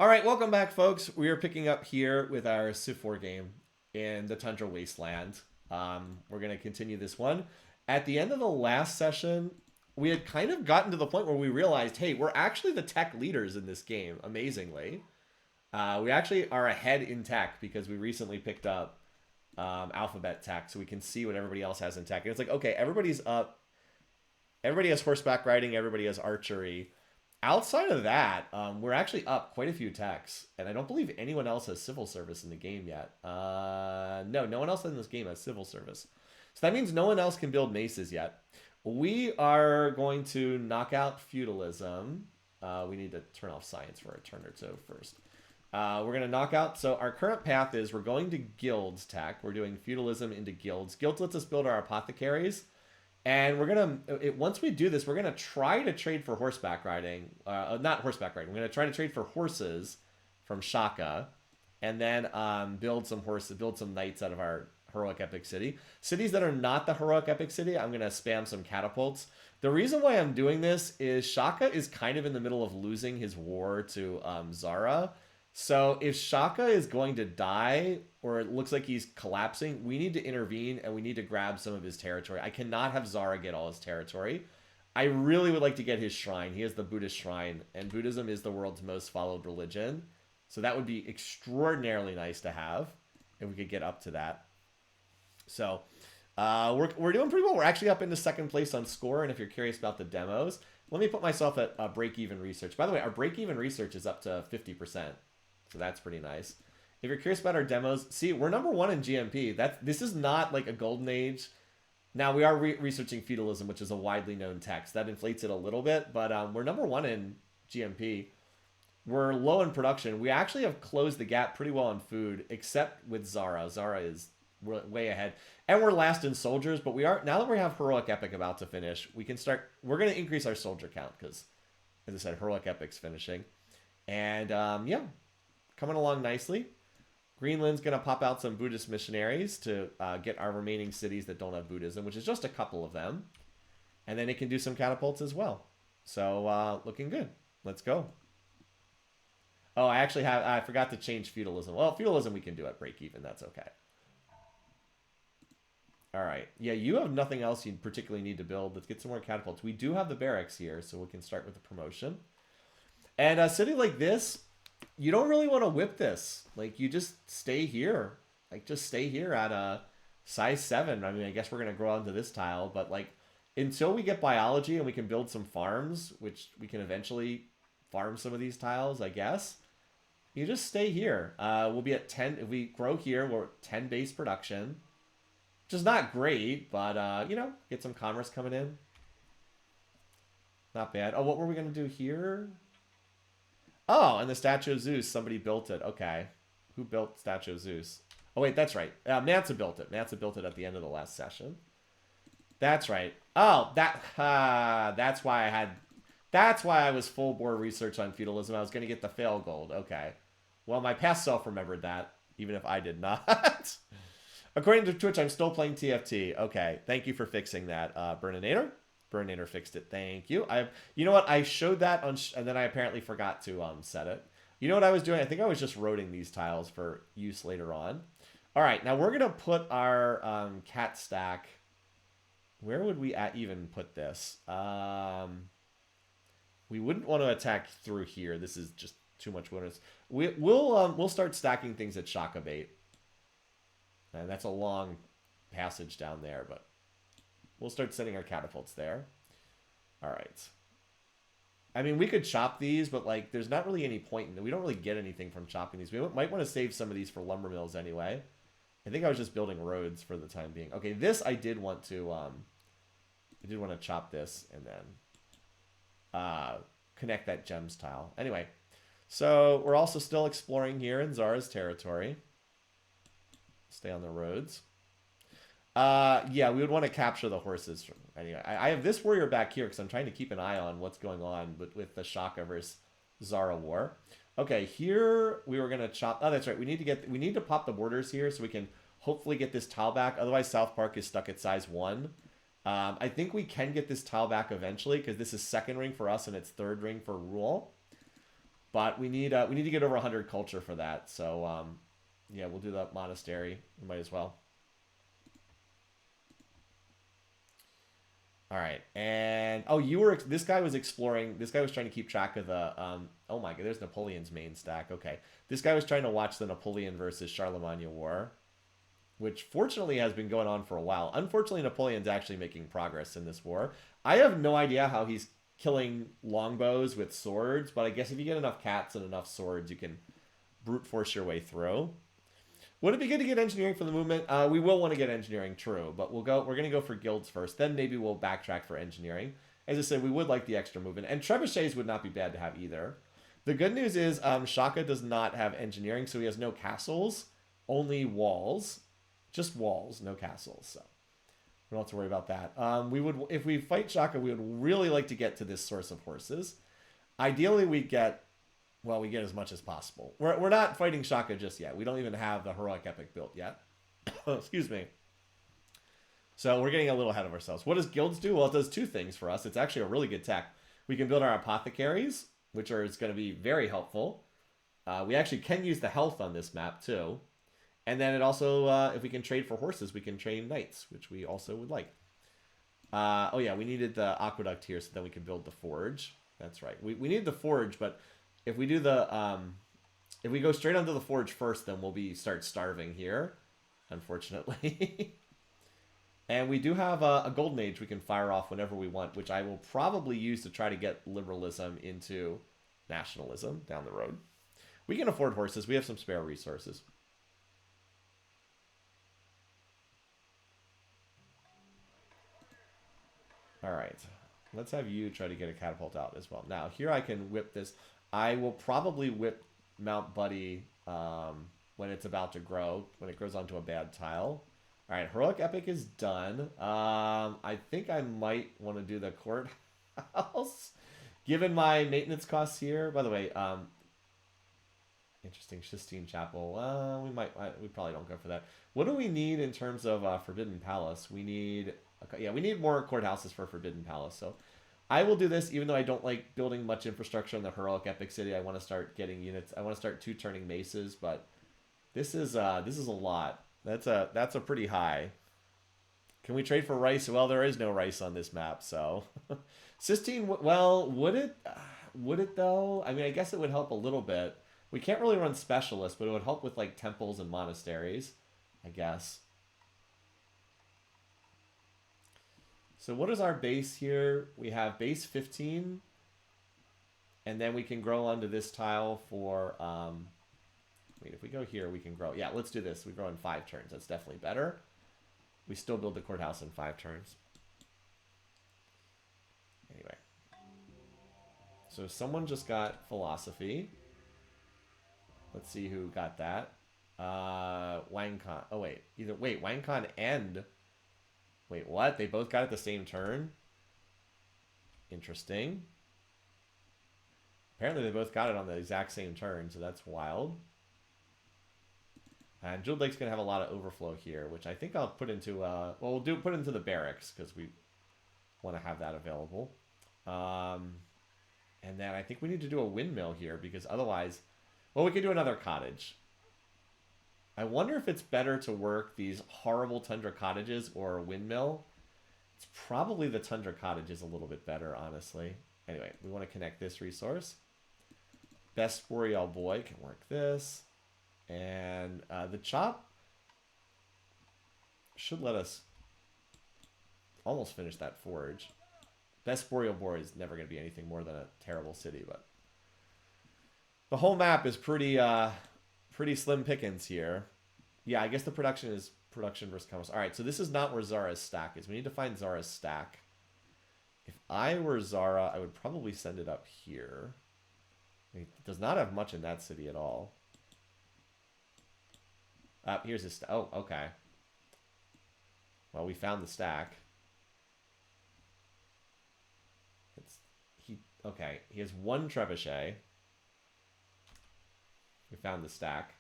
All right, welcome back, folks. We are picking up here with our Civ4 game in the Tundra Wasteland. We're going to continue this one. At the end of the last session, we had kind of gotten to the point where we realized, hey, we're actually the tech leaders in this game, amazingly. We actually are ahead in tech because we recently picked up alphabet tech, so we can see what everybody else has in tech. And it's like, okay, everybody's up. Everybody has horseback riding. Everybody has archery. Outside of that, we're actually up quite a few techs, and I don't believe anyone else has civil service in the game yet. No one else in this game has civil service. So that means no one else can build maces yet. We are going to knock out feudalism. We need to turn off science for a turn or two first. We're going to knock out. So our current path is we're going to guilds tech. We're doing feudalism into guilds. Guilds lets us build our apothecaries. And we're going to, once we do this, we're going to try to trade for horseback riding. Not horseback riding. We're going to try to trade for horses from Shaka. And then build some knights out of our heroic epic city. Cities that are not the heroic epic city, I'm going to spam some catapults. The reason why I'm doing this is Shaka is kind of in the middle of losing his war to Zara. So if Shaka is going to die, or it looks like he's collapsing, we need to intervene and we need to grab some of his territory. I cannot have Zara get all his territory. I really would like to get his shrine. He has the Buddhist shrine, and Buddhism is the world's most followed religion. So that would be extraordinarily nice to have if we could get up to that. So we're doing pretty well. We're actually up into second place on score, and if you're curious about the demos, let me put myself at break-even research. By the way, our break-even research is up to 50%. So that's pretty nice. If you're curious about our demos, see, we're number one in GMP. This is not like a golden age. Now, we are researching feudalism, which is a widely known text. That inflates it a little bit, but we're number one in GMP. We're low in production. We actually have closed the gap pretty well on food, except with Zara. Zara is way ahead. And we're last in soldiers, but now that we have Heroic Epic about to finish, we're going to increase our soldier count because, as I said, Heroic Epic's finishing. And, yeah. Coming along nicely. Greenland's going to pop out some Buddhist missionaries to get our remaining cities that don't have Buddhism, which is just a couple of them. And then it can do some catapults as well. So, looking good. Let's go. Oh, I forgot to change feudalism. Well, feudalism we can do at break even. That's okay. All right. Yeah, you have nothing else you particularly need to build. Let's get some more catapults. We do have the barracks here, so we can start with the promotion. And a city like this, you don't really want to whip this. Like, you just stay here. Like, just stay here at a size 7. I mean, I guess we're going to grow onto this tile. But, like, until we get biology and we can build some farms, which we can eventually farm some of these tiles, I guess, you just stay here. We'll be at 10. If we grow here, we're at 10 base production. Which is not great, but, you know, get some commerce coming in. Not bad. Oh, what were we going to do here? Oh, and the Statue of Zeus, somebody built it. Okay. Who built Statue of Zeus? Oh, wait, that's right. Mansa built it. Mansa built it at the end of the last session. That's right. Oh, that's why I was full bore research on feudalism. I was going to get the fail gold. Okay. Well, my past self remembered that, even if I did not. According to Twitch, I'm still playing TFT. Okay. Thank you for fixing that, Burninator. Burninator fixed it. Thank you. You know what? I showed that and then I apparently forgot to set it. You know what I was doing? I think I was just roading these tiles for use later on. All right, now we're gonna put our cat stack. Where would we even put this? We wouldn't want to attack through here. This is just too much wilderness. We'll start stacking things at Shaka bait, and that's a long passage down there, but. We'll start sending our catapults there. All right. I mean, we could chop these, but, like, there's not really any point in it. We don't really get anything from chopping these. We might want to save some of these for lumber mills anyway. I think I was just building roads for the time being. Okay, this I did want to, chop this and then connect that gems tile. Anyway, so we're also still exploring here in Zara's territory. Stay on the roads. Yeah, we would want to capture the horses. Anyway, I have this warrior back here because I'm trying to keep an eye on what's going on with the Shaka versus Zara war. Okay, here we were gonna chop. Oh, that's right. We need to pop the borders here so we can hopefully get this tile back. Otherwise, South Park is stuck at size 1. I think we can get this tile back eventually because this is second ring for us and it's third ring for rule. But we need to get over 100 culture for that. So yeah, we'll do the monastery. We might as well. All right, and oh, this guy was exploring. This guy was trying to keep track of the. Oh my god, there's Napoleon's main stack. Okay, this guy was trying to watch the Napoleon versus Charlemagne war, which fortunately has been going on for a while. Unfortunately, Napoleon's actually making progress in this war. I have no idea how he's killing longbows with swords, but I guess if you get enough cats and enough swords, you can brute force your way through. Would it be good to get engineering for the movement? We will want to get engineering, true, but we're going to go for guilds first. Then maybe we'll backtrack for engineering. As I said, we would like the extra movement, and trebuchets would not be bad to have either. The good news is Shaka does not have engineering, so he has no castles, only walls, just walls, no castles. So we don't have to worry about that. If we fight Shaka, we would really like to get to this source of horses. Ideally, we get as much as possible. We're not fighting Shaka just yet. We don't even have the heroic epic built yet. Excuse me. So we're getting a little ahead of ourselves. What does guilds do? Well, it does two things for us. It's actually a really good tech. We can build our apothecaries, which is going to be very helpful. We actually can use the health on this map too. And then it also, if we can trade for horses, we can train knights, which we also would like. Oh yeah, we needed the aqueduct here so then we can build the forge. That's right. We need the forge, but if we do if we go straight onto the forge first, then we'll start starving here, unfortunately. And we do have a golden age we can fire off whenever we want, which I will probably use to try to get liberalism into nationalism down the road. We can afford horses. We have some spare resources. All right. Let's have you try to get a catapult out as well. Now, here I can whip this. I will probably whip Mount Buddy when it's about to grow, when it grows onto a bad tile. All right, Heroic Epic is done. I think I might want to do the courthouse, given my maintenance costs here. By the way, interesting, Sistine Chapel. We probably don't go for that. What do we need in terms of Forbidden Palace? We need more courthouses for Forbidden Palace. So I will do this, even though I don't like building much infrastructure in the Heroic Epic City. I want to start getting units. I want to start 2 turning maces, but this is a lot. That's a pretty high. Can we trade for rice? Well, there is no rice on this map, so Sistine. Well, would it? Would it though? I mean, I guess it would help a little bit. We can't really run specialists, but it would help with like temples and monasteries, I guess. So what is our base here? We have base 15, and then we can grow onto this tile for. Wait, if we go here, we can grow. Yeah, let's do this. We grow in 5 turns. That's definitely better. We still build the courthouse in 5 turns. Anyway. So someone just got philosophy. Let's see who got that. Wangkon. Oh, wait. Wangkon and... Wait, what? They both got it the same turn? Interesting. Apparently they both got it on the exact same turn, so that's wild. And Jeweled Lake's going to have a lot of overflow here, which I think I'll put into, we'll put into the barracks, because we want to have that available. And then I think we need to do a windmill here, because otherwise, well, we can do another cottage. I wonder if it's better to work these horrible tundra cottages or a windmill. It's probably the tundra cottage is a little bit better, honestly. Anyway, we want to connect this resource. Best Boreal Boy can work this. And the chop should let us almost finish that forge. Best Boreal Boy is never going to be anything more than a terrible city, but the whole map is pretty slim pickings here. Yeah, I guess the production is production versus commerce. All right, so this is not where Zara's stack is. We need to find Zara's stack. If I were Zara, I would probably send it up here. It does not have much in that city at all. Here's his stack. Oh, okay. Well, we found the stack. Okay, he has 1 trebuchet. We found the stack.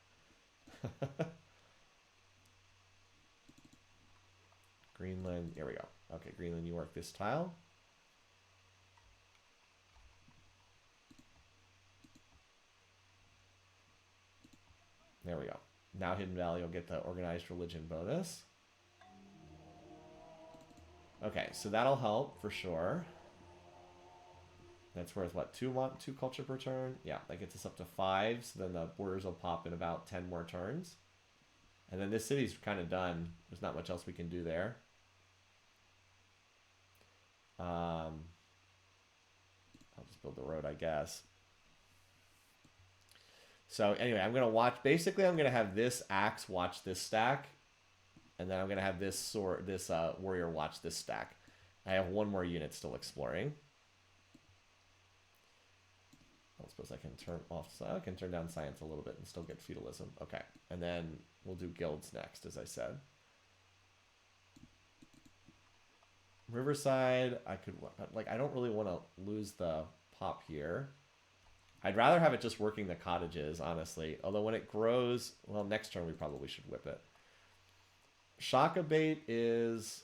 Greenland, here we go. Okay, Greenland, you work this tile. There we go. Now Hidden Valley will get the organized religion bonus. Okay, so that'll help for sure. That's worth what, two culture per turn? Yeah, that gets us up to 5. So then the borders will pop in about 10 more turns. And then this city's kind of done. There's not much else we can do there. I'll just build the road, I guess. So anyway, I'm going to watch. Basically, I'm going to have this axe watch this stack. And then I'm going to have this warrior watch this stack. I have one more unit still exploring. I suppose I can turn off. So I can turn down science a little bit and still get feudalism. Okay, and then we'll do guilds next, as I said. Riverside, I could like. I don't really want to lose the pop here. I'd rather have it just working the cottages, honestly. Although when it grows, well, next turn we probably should whip it. Shaka bait is.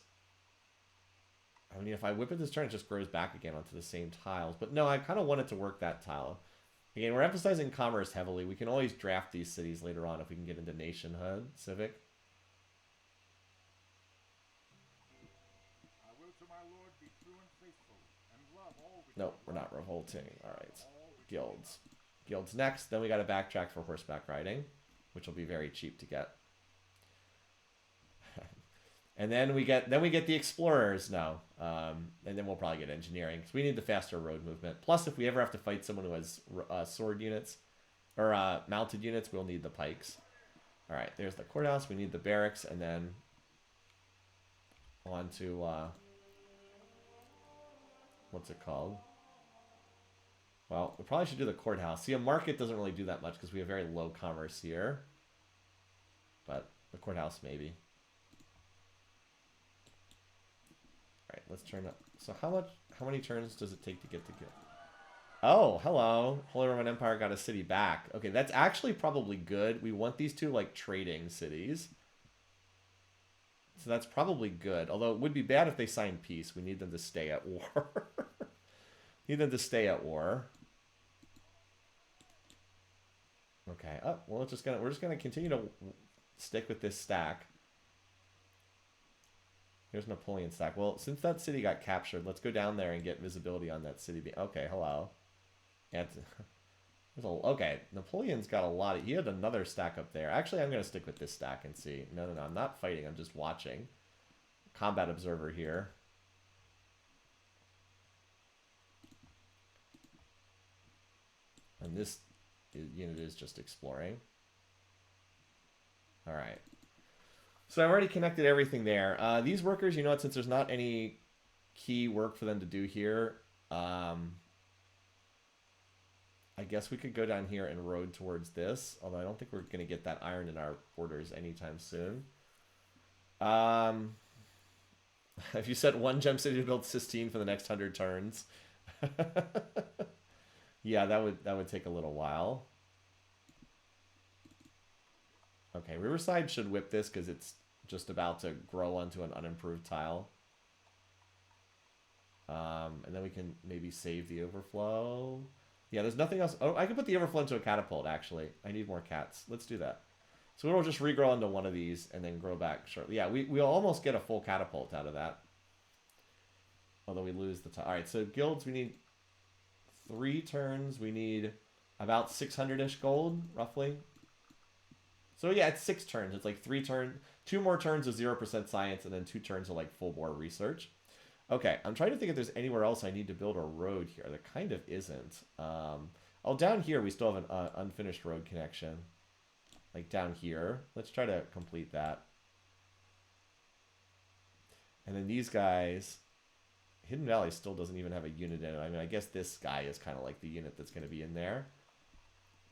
I mean, if I whip it this turn, it just grows back again onto the same tiles. But no, I kind of want it to work that tile. Again, we're emphasizing commerce heavily. We can always draft these cities later on if we can get into nationhood, civic. I will to my lord be true and faithful, and love all. Nope, we're not revolting. All right, guilds. Guilds next. Then we got to backtrack for horseback riding, which will be very cheap to get. And then we get the explorers now, and then we'll probably get engineering because we need the faster road movement. Plus, if we ever have to fight someone who has sword units or mounted units, we'll need the pikes. All right, there's the courthouse. We need the barracks, and then on to what's it called? Well, we probably should do the courthouse. See, a market doesn't really do that much because we have very low commerce here, but the courthouse maybe. All right, let's turn up. So how many turns does it take to get to guild? Oh, hello. Holy Roman Empire got a city back. Okay, that's actually probably good. We want these two like trading cities. So that's probably good. Although it would be bad if they signed peace. We need them to stay at war. Need them to stay at war. Okay. Oh, well, we're just gonna continue to stick with this stack. Here's Napoleon stack. Well, since that city got captured, let's go down there and get visibility on that city. Okay, hello. Okay, Napoleon's got a lot of... He had another stack up there. Actually, I'm going to stick with this stack and see. No, I'm not fighting. I'm just watching. Combat observer here. And this unit is just exploring. All right. So I've already connected everything there. These workers, you know what, since there's not any key work for them to do here, I guess we could go down here and road towards this, although I don't think we're going to get that iron in our borders anytime soon. If you set one gem city to build Sistine for the next 100 turns, yeah, that would take a little while. Okay, Riverside should whip this because it's just about to grow onto an unimproved tile. And then we can maybe save the overflow. Yeah, there's nothing else. Oh, I can put the overflow into a catapult, actually. I need more cats. Let's do that. So it'll just regrow into one of these and then grow back shortly. Yeah, we'll almost get a full catapult out of that. Although we lose the tile. All right, so guilds, we need 3 turns. We need about 600-ish gold, roughly. So yeah, it's 6 turns. It's like 3 turns, 2 more turns of 0% science, and then 2 turns of like full bore research. Okay, I'm trying to think if there's anywhere else I need to build a road here. There kind of isn't. Oh, down here we still have an unfinished road connection. Like down here. Let's try to complete that. And then these guys, Hidden Valley still doesn't even have a unit in it. I mean, I guess this guy is kind of like the unit that's going to be in there.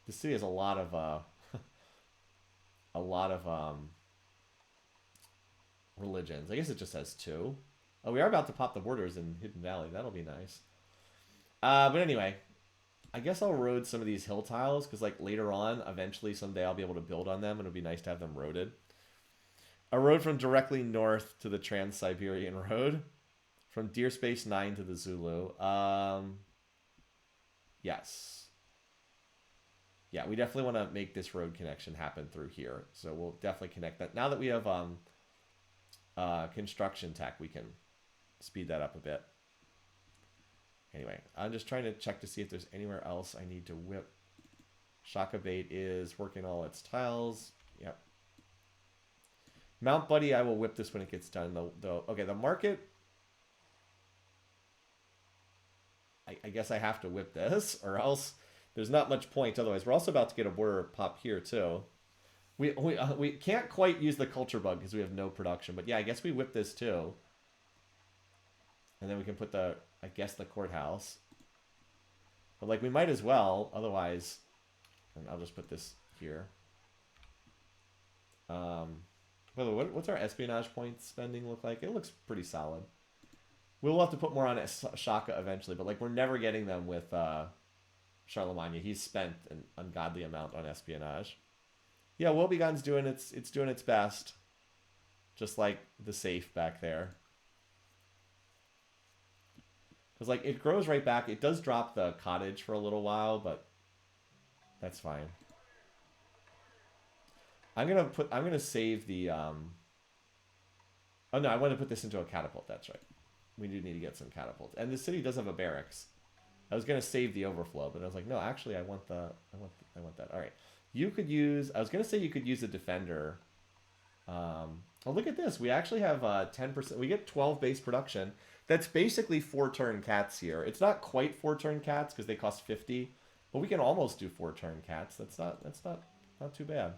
This city has a lot of religions. I guess it just has 2. Oh, we are about to pop the borders in Hidden Valley. That'll be nice. But anyway, I guess I'll road some of these hill tiles because like later on, eventually someday I'll be able to build on them and it'll be nice to have them roaded. A road from directly north to the Trans-Siberian Road. From Deer Space 9 to the Zulu. Yes. Yeah, we definitely want to make this road connection happen through here. So we'll definitely connect that. Now that we have construction tech, we can speed that up a bit. Anyway, I'm just trying to check to see if there's anywhere else I need to whip. Shaka bait is working all its tiles. Yep. Mount Buddy, I will whip this when it gets done. Okay, the market. I guess I have to whip this, or else there's not much point. Otherwise, we're also about to get a border pop here too. We can't quite use the culture bug because we have no production. But yeah, I guess we whip this too. And then we can put I guess the courthouse. But like we might as well, otherwise, and I'll just put this here. By the way, what's our espionage points spending look like? It looks pretty solid. We'll have to put more on Shaka eventually, but like we're never getting them with Charlemagne. He's spent an ungodly amount on espionage. Yeah, Wobegon's doing it's doing its best. Just like the safe back there. Because like it grows right back. It does drop the cottage for a little while, but that's fine. I'm gonna save the oh no, I want to put this into a catapult, that's right. We do need to get some catapults. And the city does have a barracks. I was gonna save the overflow, but I was like, no, actually I want that. Alright. You could use I was gonna say you could use a defender. Oh, look at this. We actually have 10%. We get 12 base production. That's basically 4-turn cats here. It's not quite 4-turn cats because they cost 50, but we can almost do 4-turn cats. That's not too bad.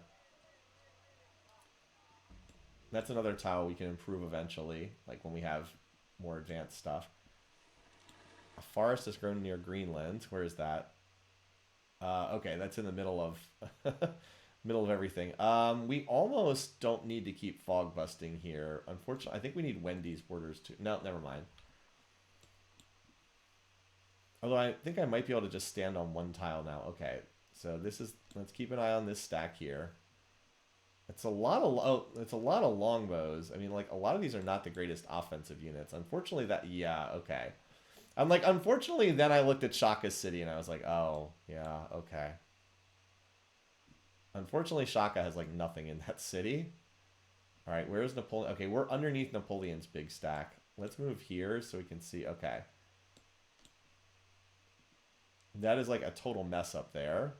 That's another tile we can improve eventually, like when we have more advanced stuff. A forest has grown near Greenland. Where is that? Okay, that's in the middle of middle of everything. We almost don't need to keep fog busting here. Unfortunately, I think we need Wendy's borders too. No, never mind. Although I think I might be able to just stand on one tile now. Okay, so this is. Let's keep an eye on this stack here. It's a lot of longbows. I mean, like a lot of these are not the greatest offensive units. Unfortunately, yeah, okay. I'm like, unfortunately, then I looked at Shaka's city and I was like, oh, yeah, okay. Unfortunately, Shaka has like nothing in that city. All right, where's Napoleon? Okay, we're underneath Napoleon's big stack. Let's move here so we can see. Okay. That is like a total mess up there.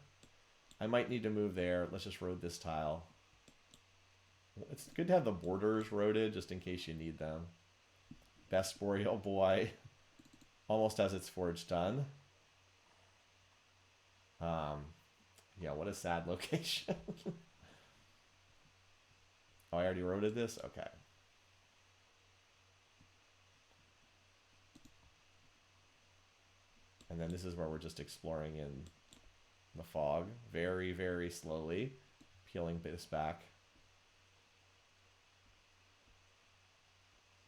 I might need to move there. Let's just road this tile. It's good to have the borders roaded just in case you need them. Best Boreal Boy almost has its forge done. Yeah, what a sad location. Oh, I already roaded this? Okay. And then this is where we're just exploring in the fog. Very, very slowly. Peeling this back.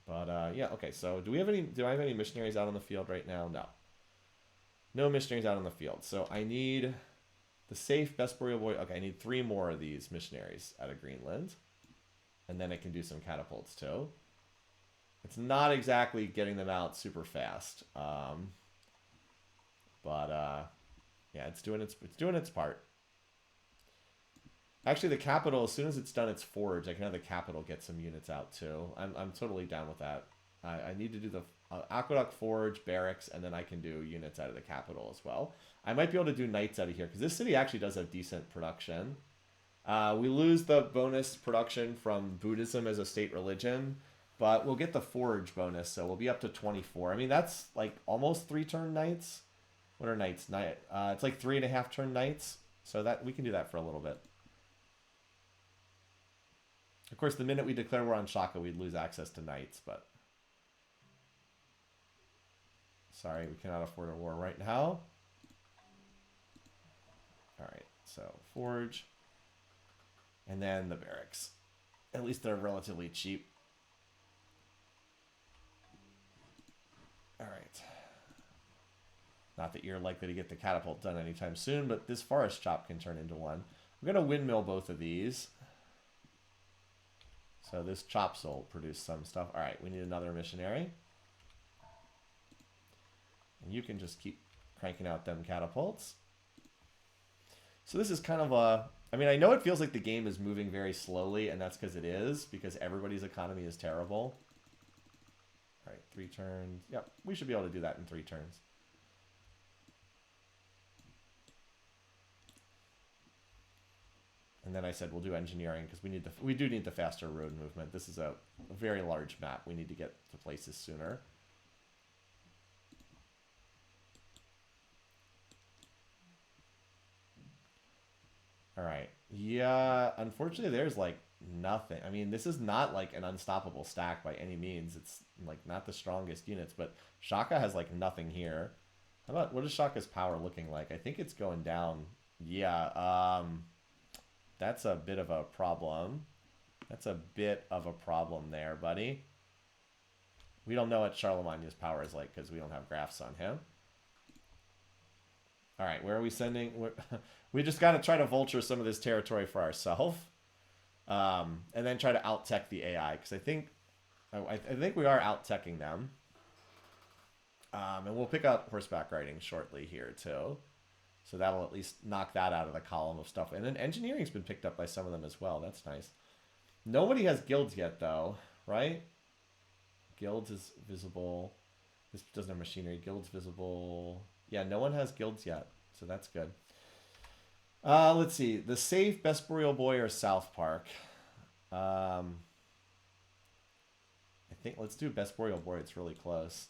But, yeah, okay. So, do I have any missionaries out on the field right now? No. No missionaries out on the field. So, I need the safe Best Boreal Boy. Okay, I need 3 more of these missionaries out of Greenland. And then I can do some catapults, too. It's not exactly getting them out super fast. Yeah, it's doing its part. Actually, the capital, as soon as it's done its forge, I can have the capital get some units out too. I'm totally down with that. I need to do the aqueduct, forge, barracks, and then I can do units out of the capital as well. I might be able to do knights out of here because this city actually does have decent production. We lose the bonus production from Buddhism as a state religion, but we'll get the forge bonus, so we'll be up to 24. I mean, that's like almost 3-turn knights. What are knights? It's like 3.5-turn knights, so that we can do that for a little bit. Of course, the minute we declare war on Shaka, we'd lose access to knights, but sorry, we cannot afford a war right now. All right, so forge, and then the barracks. At least they're relatively cheap. All right. Not that you're likely to get the catapult done anytime soon, but this forest chop can turn into one. We're going to windmill both of these. So this chops will produce some stuff. All right, we need another missionary. And you can just keep cranking out them catapults. So this is kind of a. I mean, I know it feels like the game is moving very slowly, and that's because it is, because everybody's economy is terrible. All right, 3 turns. Yep, we should be able to do that in 3 turns. And then I said we'll do engineering because we do need the faster road movement. This is a very large map. We need to get to places sooner. All right. Yeah, unfortunately there's like nothing. I mean, this is not like an unstoppable stack by any means. It's like not the strongest units, but Shaka has like nothing here. How about what is Shaka's power looking like? I think it's going down. Yeah, that's a bit of a problem. That's a bit of a problem there, buddy. We don't know what Charlemagne's power is like because we don't have graphs on him. All right, where are we sending? We just got to try to vulture some of this territory for ourselves, and then try to out-tech the AI because I think we are out-teching them. And we'll pick up horseback riding shortly here too. So that'll at least knock that out of the column of stuff. And then engineering's been picked up by some of them as well. That's nice. Nobody has guilds yet, though, right? Guilds is visible. This doesn't have machinery. Guilds visible. Yeah, no one has guilds yet, so that's good. Let's see. The safe, Best Boreal Boy, or South Park? I think let's do Best Boreal Boy. It's really close.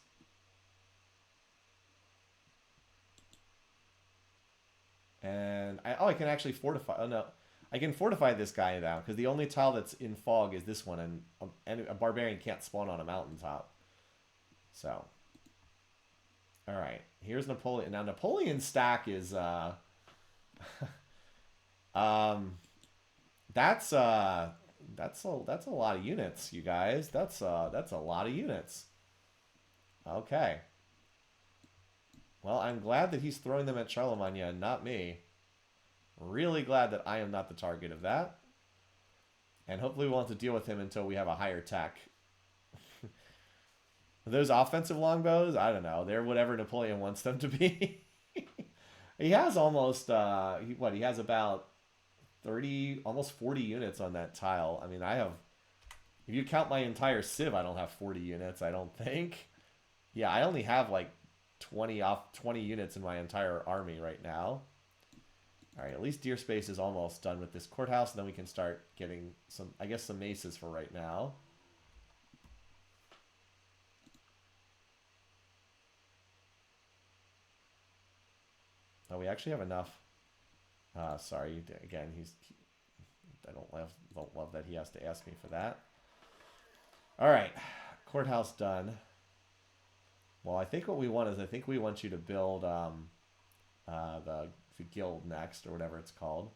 And I can actually fortify. Oh no, I can fortify this guy now because the only tile that's in fog is this one, and a barbarian can't spawn on a mountaintop. So, all right, here's Napoleon. Now Napoleon's stack is that's a lot of units, you guys. That's a lot of units. Okay. Well, I'm glad that he's throwing them at Charlemagne and not me. Really glad that I am not the target of that. And hopefully we won't have to deal with him until we have a higher tech. Those offensive longbows, I don't know. They're whatever Napoleon wants them to be. He has almost, he has about 30, almost 40 units on that tile. I mean, I have, if you count my entire Civ, I don't have 40 units, I don't think. Yeah, I only have like 20 units in my entire army right now. All right, at least Deer Space is almost done with this courthouse, and then we can start getting some, I guess, some maces for right now. Oh, we actually have enough. Sorry, again, I don't love that he has to ask me for that. All right, courthouse done. Well, I think what we want is, I think we want you to build the guild next, or whatever it's called.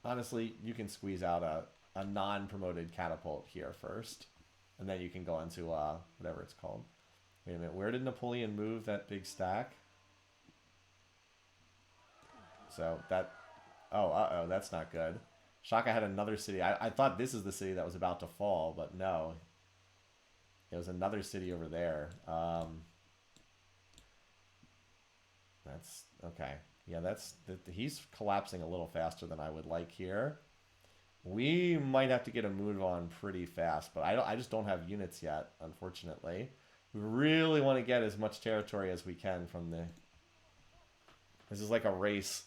Honestly, you can squeeze out a non-promoted catapult here first, and then you can go into whatever it's called. Wait a minute, where did Napoleon move that big stack? So that, oh, that's not good. Shaka had another city. I thought this is the city that was about to fall, but no. It was another city over there. That's, okay. Yeah, he's collapsing a little faster than I would like here. We might have to get a move on pretty fast, but I just don't have units yet, unfortunately. We really want to get as much territory as we can from the... This is like a race.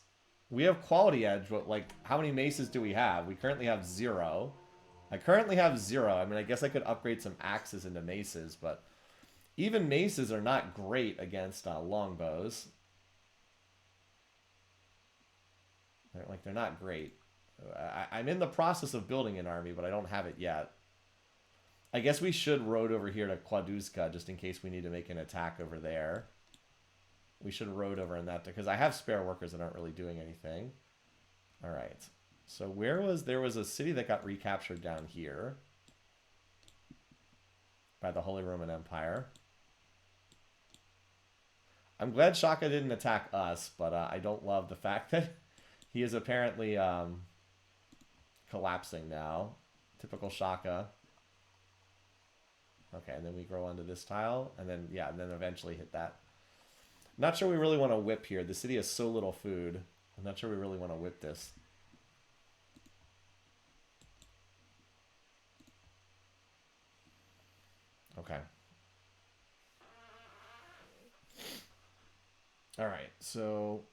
We have quality edge, but like, how many maces do we have? We currently have 0. I currently have 0. I mean, I guess I could upgrade some axes into maces, but even maces are not great against longbows. They're not great. I'm in the process of building an army, but I don't have it yet. I guess we should road over here to Kładuzka just in case we need to make an attack over there. We should road over in that, because I have spare workers that aren't really doing anything. All right. So there was a city that got recaptured down here by the Holy Roman Empire. I'm glad Shaka didn't attack us, but I don't love the fact that he is apparently collapsing now. Typical Shaka. Okay, and then we grow onto this tile, and then, yeah, and then eventually hit that. Not sure we really want to whip here. The city has so little food. I'm not sure we really want to whip this. Okay. All right, so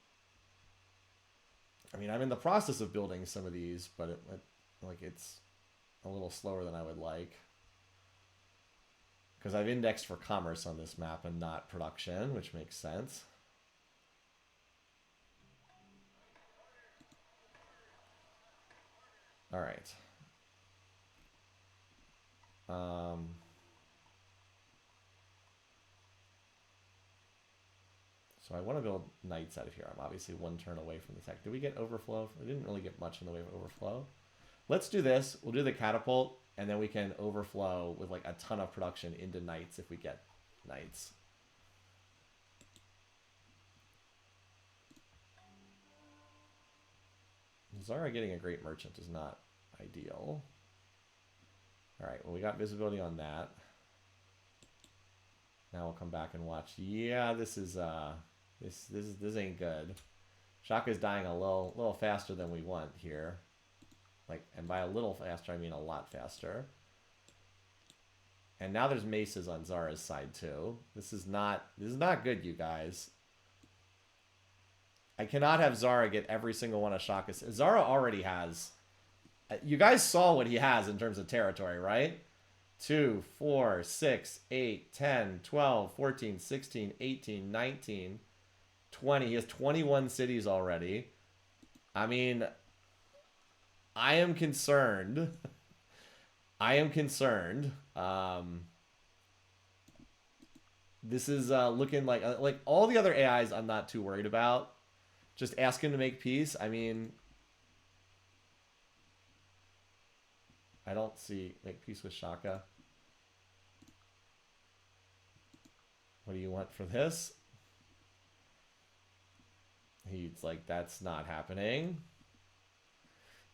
I mean, I'm in the process of building some of these, but it's a little slower than I would like because I've indexed for commerce on this map and not production, which makes sense. All right. So I want to build knights out of here. I'm obviously one turn away from the tech. Did we get overflow? We didn't really get much in the way of overflow. Let's do this. We'll do the catapult, and then we can overflow with like a ton of production into knights if we get knights. Zara getting a great merchant is not ideal. All right, well, we got visibility on that. Now we'll come back and watch. Yeah, this is this ain't good. Shaka's dying a little faster than we want here. Like, and by a little faster, I mean a lot faster. And now there's maces on Zara's side too. This is not good, you guys. I cannot have Zara get every single one of Shaka's. Zara already has. You guys saw what he has in terms of territory, right? 2, 4, 6, 8, 10, 12, 14, 16, 18, 19, 20. He has 21 cities already. I mean, I am concerned. I am concerned. This is looking like all the other AIs I'm not too worried about. Just ask him to make peace. I mean, I don't see make peace with Shaka. What do you want for this? He's like, that's not happening.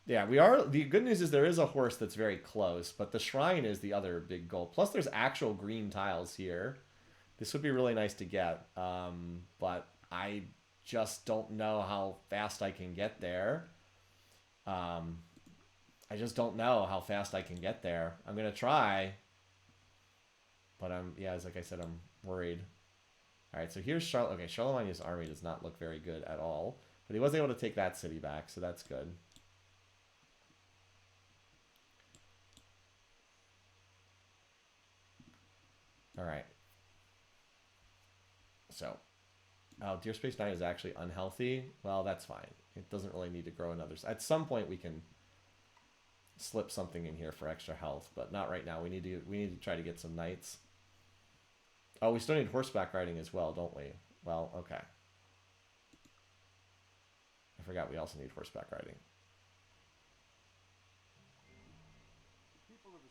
Yeah, we are. The good news is there is a horse that's very close, but the shrine is the other big goal. Plus, there's actual green tiles here. This would be really nice to get, but I just don't know how fast I can get there. I just don't know how fast I can get there. I'm gonna try, but yeah, like I said, I'm worried. All right, so here's Charlotte. Okay, Charlemagne's army does not look very good at all, but he was able to take that city back, so that's good. All right. So, Deer Space 9 is actually unhealthy. Well, that's fine. It doesn't really need to grow another. At some point, we can slip something in here for extra health, but not right now. We need to try to get some knights. Oh, we still need horseback riding as well, don't we? Well, okay. I forgot we also need horseback riding.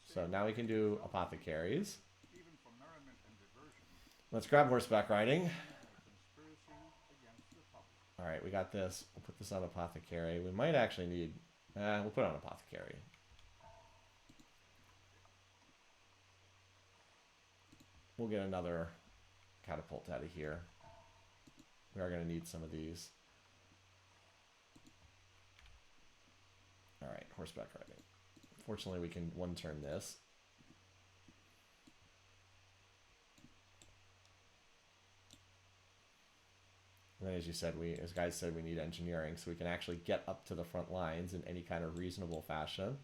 So now we can do apothecaries. Let's grab horseback riding. All right, we got this. We'll put this on apothecary. We might actually need... we'll put it on apothecary. We'll get another catapult out of here. We are going to need some of these. All right, horseback riding. Fortunately, we can one turn this. And then, as you said, as guys said, we need engineering so we can actually get up to the front lines in any kind of reasonable fashion.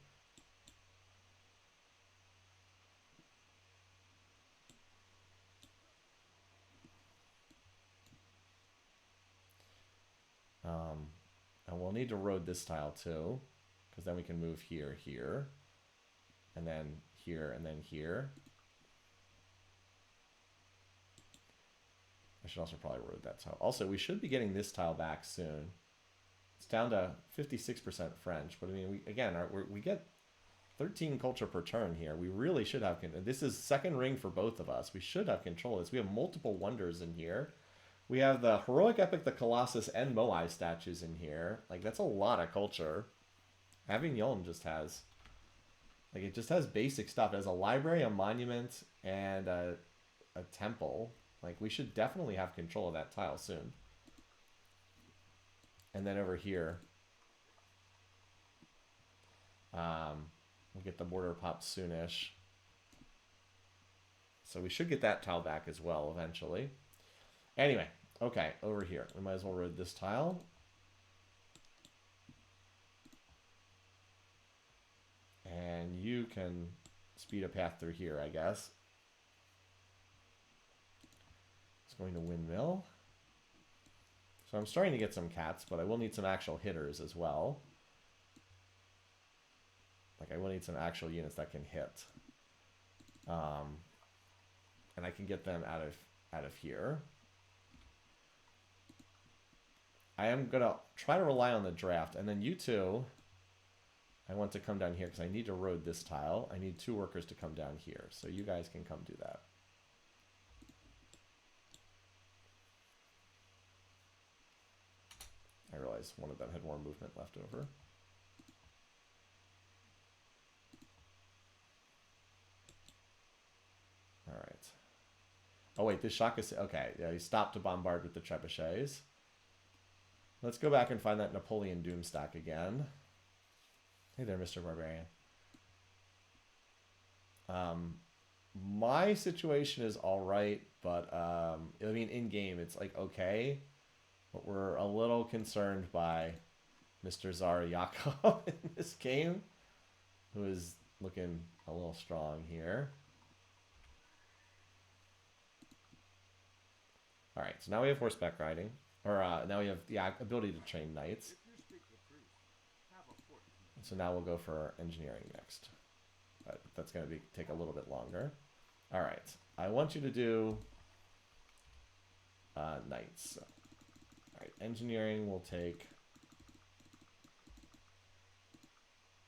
And we'll need to road this tile too, because then we can move here, here, and then here, and then here. I should also probably road that tile. Also, we should be getting this tile back soon. It's down to 56% French, but I mean, we get 13 culture per turn here. We really should have... This is second ring for both of us. We should have control of this. We have multiple wonders in here. We have the Heroic Epic, the Colossus, and Moai statues in here. Like, that's a lot of culture. Avignon just has... Like, it just has basic stuff. It has a library, a monument, and a temple. Like, we should definitely have control of that tile soon. And then over here, we'll get the border pop soonish. So we should get that tile back as well eventually. Anyway, okay, over here. We might as well road this tile. And you can speed a path through here, I guess. It's going to windmill. So I'm starting to get some cats, but I will need some actual hitters as well. Like, I will need some actual units that can hit. And I can get them out of here. I am going to try to rely on the draft. And then you two, I want to come down here because I need to road this tile. I need 2 workers to come down here. So you guys can come do that. I realized one of them had more movement left over. All right. Oh, wait, this Shaka... Okay, yeah, he stopped to bombard with the trebuchets. Let's go back and find that Napoleon Doomstack again. Hey there, Mr. Barbarian. My situation is all right, but, I mean, in-game, it's, like, okay. But we're a little concerned by Mr. Zara Yakov in this game, who is looking a little strong here. All right, so now we have horseback riding, or now we have the ability to train knights. So now we'll go for engineering next. But that's going to take a little bit longer. All right, I want you to do knights. All right, engineering will take...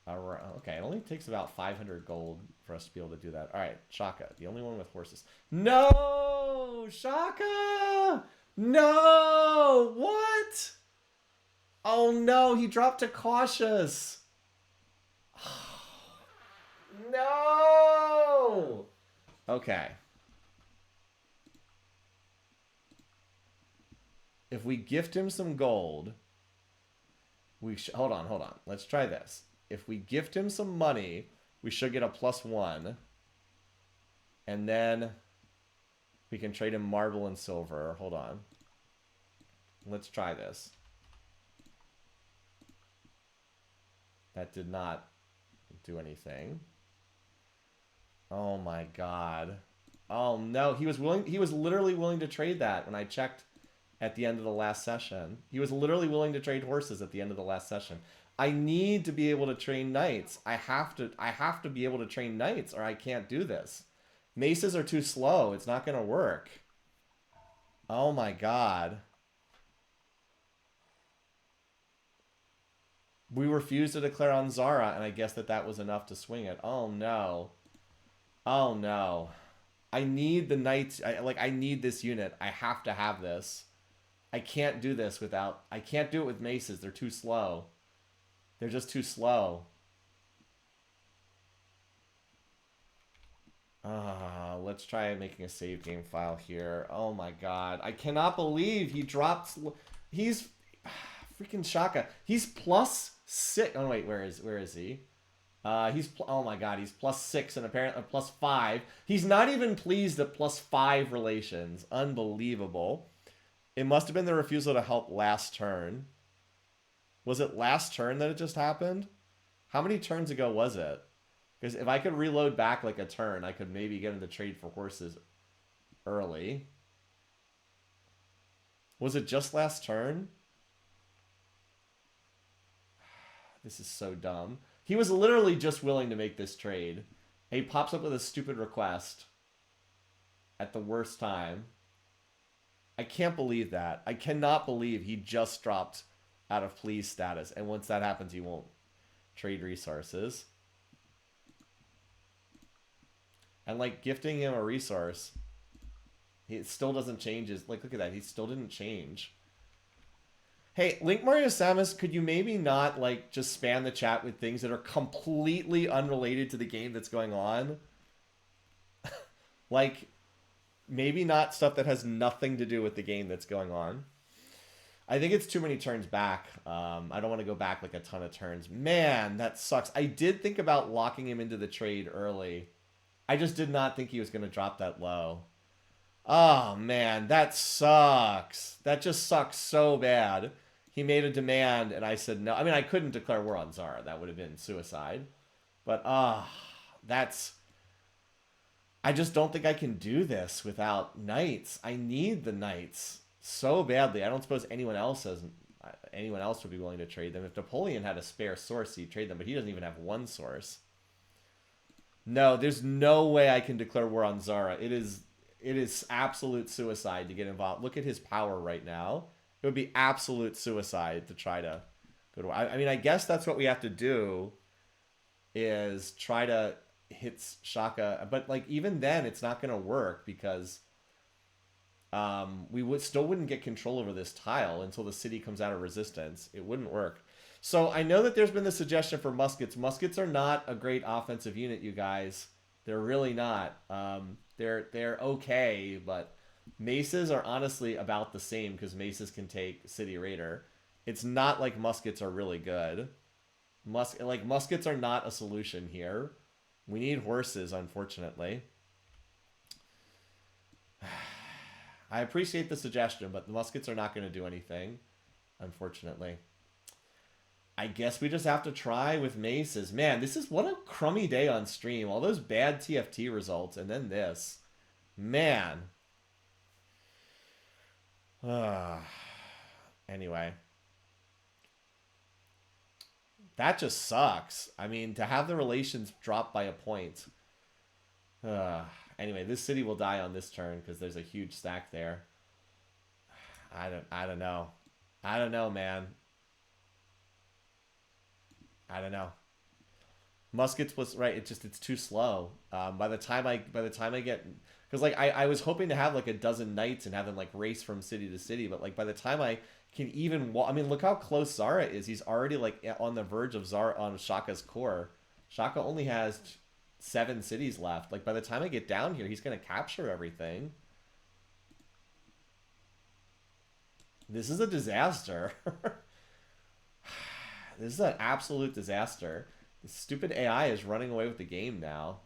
okay, it only takes about 500 gold for us to be able to do that. All right, Shaka, the only one with horses. No! Shaka! No! What? Oh no, he dropped to cautious. No! Okay. If we gift him some gold, we hold on. Let's try this. If we gift him some money, we should get a +1. And then we can trade him marble and silver. Hold on. Let's try this. That did not do anything. Oh my god. Oh no, he was literally willing to trade that when I checked at the end of the last session. He was literally willing to trade horses at the end of the last session. I need to be able to train knights. I have to be able to train knights or I can't do this. Maces are too slow. It's not going to work. Oh my god. We refused to declare on Zara, and I guess that was enough to swing it. Oh no. Oh no. I need the knights. I need this unit. I have to have this. I can't do this without... I can't do it with maces. They're too slow. They're just too slow. Let's try making a save game file here. Oh my god. I cannot believe he dropped... He's... freaking Shaka. He's +6. Oh wait, where is he? Oh my god, he's +6 and apparently +5. He's not even pleased at +5 relations. Unbelievable. It must have been the refusal to help last turn. Was it last turn that it just happened? How many turns ago was it? Because if I could reload back like a turn, I could maybe get him to trade for horses early. Was it just last turn? This is so dumb. He was literally just willing to make this trade. And he pops up with a stupid request at the worst time. I can't believe that. I cannot believe he just dropped out of please status. And once that happens, he won't trade resources. And like gifting him a resource, it still doesn't change his... Like, look at that. He still didn't change. Hey, Link Mario Samus, could you maybe not, like, just spam the chat with things that are completely unrelated to the game that's going on? Like, maybe not stuff that has nothing to do with the game that's going on. I think it's too many turns back. I don't want to go back like a ton of turns. Man, that sucks. I did think about locking him into the trade early. I just did not think he was going to drop that low. Oh, man, that sucks. That just sucks so bad. He made a demand, and I said no. I mean, I couldn't declare war on Zara. That would have been suicide. But, that's... I just don't think I can do this without knights. I need the knights so badly. I don't suppose anyone else would be willing to trade them. If Napoleon had a spare source, he'd trade them, but he doesn't even have one source. No, there's no way I can declare war on Zara. It is absolute suicide to get involved. Look at his power right now. It would be absolute suicide to try to go to war. I mean, I guess that's what we have to do is try to hit Shaka, but like even then it's not going to work because we wouldn't get control over this tile until the city comes out of resistance. It wouldn't work. So I know that there's been the suggestion for muskets. Muskets are not a great offensive unit, you guys. They're really not. They're okay, but maces are honestly about the same because maces can take City Raider. It's not like muskets are really good. Muskets are not a solution here. We need horses, unfortunately. I appreciate the suggestion, but the muskets are not going to do anything, unfortunately. I guess we just have to try with maces. Man, this is what a crummy day on stream. All those bad TFT results, and then this. Man. Anyway. That just sucks. I mean, to have the relations drop by a point. Anyway, this city will die on this turn because there's a huge stack there. I don't know. I don't know, man. I don't know. Muskets was right. It's too slow. By the time I get, because like I was hoping to have like a dozen knights and have them like race from city to city, but like by the time I can even walk, I mean, look how close Zara is. He's already like on the verge of Zara on Shaka's core. Shaka only has 7 cities left. Like by the time I get down here, he's gonna capture everything. This is a disaster. This is an absolute disaster. The stupid AI is running away with the game now.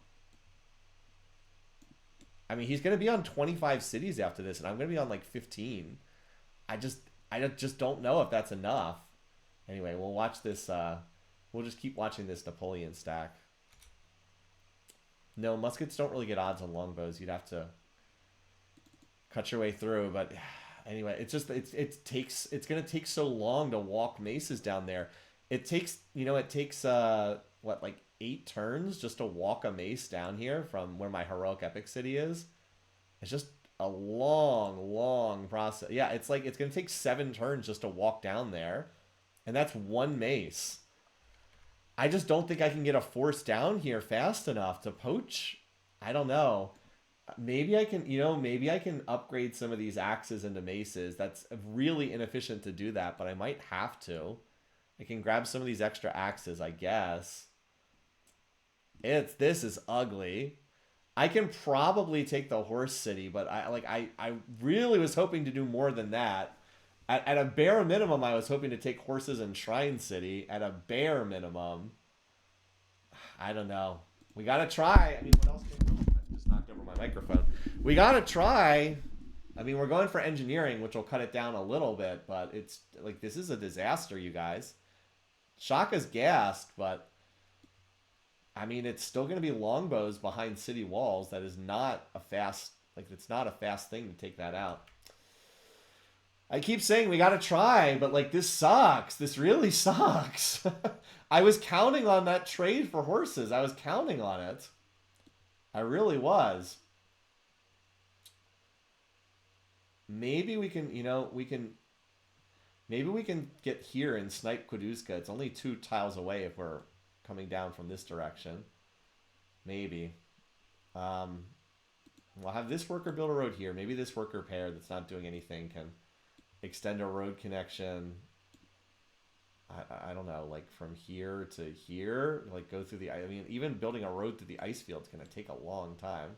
I mean, he's going to be on 25 cities after this, and I'm going to be on like 15. I just don't know if that's enough. Anyway, we'll watch this. We'll just keep watching this Napoleon stack. No, muskets don't really get odds on longbows. You'd have to cut your way through, but anyway, it's just it's going to take so long to walk maces down there. It takes, what, like 8 turns just to walk a mace down here from where my heroic epic city is. It's just a long process. Yeah, it's like it's going to take 7 turns just to walk down there. And that's 1 mace. I just don't think I can get a force down here fast enough to poach. I don't know. Maybe I can upgrade some of these axes into maces. That's really inefficient to do that, but I might have to. I can grab some of these extra axes, I guess. This is ugly. I can probably take the horse city, but I really was hoping to do more than that. At a bare minimum, I was hoping to take horses and Shrine City. At a bare minimum. I don't know. We gotta try. I mean, what else can we do? I just knocked over my microphone. We gotta try. I mean, we're going for engineering, which will cut it down a little bit, but it's like this is a disaster, you guys. Shaka's gassed, but I mean, it's still going to be longbows behind city walls. That is not a fast, it's not a fast thing to take that out. I keep saying we got to try, but like this sucks. This really sucks. I was counting on that trade for horses. I was counting on it. I really was. Maybe we can, maybe we can get here and snipe Kuduzka. It's only 2 tiles away if we're coming down from this direction. Maybe. We'll have this worker build a road here. Maybe this worker pair that's not doing anything can extend a road connection. I don't know, like from here to here, like go through the, I mean, even building a road through the ice field is going to take a long time.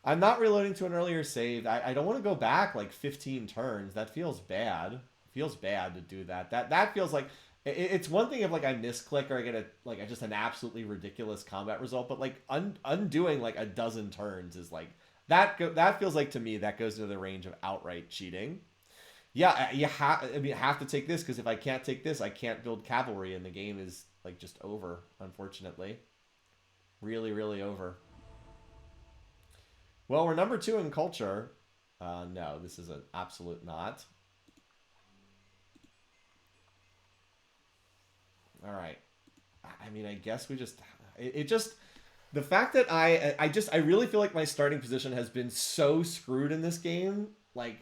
I'm not reloading to an earlier save. I don't want to go back like 15 turns. That feels bad. Feels bad to do that. That feels like it's one thing if like I misclick or I get a like just an absolutely ridiculous combat result, but like undoing like a dozen turns is like that feels like to me that goes into the range of outright cheating. Yeah, you have to take this because if I can't take this, I can't build cavalry, and the game is like just over. Unfortunately, really, really over. Well, we're number 2 in culture. No, this is an absolute not. All right. I mean, I guess we just it just the fact that I really feel like my starting position has been so screwed in this game, like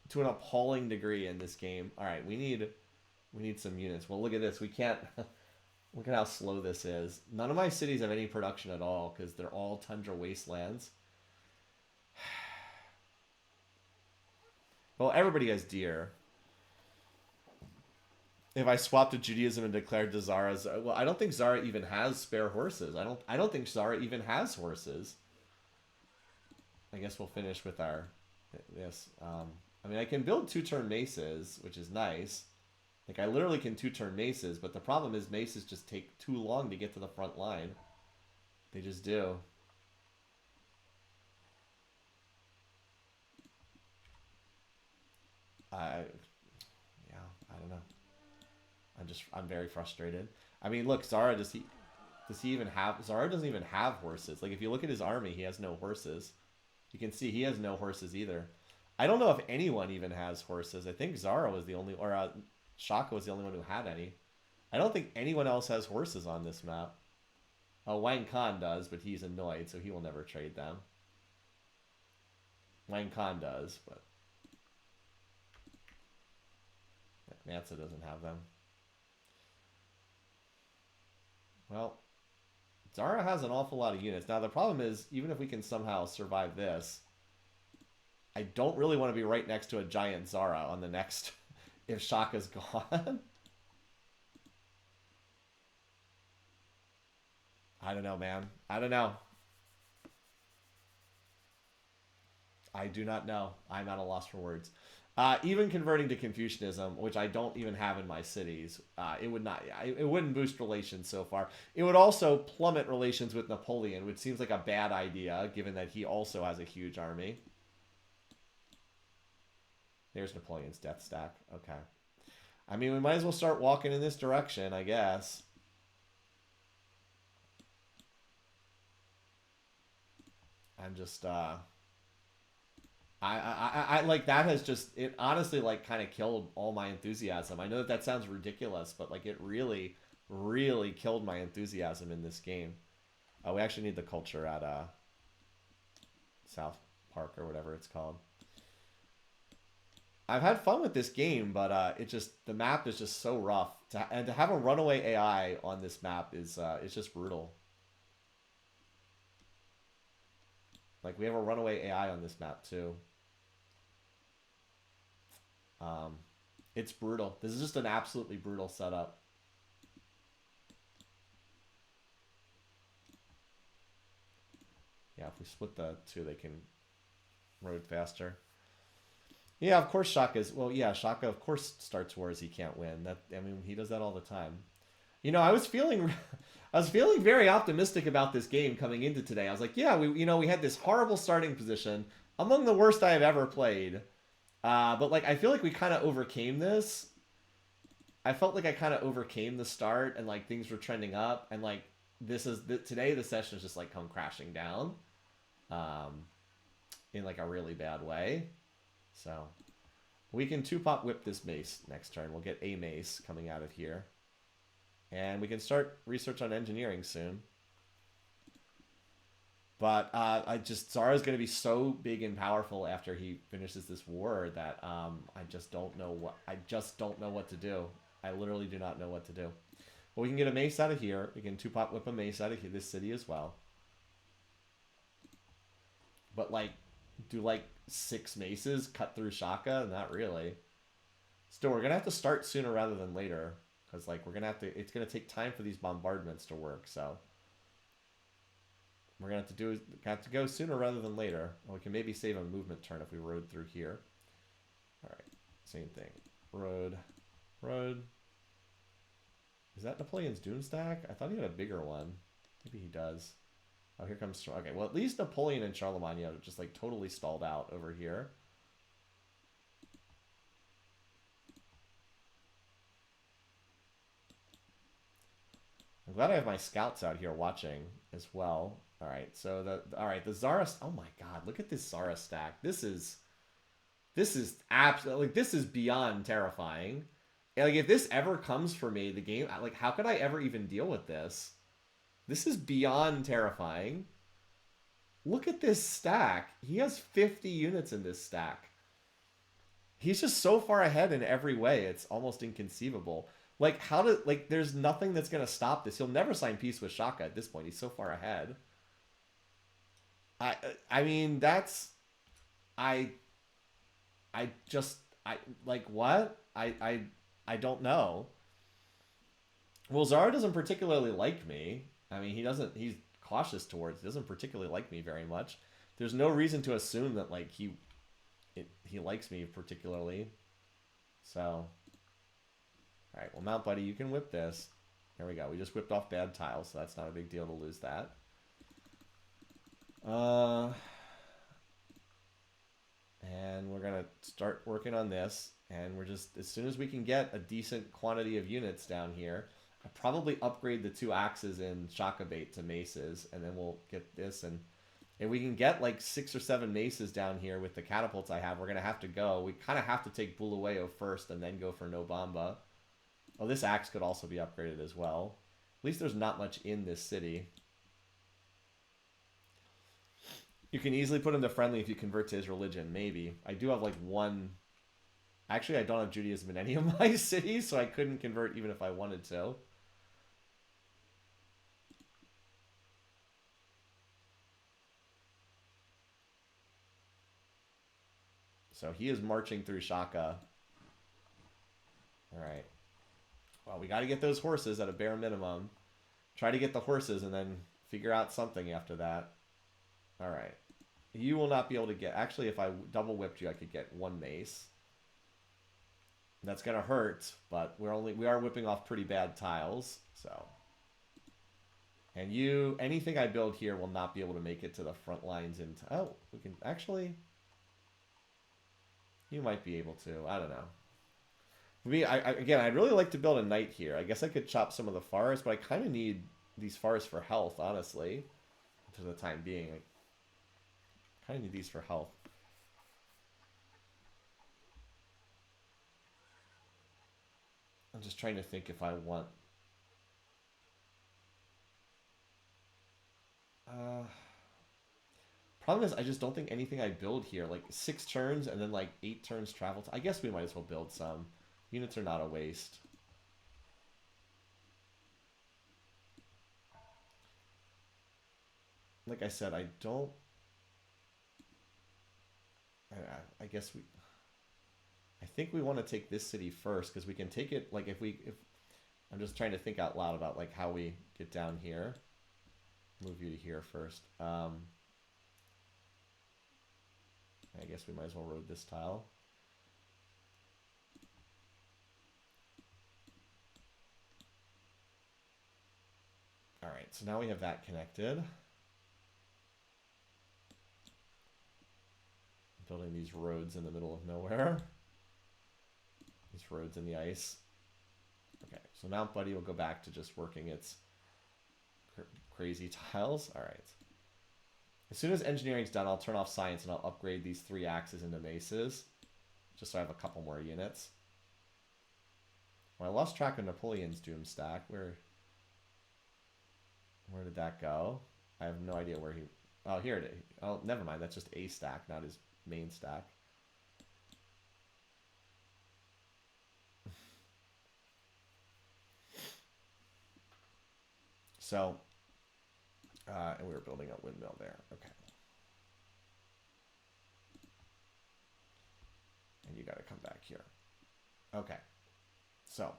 to an appalling degree in this game. All right, we need some units. Well, look at this. We can't look at how slow this is. None of my cities have any production at all because they're all tundra wastelands. Well, everybody has deer. If I swap to Judaism and declared to Zara's, well, I don't think Zara even has spare horses. I don't think Zara even has horses. I guess we'll finish with our this. I mean, I can build 2-turn maces, which is nice. Like I literally can 2-turn maces, but the problem is maces just take too long to get to the front line. They just do. I yeah, I don't know. I'm very frustrated. I mean, look, does he even have Zara doesn't even have horses. Like if you look at his army, he has no horses. You can see he has no horses either. I don't know if anyone even has horses. I think Zara was the only or Shaka was the only one who had any. I don't think anyone else has horses on this map. Oh, Wang Khan does, but he's annoyed, so he will never trade them. Wang Khan does, but Mansa doesn't have them. Well, Zara has an awful lot of units. Now, the problem is, even if we can somehow survive this, I don't really want to be right next to a giant Zara on the next if Shaka's gone. I don't know, man. I don't know. I do not know. I'm at a loss for words. Even converting to Confucianism, which I don't even have in my cities, it would not. It wouldn't boost relations so far. It would also plummet relations with Napoleon, which seems like a bad idea, given that he also has a huge army. There's Napoleon's death stack. Okay. I mean, we might as well start walking in this direction, I guess. I'm just I like that has just it honestly like kind of killed all my enthusiasm. I know that that sounds ridiculous, but like it really really killed my enthusiasm in this game. We actually need the culture at South Park or whatever it's called. I've had fun with this game, but it just the map is just so rough. And to have a runaway AI on this map is it's just brutal. Like we have a runaway AI on this map too. Um, it's brutal. This is just an absolutely brutal setup. Yeah, if we split the two, they can road faster. Yeah, of course Shaka's. Well, yeah, Shaka of course starts wars he can't win. That I mean, he does that all the time. You know, I was feeling, I was feeling very optimistic about this game coming into today. I was like, yeah, we had this horrible starting position, among the worst I have ever played. But like, I feel like we kind of overcame this. I felt like I kind of overcame the start, and like things were trending up, and like today the session has just like come crashing down, um, in like a really bad way. So we can 2-pop whip this mace next turn. We'll get a mace coming out of here. And we can start research on engineering soon. But Zara's going to be so big and powerful after he finishes this war that I just don't know what to do. I literally do not know what to do. Well, we can get a mace out of here. We can 2-pop whip a mace out of here, this city as well. But like, do like 6 maces cut through Shaka? Not really. Still, we're gonna have to start sooner rather than later, because like we're gonna have to. It's gonna take time for these bombardments to work. So We're gonna have to go sooner rather than later. Well, we can maybe save a movement turn if we rode through here. All right, same thing. Road. Is that Napoleon's Doom stack? I thought he had a bigger one. Maybe he does. Oh, here comes... Okay, well, at least Napoleon and Charlemagne are just, like, totally stalled out over here. I'm glad I have my scouts out here watching as well. All right, so the Zara... Oh, my God, look at this Zara stack. This is absolutely... Like, this is beyond terrifying. Like, if this ever comes for me, the game... Like, how could I ever even deal with this? This is beyond terrifying. Look at this stack. He has 50 units in this stack. He's just so far ahead in every way. It's almost inconceivable. Like, there's nothing that's going to stop this. He'll never sign peace with Shaka at this point. He's so far ahead. I mean, that's... I like, what? I don't know. Well, Zara doesn't particularly like me. I mean, he's cautious towards, he doesn't particularly like me very much. There's no reason to assume that, like, he likes me particularly. So, alright, well, Mount Buddy, you can whip this. There we go. We just whipped off bad tiles, so that's not a big deal to lose that. And we're going to start working on this. And we're just, as soon as we can get a decent quantity of units down here, I'll probably upgrade the 2 axes in Shaka bait to maces. And then we'll get this. And if we can get like 6 or 7 maces down here with the catapults I have, we're going to have to go. We kind of have to take Bulawayo first and then go for Nobamba. Oh, this axe could also be upgraded as well. At least there's not much in this city. You can easily put him to friendly if you convert to his religion, maybe. I do have like 1... Actually, I don't have Judaism in any of my cities, so I couldn't convert even if I wanted to. So he is marching through Shaka. Alright. Well, we got to get those horses at a bare minimum. Try to get the horses and then figure out something after that. Alright. You will not be able to get... Actually, if I double whipped you, I could get 1 mace. That's going to hurt, but we are whipping off pretty bad tiles, so... And anything I build here will not be able to make it to the front lines in... Oh, we can... Actually... You might be able to. I don't know. Again, I'd really like to build a knight here. I guess I could chop some of the forests, but I kind of need these forests for health, honestly. For the time being. I kind of need these for health. I'm just trying to think if I want... Problem is, I just don't think anything I build here, like 6 turns and then like 8 turns travel. I guess we might as well build some. Units are not a waste. Like I said, I don't... I guess we... I think we want to take this city first, because we can take it, like, if I'm just trying to think out loud about, like, how we get down here. Move you to here first. I guess we might as well road this tile. Alright, so now we have that connected. Building these roads in the middle of nowhere. These roads in the ice. Okay, so Mount Buddy will go back to just working its crazy tiles. Alright. As soon as engineering's done, I'll turn off science and I'll upgrade these 3 axes into maces. Just so I have a couple more units. Well, I lost track of Napoleon's Doom stack. Where did that go? I have no idea where he... Oh, here it is. Oh, never mind. That's just a stack, not his main stack. So, and we were building a windmill there. Okay. And you got to come back here. Okay. So,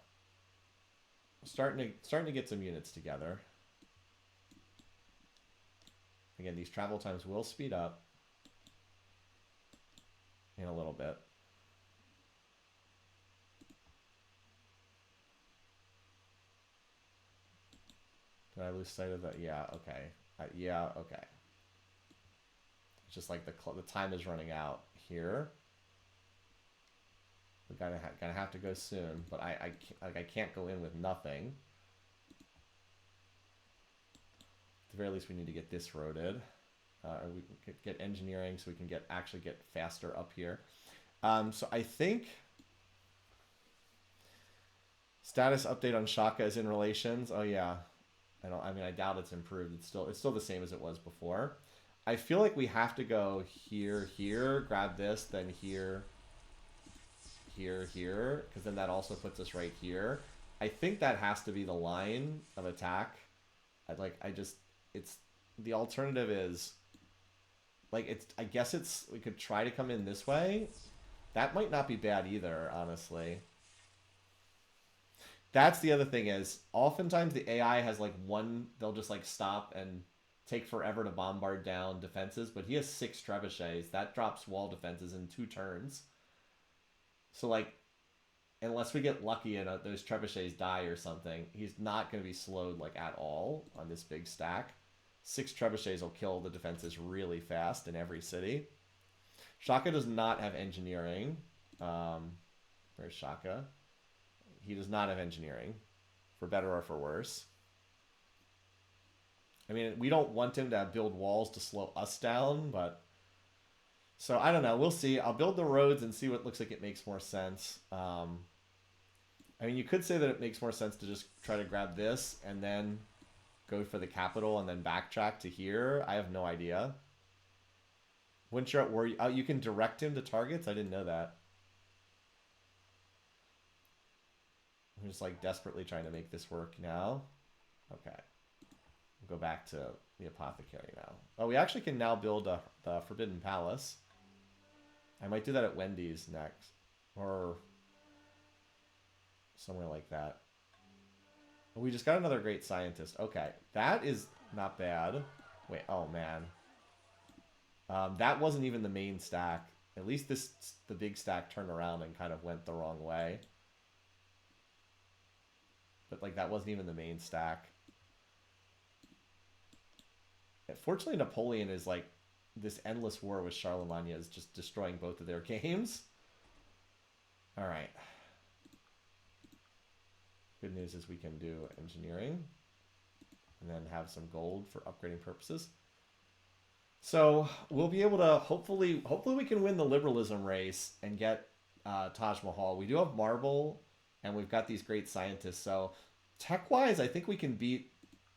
starting to get some units together. Again, these travel times will speed up in a little bit. Did I lose sight of that? Yeah, okay. Yeah, okay. It's just like the time is running out here. We're gonna have to go soon, but I can't go in with nothing. At the very least, we need to get this roaded. We could get engineering so we can actually get faster up here. So I think status update on Shaka is in relations. Oh yeah, I doubt it's improved. It's still the same as it was before. I feel like we have to go here, grab this, then here, because then that also puts us right here. I think that has to be the line of attack. It's the alternative is like I guess we could try to come in this way. That might not be bad either, honestly. That's the other thing is oftentimes the AI has like they'll just like stop and take forever to bombard down defenses, but he has 6 trebuchets. That drops wall defenses in 2 turns. So like, unless we get lucky and those trebuchets die or something, he's not going to be slowed like at all on this big stack. 6 trebuchets will kill the defenses really fast in every city. Shaka does not have engineering. Where's Shaka? He does not have engineering, for better or for worse. I mean, we don't want him to build walls to slow us down, but... So, I don't know. We'll see. I'll build the roads and see what looks like it makes more sense. I mean, you could say that it makes more sense to just try to grab this and then go for the capital and then backtrack to here. I have no idea. Wouldn't you worry? Oh, you can direct him to targets? I didn't know that. I'm just like desperately trying to make this work now. Okay. We'll go back to the apothecary now. Oh, we actually can now build the Forbidden Palace. I might do that at Wendy's next. Or somewhere like that. We just got another great scientist. Okay. That is not bad. Wait, oh man. That wasn't even the main stack. At least the big stack turned around and kind of went the wrong way. But like that wasn't even the main stack. Fortunately, Napoleon is like this endless war with Charlemagne is just destroying both of their games. All right. Good news is we can do engineering and then have some gold for upgrading purposes. So we'll be able to hopefully we can win the liberalism race and get Taj Mahal. We do have marble and we've got these great scientists. So tech-wise, I think we can beat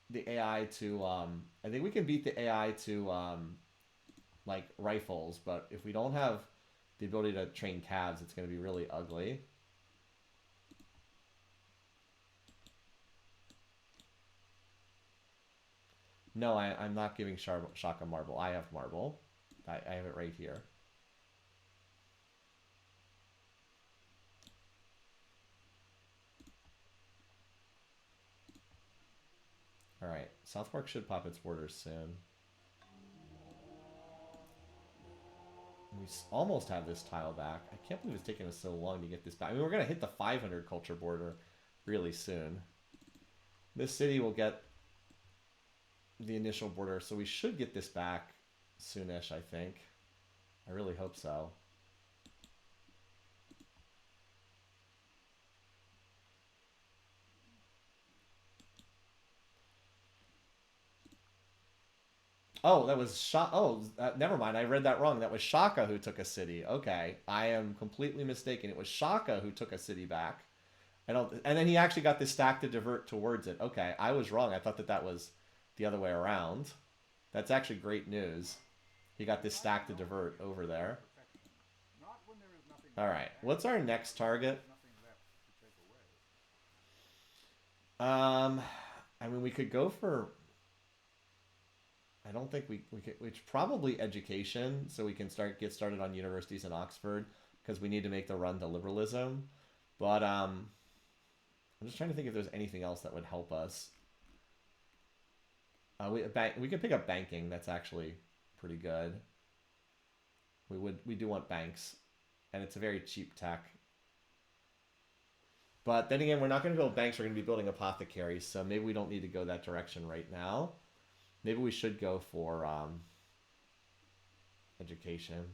the AI to like rifles, but if we don't have the ability to train calves, it's going to be really ugly. No, I'm not giving Shaka marble. I have marble. I have it right here. Alright, Southwark should pop its borders soon. We almost have this tile back. I can't believe it's taking us so long to get this back. I mean, we're going to hit the 500 culture border really soon. This city will get the initial border, so we should get this back soonish, I think. I really hope so. Oh, that was Shaka. Oh, never mind. I read that wrong. That was Shaka who took a city. Okay, I am completely mistaken. It was Shaka who took a city back. And then he actually got this stack to divert towards it. Okay, I was wrong. I thought that was the other way around. That's actually great news. He got this stack to divert over there. All right, what's our next target? I mean, we could go for... I don't think we could... It's probably education, so we can get started on universities in Oxford, because we need to make the run to liberalism. But I'm just trying to think if there's anything else that would help us. We could pick up banking. That's actually pretty good. We do want banks, and it's a very cheap tech. But then again, we're not going to build banks. We're going to be building apothecaries, so maybe we don't need to go that direction right now. Maybe we should go for education.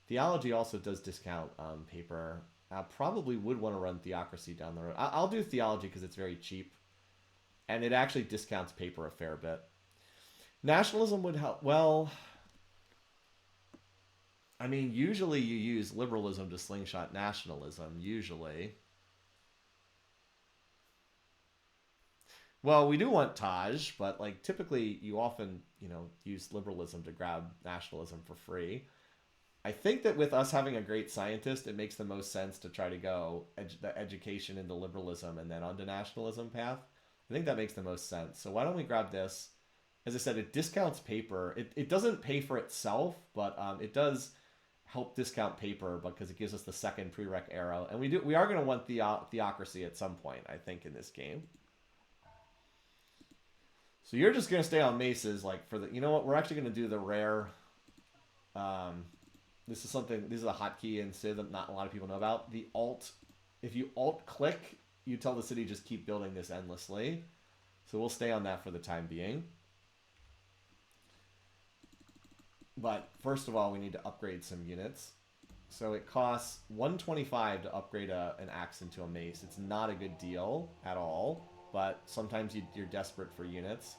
Theology also does discount paper. I probably would want to run theocracy down the road. I'll do theology because it's very cheap, and it actually discounts paper a fair bit. Nationalism would help. Well, I mean, usually you use liberalism to slingshot nationalism. Usually. Well, we do want Taj, but like typically you often, use liberalism to grab nationalism for free. I think that with us having a great scientist, it makes the most sense to try to go the education into liberalism and then onto nationalism path. I think that makes the most sense. So why don't we grab this? As I said, it discounts paper. It doesn't pay for itself, but it does help discount paper because it gives us the second prereq arrow. And we are going to want theocracy at some point, I think, in this game. So you're just going to stay on maces, like for the, you know what, we're actually going to do the rare, this is a hotkey in Civ that not a lot of people know about. The alt, if you alt click, you tell the city just keep building this endlessly. So we'll stay on that for the time being. But first of all, we need to upgrade some units. So it costs 125 to upgrade an axe into a mace. It's not a good deal at all. But sometimes you're desperate for units,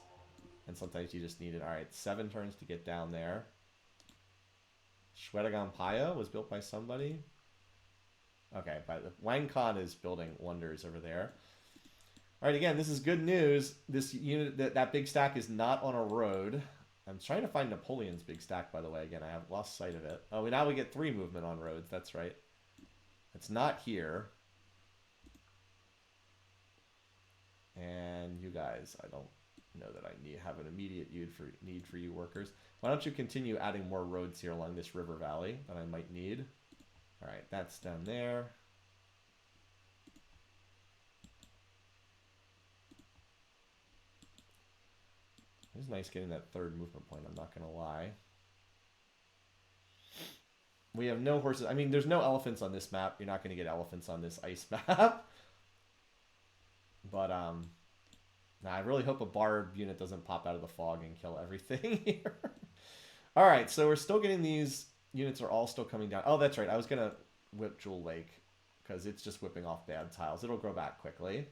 and sometimes you just need it. All right, 7 turns to get down there. Shwedagon Paya was built by somebody. Okay, Wang Khan is building wonders over there. All right, again, this is good news. This unit, that big stack is not on a road. I'm trying to find Napoleon's big stack, by the way. Again, I have lost sight of it. Oh, now we get 3 movement on roads. That's right. It's not here. And you guys, I don't know that I have an immediate need for you workers. Why don't you continue adding more roads here along this river valley that I might need? All right, that's down there. It's nice getting that 3rd movement point, I'm not going to lie. We have no horses. I mean, there's no elephants on this map. You're not going to get elephants on this ice map. But, I really hope a barb unit doesn't pop out of the fog and kill everything here. All right, so we're still getting these units are all still coming down. Oh, that's right. I was going to whip Jewel Lake because it's just whipping off bad tiles. It'll grow back quickly.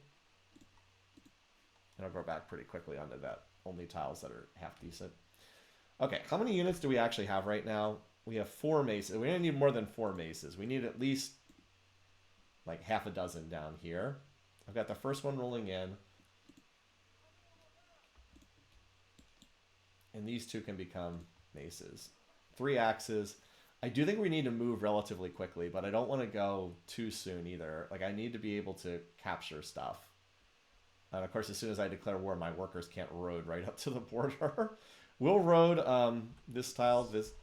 It'll grow back pretty quickly onto that. Only tiles that are half decent. Okay, how many units do we actually have right now? We have 4 maces. We're going to need more than 4 maces. We need at least like half a dozen down here. I've got the first one rolling in. And these 2 can become maces. 3 axes. I do think we need to move relatively quickly, but I don't want to go too soon either. Like, I need to be able to capture stuff. And of course, as soon as I declare war, my workers can't road right up to the border. We'll road this tile, this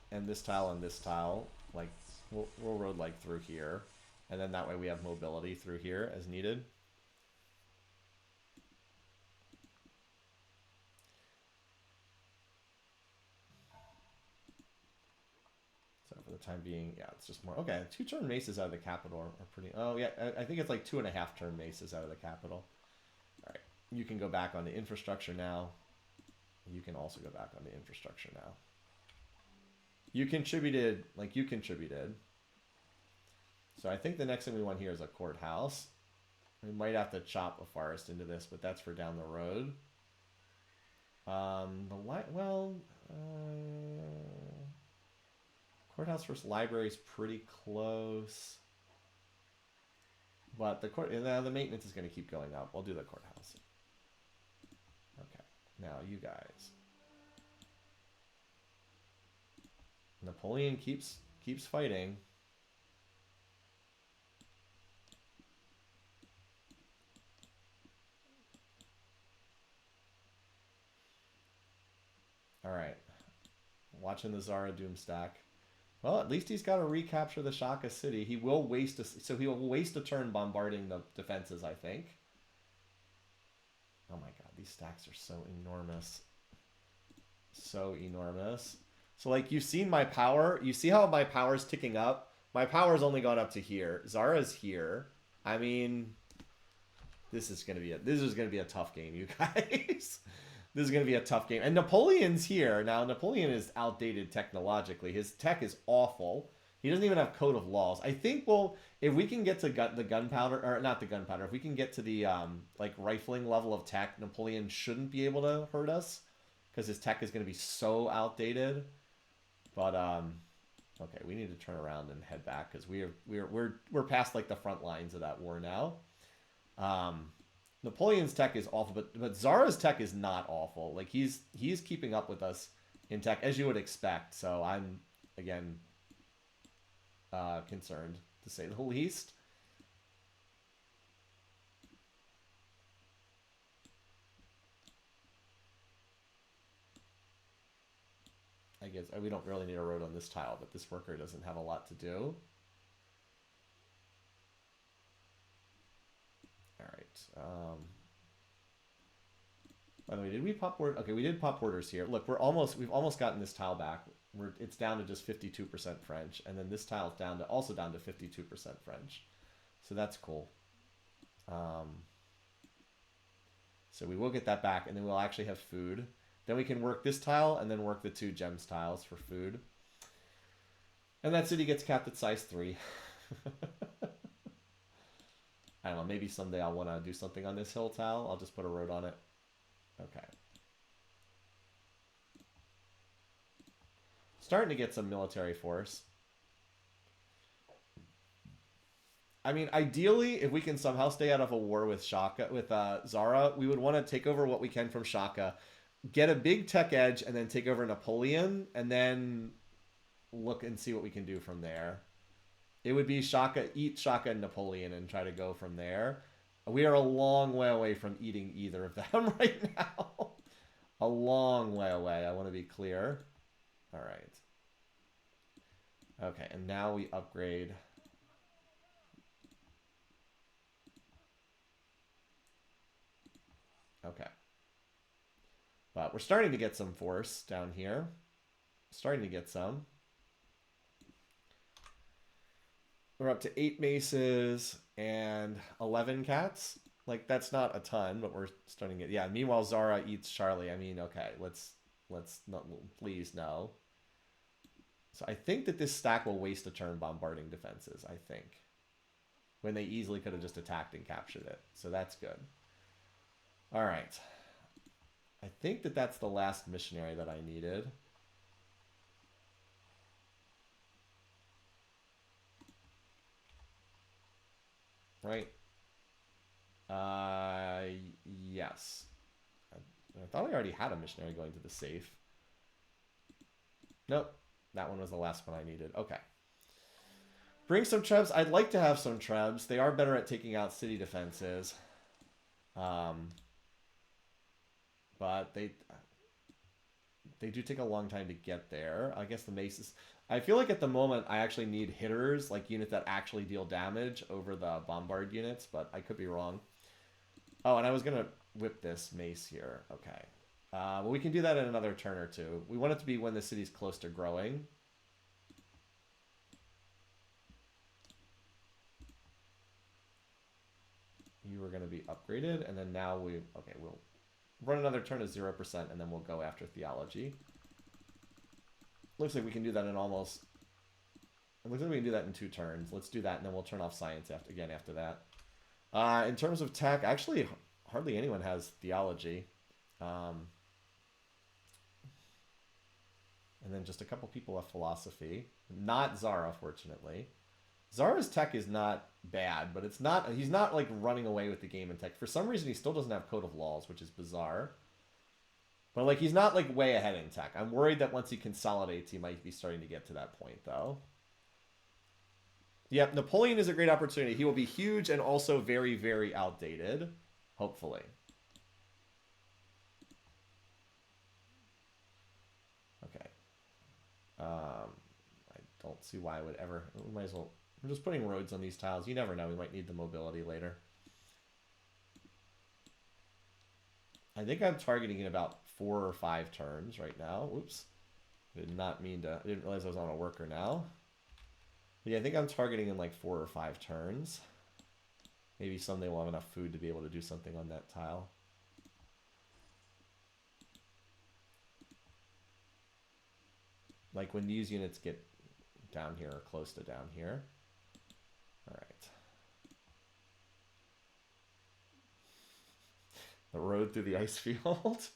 tile, and this tile. Like, we'll road like through here. And then that way we have mobility through here as needed. For the time being, yeah, it's just more. Okay, 2 turn maces out of the capital are pretty. Oh yeah, I think it's like 2.5 turn maces out of the capital. All right, you can go back on the infrastructure now. You can also go back on the infrastructure now. You contributed. So I think the next thing we want here is a courthouse. We might have to chop a forest into this, but that's for down the road. Courthouse versus library is pretty close. But the maintenance is going to keep going up. We'll do the courthouse. Okay. Now, you guys. Napoleon keeps fighting. All right. Watching the Zara Doom stack. Well, at least he's got to recapture the Shaka city. He will waste a turn bombarding the defenses, I think. Oh my god, these stacks are so enormous. So enormous. So like you've seen my power. You see how my power's ticking up? My power's only gone up to here. Zara's here. I mean, this is gonna be a tough game, you guys. This is gonna be a tough game. And Napoleon's here. Now Napoleon is outdated technologically. His tech is awful. He doesn't even have code of laws. I think if we can get to the gunpowder, or not the gunpowder, if we can get to the like rifling level of tech, Napoleon shouldn't be able to hurt us because his tech is going to be so outdated. But okay, we need to turn around and head back because we're past like the front lines of that war now. Napoleon's tech is awful, but Zara's tech is not awful. Like he's keeping up with us in tech as you would expect. So I'm again concerned to say the least. I guess we don't really need a road on this tile, but this worker doesn't have a lot to do. All right. By the way, did we pop board? Okay, we did pop borders here. Look, we've almost gotten this tile back. It's down to just 52% French, and then this tile's also down to 52% French. So that's cool. So we will get that back, and then we'll actually have food. Then we can work this tile, and then work the 2 gems tiles for food. And that city gets capped at size 3. I don't know, maybe someday I'll want to do something on this hill tile. I'll just put a road on it. Okay. Starting to get some military force. I mean, ideally, if we can somehow stay out of a war with Zara, we would want to take over what we can from Shaka, get a big tech edge, and then take over Napoleon, and then look and see what we can do from there. It would be Shaka, eat Shaka and Napoleon, and try to go from there. We are a long way away from eating either of them right now. A long way away, I want to be clear. All right. Okay, and now we upgrade. Okay. But we're starting to get some force down here. Starting to get some. We're up to 8 maces and 11 cats. Like, that's not a ton, but we're starting to get... Yeah, meanwhile, Zara eats Charlie. I mean, okay, let's not... Please, no. So I think that this stack will waste a turn bombarding defenses, I think. When they easily could have just attacked and captured it. So that's good. All right. I think that that's the last missionary that I needed. Right? Yes. I thought I already had a missionary going to the safe. Nope. That one was the last one I needed. Okay. Bring some trebs. I'd like to have some trebs. They are better at taking out city defenses. But they do take a long time to get there. I guess the maces... I feel like at the moment I actually need hitters, like units that actually deal damage over the bombard units, but I could be wrong. Oh, and I was going to whip this mace here. Okay. Well, we can do that in another turn or two. We want it to be when the city's close to growing. You were going to be upgraded, and then now we... Okay, we'll run another turn of 0%, and then we'll go after theology. Looks like we can do that in almost... It looks like we can do that in 2 turns. Let's do that, and then we'll turn off science after that. In terms of tech, actually, hardly anyone has theology. And then just a couple people have philosophy. Not Zara, fortunately. Zara's tech is not bad, but it's not... He's not, like, running away with the game in tech. For some reason, he still doesn't have Code of Laws, which is bizarre. But, like, he's not, like, way ahead in tech. I'm worried that once he consolidates, he might be starting to get to that point, though. Yep, Napoleon is a great opportunity. He will be huge and also very, very outdated. Hopefully. Okay. I don't see why I would ever... We might as well... I'm just putting roads on these tiles. You never know. We might need the mobility later. I think I'm targeting in about 4 or 5 turns right now. Oops. I did not mean to. I didn't realize I was on a worker now. But yeah, I think I'm targeting in like 4 or 5 turns. Maybe someday we'll have enough food to be able to do something on that tile. Like when these units get down here or close to down here. All right. The road through the ice field.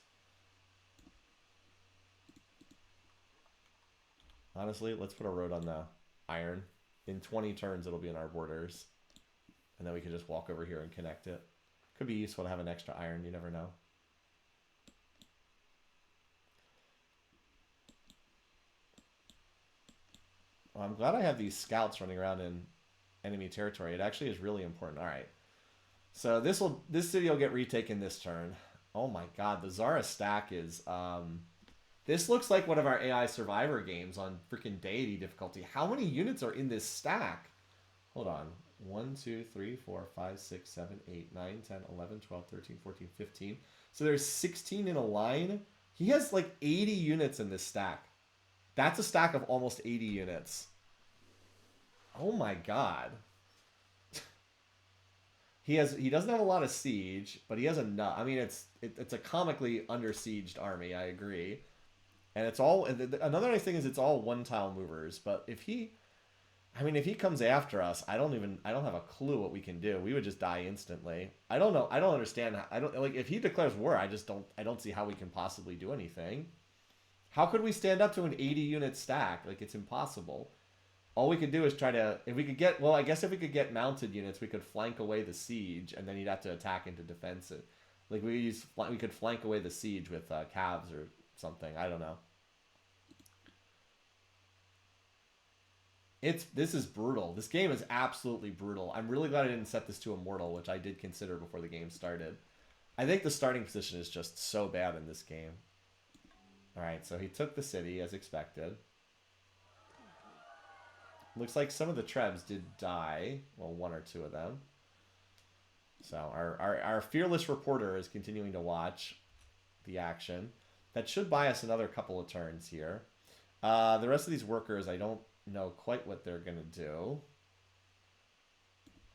Honestly, let's put a road on the iron. In 20 turns, it'll be in our borders. And then we can just walk over here and connect it. Could be useful to have an extra iron, you never know. Well, I'm glad I have these scouts running around in enemy territory. It actually is really important. All right. So this city will get retaken this turn. Oh my god, the Zara stack is... this looks like one of our AI Survivor games on freaking deity difficulty. How many units are in this stack? Hold on. 1, 2, 3, 4, 5, 6, 7, 8, 9, 10, 11, 12, 13, 14, 15. So there's 16 in a line. He has like 80 units in this stack. That's a stack of almost 80 units. Oh my god. He doesn't have a lot of siege, but he has enough. I mean, it's a comically under sieged army, I agree. And it's all, another nice thing is it's all one tile movers, but if he comes after us, I don't have a clue what we can do. We would just die instantly. I don't know. I don't understand. Like if he declares war, I don't see how we can possibly do anything. How could we stand up to an 80 unit stack? Like it's impossible. All we could do is try to, if we could get, well, I guess if we could get mounted units, we could flank away the siege, and then he'd have to attack into defense. Like we could flank away the siege with calves or something. I don't know. This is brutal. This game is absolutely brutal. I'm really glad I didn't set this to Immortal, which I did consider before the game started. I think the starting position is just so bad in this game. Alright, so he took the city as expected. Looks like some of the Trebs did die. Well, 1 or 2 of them. So our fearless reporter is continuing to watch the action. That should buy us another couple of turns here. The rest of these workers, I don't know quite what they're gonna do.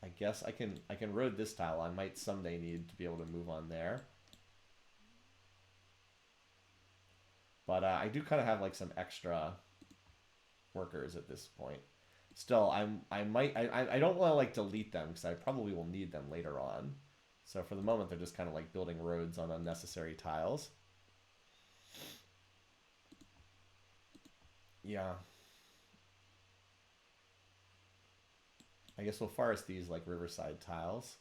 I guess I can road this tile. I might someday need to be able to move on there. But I do kind of have like some extra workers at this point. Still, I don't want to like delete them because I probably will need them later on. So for the moment, they're just kind of like building roads on unnecessary tiles. Yeah. I guess we'll forest these like riverside tiles.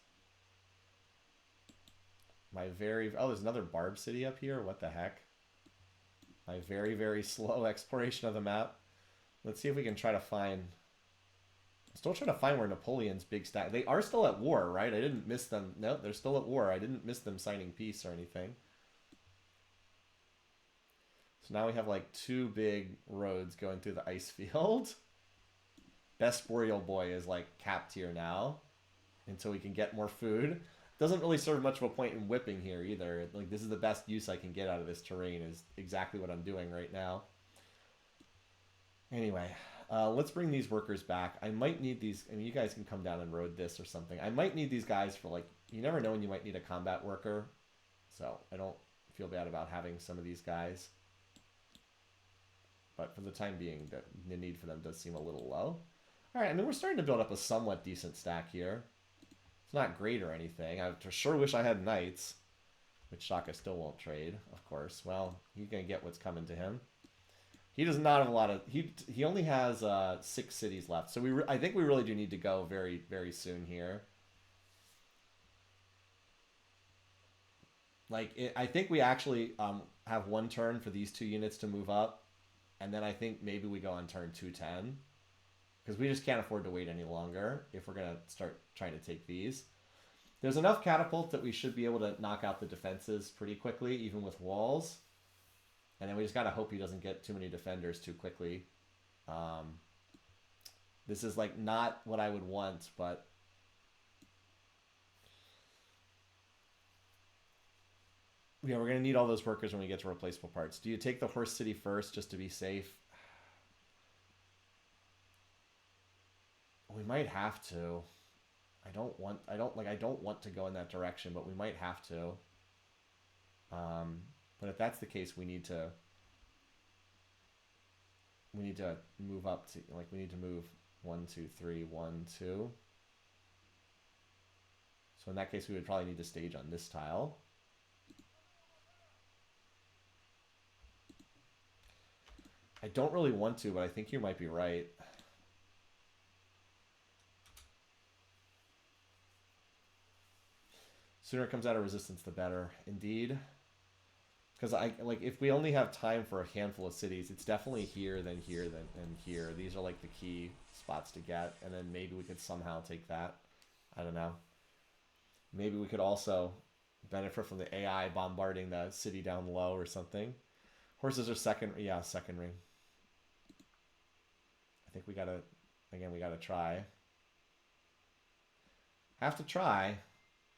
Oh, there's another Barb City up here. What the heck? My very, very slow exploration of the map. Let's see if we can try to find... I'm still trying to find where Napoleon's big stack... They are still at war, right? I didn't miss them. No, they're still at war. I didn't miss them signing peace or anything. So now we have like 2 big roads going through the ice field. Best Boreal Boy is like capped here now until we can get more food. Doesn't really serve much of a point in whipping here either. Like this is the best use I can get out of this terrain is exactly what I'm doing right now. Anyway, let's bring these workers back. I might need these. I mean, you guys can come down and road this or something. I might need these guys for like, you never know when you might need a combat worker. So I don't feel bad about having some of these guys. But for the time being, the need for them does seem a little low. All right, I mean, we're starting to build up a somewhat decent stack here. It's not great or anything. I sure wish I had knights, which Shaka still won't trade, of course. Well, he's going to get what's coming to him. He does not have a lot of... He only has 6 cities left, so I think we really do need to go very, very soon here. Like, I think we actually have 1 turn for these 2 units to move up, and then I think maybe we go on turn 210. Because we just can't afford to wait any longer if we're going to start trying to take these. There's enough catapult that we should be able to knock out the defenses pretty quickly, even with walls. And then we just got to hope he doesn't get too many defenders too quickly. This is like not what I would want, but... Yeah, we're gonna need all those workers when we get to replaceable parts. Do you take the horse city first just to be safe? We might have to. I don't want to go in that direction, but we might have to. But if that's the case, we need to move up to, like, we need to move 1, 2, 3, 1, 2. So in that case, we would probably need to stage on this tile. I don't really want to, but I think you might be right. Sooner it comes out of resistance, the better. Indeed. Because if we only have time for a handful of cities, it's definitely here, then here, then and here. These are like the key spots to get, and then maybe we could somehow take that. I don't know. Maybe we could also benefit from the AI bombarding the city down low or something. Horses are second ring. I think we gotta try. Have to try.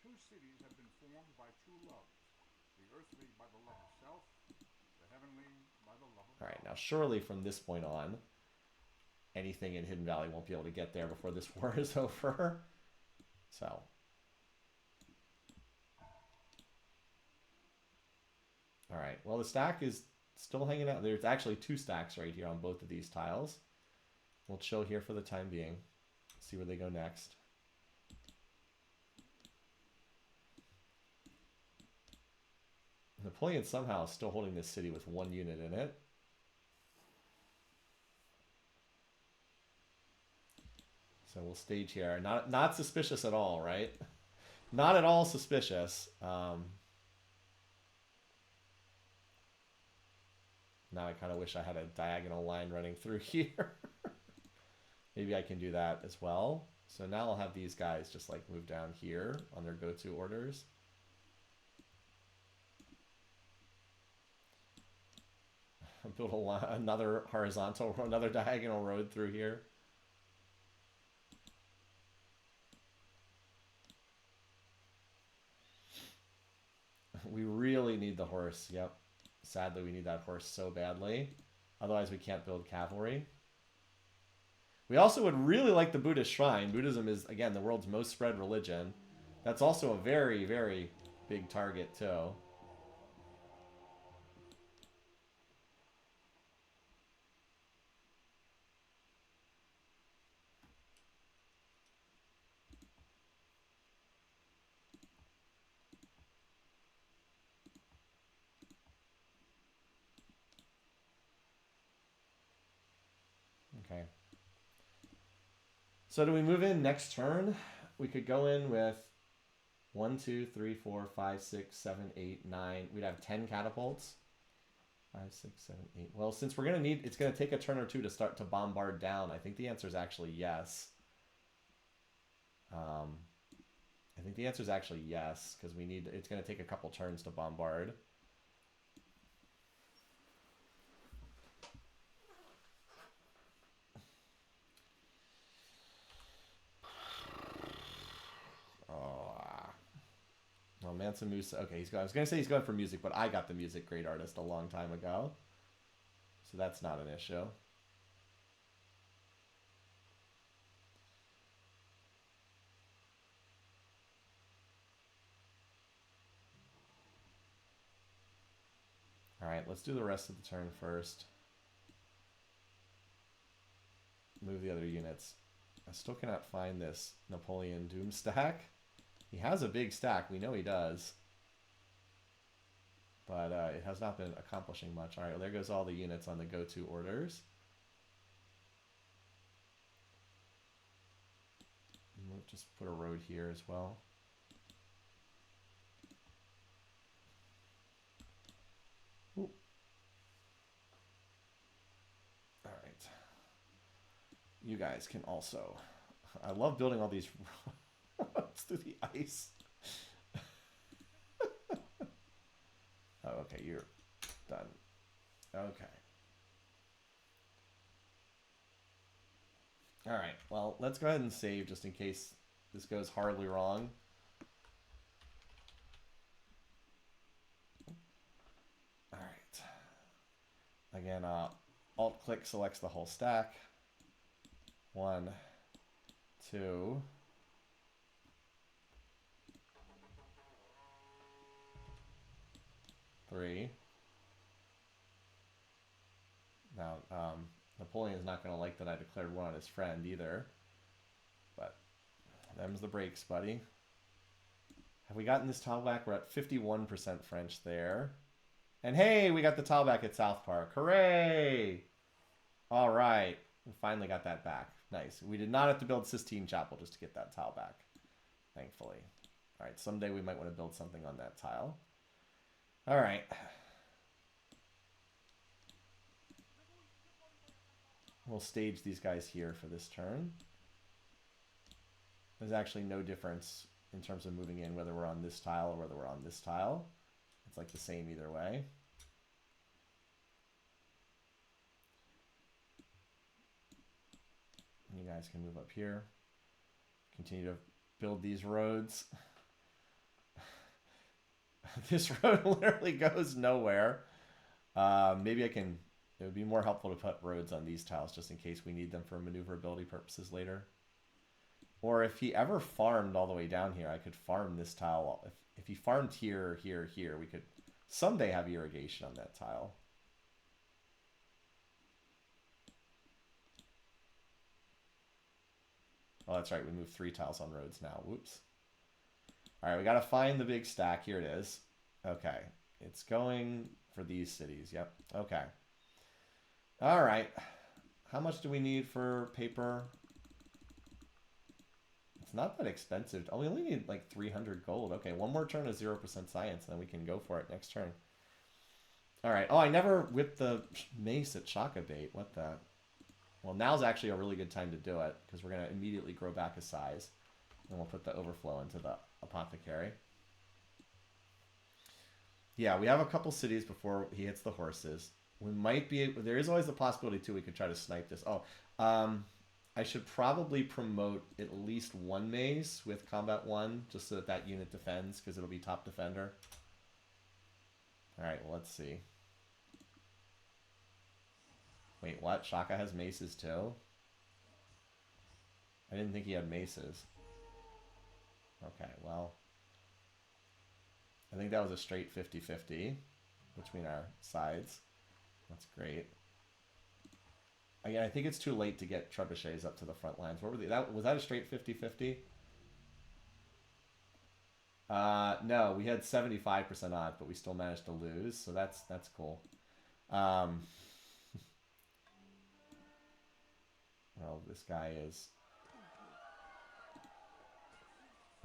Two cities have been formed by two loves. The earthly by the love of self, the heavenly by the love of All right, God. now surely from this point on, anything in Hidden Valley won't be able to get there before this war is over. So. All right, well, the stack is still hanging out. There's actually 2 stacks right here on both of these tiles. We'll chill here for the time being. See where they go next. Napoleon somehow is still holding this city with 1 unit in it. So we'll stage here. Not suspicious at all, right? Not at all suspicious. Now I kind of wish I had a diagonal line running through here. Maybe I can do that as well. So now I'll have these guys just like move down here on their go-to orders. Build another horizontal, another diagonal road through here. We really need the horse. Yep. Sadly, we need that horse so badly. Otherwise, we can't build cavalry. We also would really like the Buddhist shrine. Buddhism is, again, the world's most spread religion. That's also a very, very big target, too. Okay. So do we move in next turn? We could go in with 1, 2, 3, 4, 5, 6, 7, 8, 9. We'd have 10 catapults. 5, 6, 7, 8. Well, since we're gonna need, it's gonna take a turn or two to start to bombard down. I think the answer is actually yes. I think the answer is actually yes, because we need, it's gonna take a couple turns to bombard. Oh, Mansa Musa. Okay, he's going. I was gonna say he's going for music, but I got the music great artist a long time ago, so that's not an issue. All right, let's do the rest of the turn first. Move the other units. I still cannot find this Napoleon Doom stack. He has a big stack. We know he does. But it has not been accomplishing much. All right, well, there goes all the units on the go-to orders. And we'll just put a road here as well. Ooh. All right. You guys can also... I love building all these roads through the ice. Oh, okay, you're done. Okay. All right, well, let's go ahead and save just in case this goes horribly wrong. Again, Alt-click selects the whole stack. 1, 2. Three. Now, Napoleon is not going to like that I declared war on his friend either. But them's the breaks, buddy. Have we gotten this tile back? We're at 51% French there. And hey, we got the tile back at South Park. Hooray! All right. We finally got that back. Nice. We did not have to build Sistine Chapel just to get that tile back, thankfully. All right, someday we might want to build something on that tile. All right. We'll stage these guys here for this turn. There's actually no difference in terms of moving in, whether we're on this tile or whether we're on this tile. It's like the same either way. You guys can move up here. Continue to build these roads. This road literally goes nowhere. Maybe I can... It would be more helpful to put roads on these tiles just in case we need them for maneuverability purposes later. Or if he ever farmed all the way down here, I could farm this tile. If he farmed here, here, here, we could someday have irrigation on that tile. Oh, that's right. We moved 3 tiles on roads now. Whoops. All right, we got to find the big stack. Here it is. Okay. It's going for these cities. Yep. Okay. All right. How much do we need for paper? It's not that expensive. Oh, we only need like 300 gold. Okay, one more turn of 0% science, and then we can go for it next turn. All right. Oh, I never whipped the mace at Shaka bait. What the... Well, now's actually a really good time to do it, because we're going to immediately grow back a size. And we'll put the overflow into the apothecary. Yeah, we have a couple cities before he hits the horses. We might be... There is always the possibility, too, we could try to snipe this. Oh, I should probably promote at least one maze with Combat 1, just so that that unit defends, because it'll be top defender. Alright, well, let's see. Wait, what? Shaka has maces too? I didn't think he had maces. Okay, well. I think that was a straight 50-50 between our sides. That's great. Again, I think it's too late to get trebuchets up to the front lines. What were they? Was that a straight 50-50? No, we had 75% odds, but we still managed to lose, so that's cool. Well, this guy is...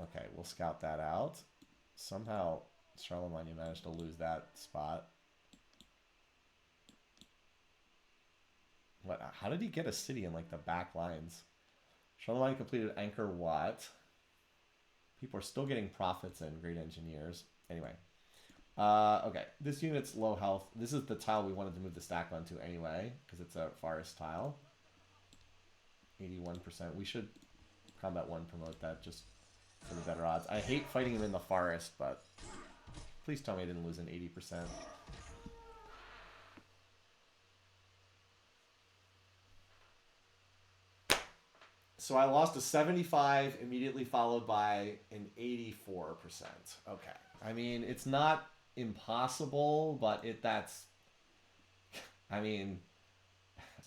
Okay, we'll scout that out. Somehow, Charlemagne managed to lose that spot. What? How did he get a city in, like, the back lines? Charlemagne completed Anchor Wat. People are still getting profits and great engineers. Anyway. Okay, this unit's low health. This is the tile we wanted to move the stack onto anyway, because it's a forest tile. 81%. We should Combat 1 promote that just for the better odds. I hate fighting him in the forest, but please tell me I didn't lose an 80%. So I lost a 75, immediately followed by an 84%. Okay. I mean, it's not impossible, but that's... I mean...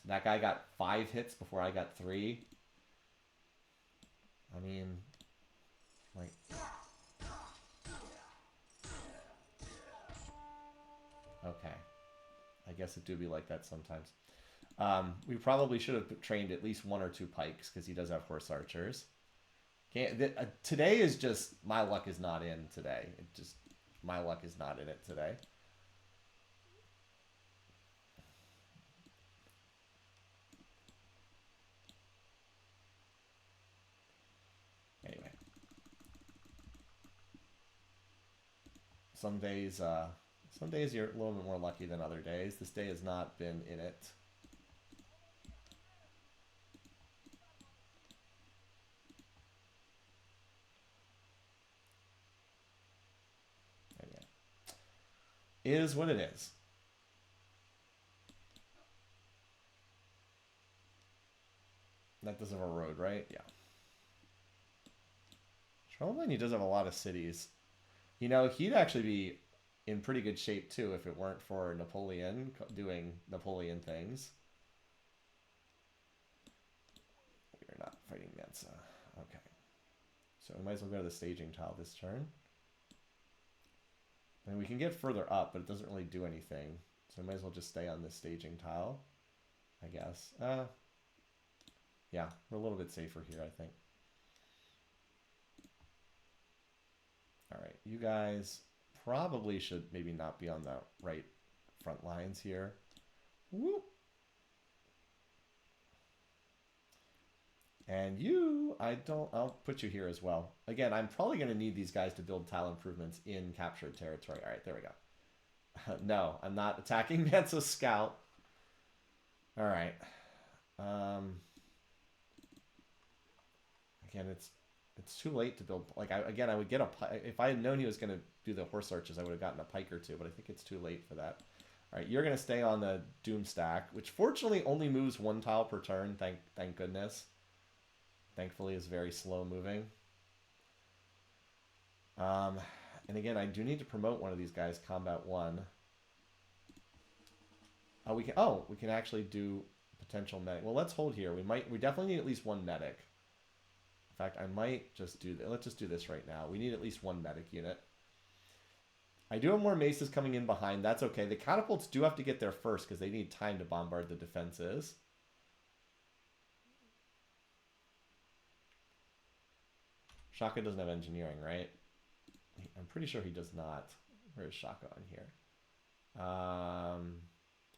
That guy got 5 hits before I got 3. I mean, like... Okay. I guess it do be like that sometimes. We probably should have trained at least 1 or 2 pikes, because he does have horse archers. Today is just... My luck is not in today. My luck is not in it today. Anyway. Some days you're a little bit more lucky than other days. This day has not been in it. Anyway. Is what it is. That doesn't have a road, right? Yeah. Charlemagne, he does have a lot of cities. You know, he'd actually be in pretty good shape too if it weren't for Napoleon doing Napoleon things. We're not fighting Mensa. Okay. So we might as well go to the staging tile this turn. I mean, we can get further up, but it doesn't really do anything. So we might as well just stay on this staging tile, I guess. Yeah, we're a little bit safer here, I think. All right, you guys probably should maybe not be on the right front lines here. Whoop. And you, I'll put you here as well. Again, I'm probably going to need these guys to build tile improvements in captured territory. All right, there we go. No, I'm not attacking Mansa's scout. All right. Again, it's too late to build. Like, I would get if I had known he was going to do the horse arches, I would have gotten a pike or two, but I think it's too late for that. All right, you're going to stay on the Doom stack, which fortunately only moves 1 tile per turn. Thank goodness. Thankfully, is very slow moving. And again, I do need to promote one of these guys, Combat 1. We can actually do potential medic. Well, let's hold here. We definitely need at least 1 medic. In fact, I might just do that. Let's just do this right now. We need at least 1 medic unit. I do have more maces coming in behind. That's okay. The catapults do have to get there first because they need time to bombard the defenses. Shaka doesn't have engineering, right? I'm pretty sure he does not. Where is Shaka on here?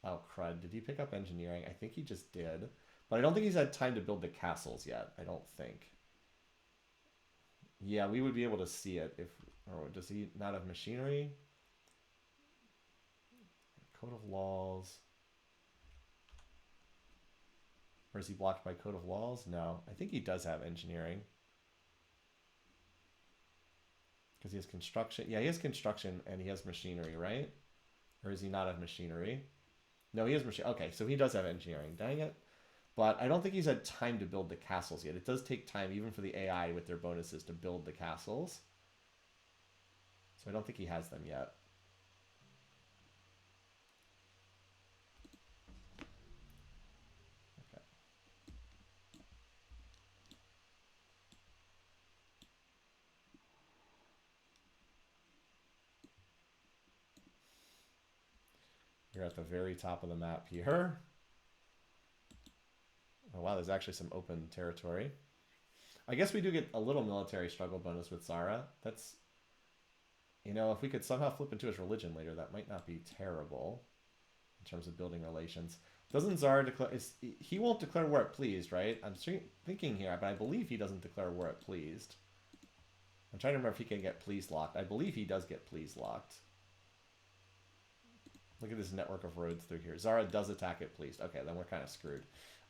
Oh, crud. Did he pick up engineering? I think he just did. But I don't think he's had time to build the castles yet. I don't think. Yeah, we would be able to see it if... Or does he not have machinery? Code of laws. Or is he blocked by code of laws? No. I think he does have engineering. Because he has construction. Yeah, he has construction and he has machinery, right? Or does he not have machinery? No, he has machinery. Okay, so he does have engineering. Dang it. But I don't think he's had time to build the castles yet. It does take time, even for the AI with their bonuses, to build the castles. So I don't think he has them yet. Okay. You're at the very top of the map here. Oh wow, there's actually some open territory. I guess we do get a little military struggle bonus with Zara. That's, you know, if we could somehow flip into his religion later, that might not be terrible in terms of building relations. Doesn't Zara declare... He won't declare war at pleased, right? I'm thinking here, but I believe he doesn't declare war at pleased. I'm trying to remember if he can get pleased locked. I believe he does get pleased locked. Look at this network of roads through here. Zara does attack at pleased. Okay, then we're kind of screwed.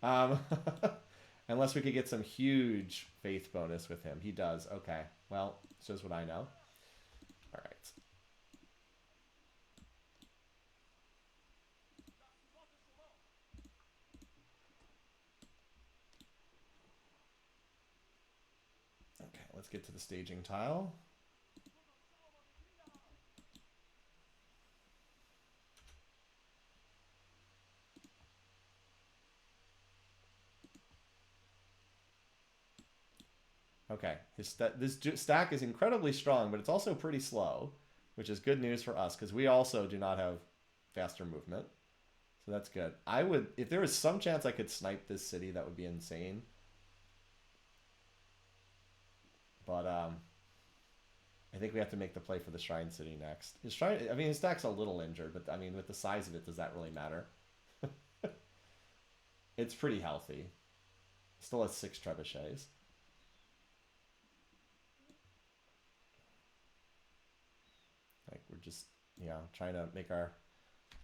Unless we could get some huge faith bonus with him. He does. Okay. Well, shows what I know. All right. Okay, let's get to the staging tile. Okay, this stack is incredibly strong, but it's also pretty slow, which is good news for us because we also do not have faster movement. So that's good. I would, if there was some chance I could snipe this city, that would be insane. But I think we have to make the play for the Shrine City next. His Shrine, I mean, his stack's a little injured, but I mean, with the size of it, does that really matter? It's pretty healthy. Still has 6 trebuchets. Like, we're just, yeah, trying to make our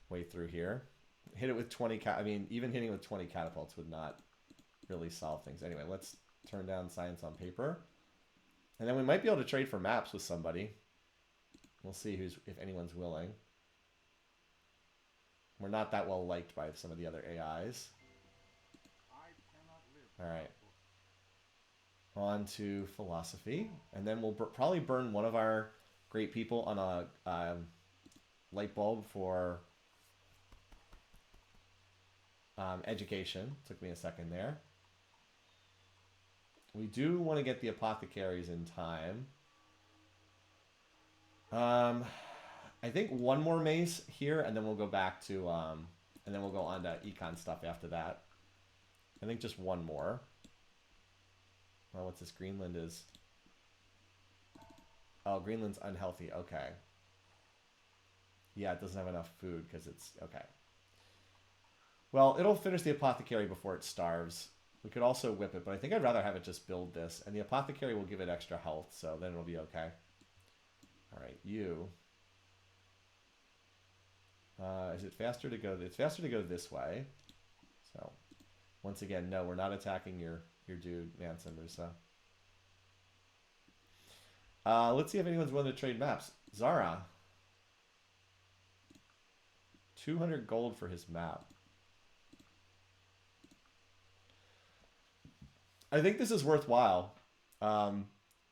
way through here. Hit it with 20, I mean, even hitting with 20 catapults would not really solve things. Anyway, let's turn down science on paper. And then we might be able to trade for maps with somebody. We'll see if anyone's willing. We're not that well liked by some of the other AIs. All right. on to philosophy, and then we'll probably burn one of our great people on a light bulb for education. Took me a second there. We do want to get the apothecaries in time. I think one more mace here, and then we'll go back to, and then we'll go on to econ stuff after that. I think just one more. Well, what's this? Greenland is... Oh, Greenland's unhealthy. Okay. Yeah, it doesn't have enough food because it's... Okay. Well, it'll finish the apothecary before it starves. We could also whip it, but I think I'd rather have it just build this. And the apothecary will give it extra health, so then it'll be okay. Alright, you... is it faster to go... It's faster to go this way. So, once again, no, we're not attacking your dude, Manson Musa. Let's see if anyone's willing to trade maps. Zara. 200 gold for his map. I think this is worthwhile.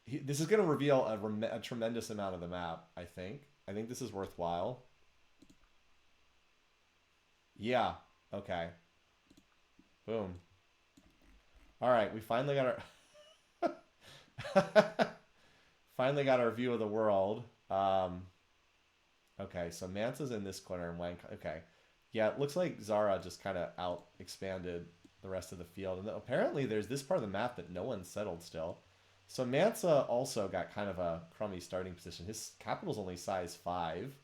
This is going to reveal a tremendous amount of the map, I think. I think this is worthwhile. Yeah. Okay. Boom. Alright, we finally got our... finally got our view of the world. Okay, so Mansa's in this corner and Wang... Okay. Yeah, it looks like Zara just kind of out-expanded the rest of the field. And apparently there's this part of the map that no one's settled still. So Mansa also got kind of a crummy starting position. His capital's only size 5.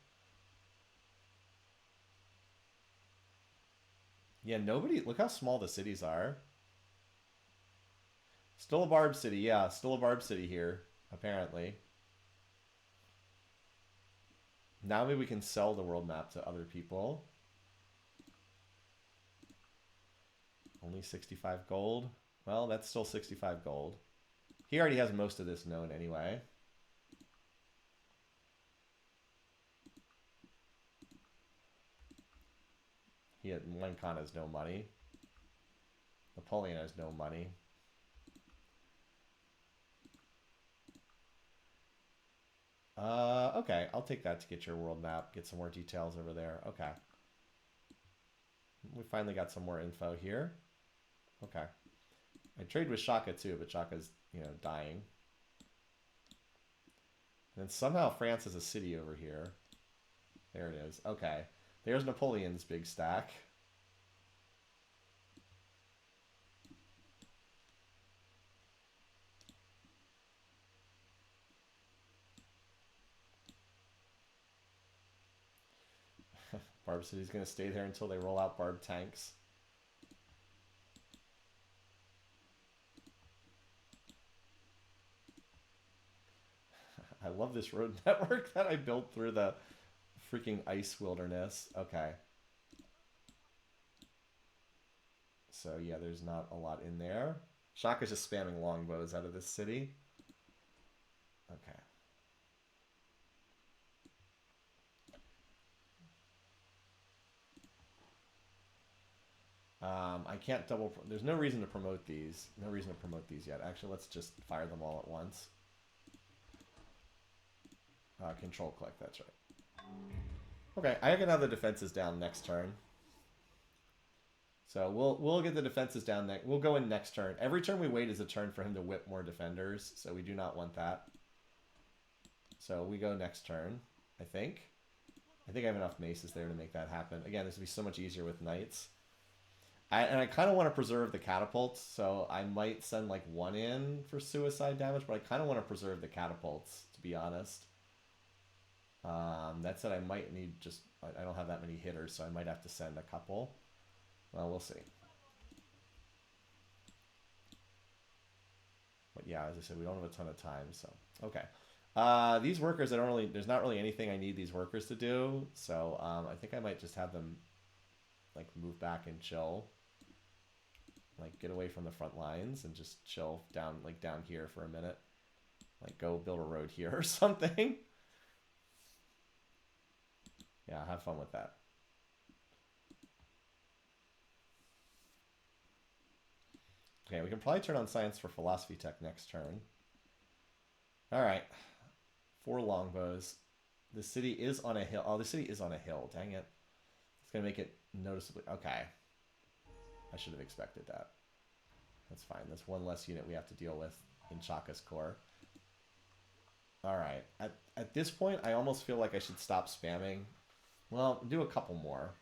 Yeah, nobody... Look how small the cities are. Still a Barb City, yeah. Still a Barb City here, apparently. Now maybe we can sell the world map to other people. Only 65 gold. Well, that's still 65 gold. He already has most of this known anyway. Lenkon has no money. Napoleon has no money. Okay, I'll take that to get your world map. Get some more details over there. Okay. We finally got some more info here. Okay. I trade with Shaka too, but Shaka's, dying. And then somehow France has a city over here. There it is. Okay. There's Napoleon's big stack. Barb City's going to stay there until they roll out Barb tanks. I love this road network that I built through the freaking ice wilderness. Okay. So yeah, there's not a lot in there. Shaka's just spamming longbows out of this city. Okay. I can't double... There's no reason to promote these. No reason to promote these yet. Actually, let's just fire them all at once. Control click, that's right. Okay, I can have the defenses down next turn. So we'll get the defenses down next. We'll go in next turn. Every turn we wait is a turn for him to whip more defenders, so we do not want that. So we go next turn, I think. I think I have enough maces there to make that happen. Again, this would be so much easier with knights. And I kind of want to preserve the catapults, so I might send like one in for suicide damage, but I kind of want to preserve the catapults, to be honest. That said, I might need just... I don't have that many hitters, so I might have to send a couple. Well, we'll see. But yeah, as I said, we don't have a ton of time, so... Okay. These workers, I don't really... There's not really anything I need these workers to do, so I think I might just have them like move back and chill. Like get away from the front lines and just chill down here for a minute. Like go build a road here or something. Yeah, have fun with that. Okay, we can probably turn on science for philosophy tech next turn. All right. 4 longbows. The city is on a hill. Oh, the city is on a hill. Dang it. It's going to make it noticeably... Okay. I should have expected that. That's fine. That's one less unit we have to deal with in Shaka's core. Alright. At this point, I almost feel like I should stop spamming. Well, do a couple more.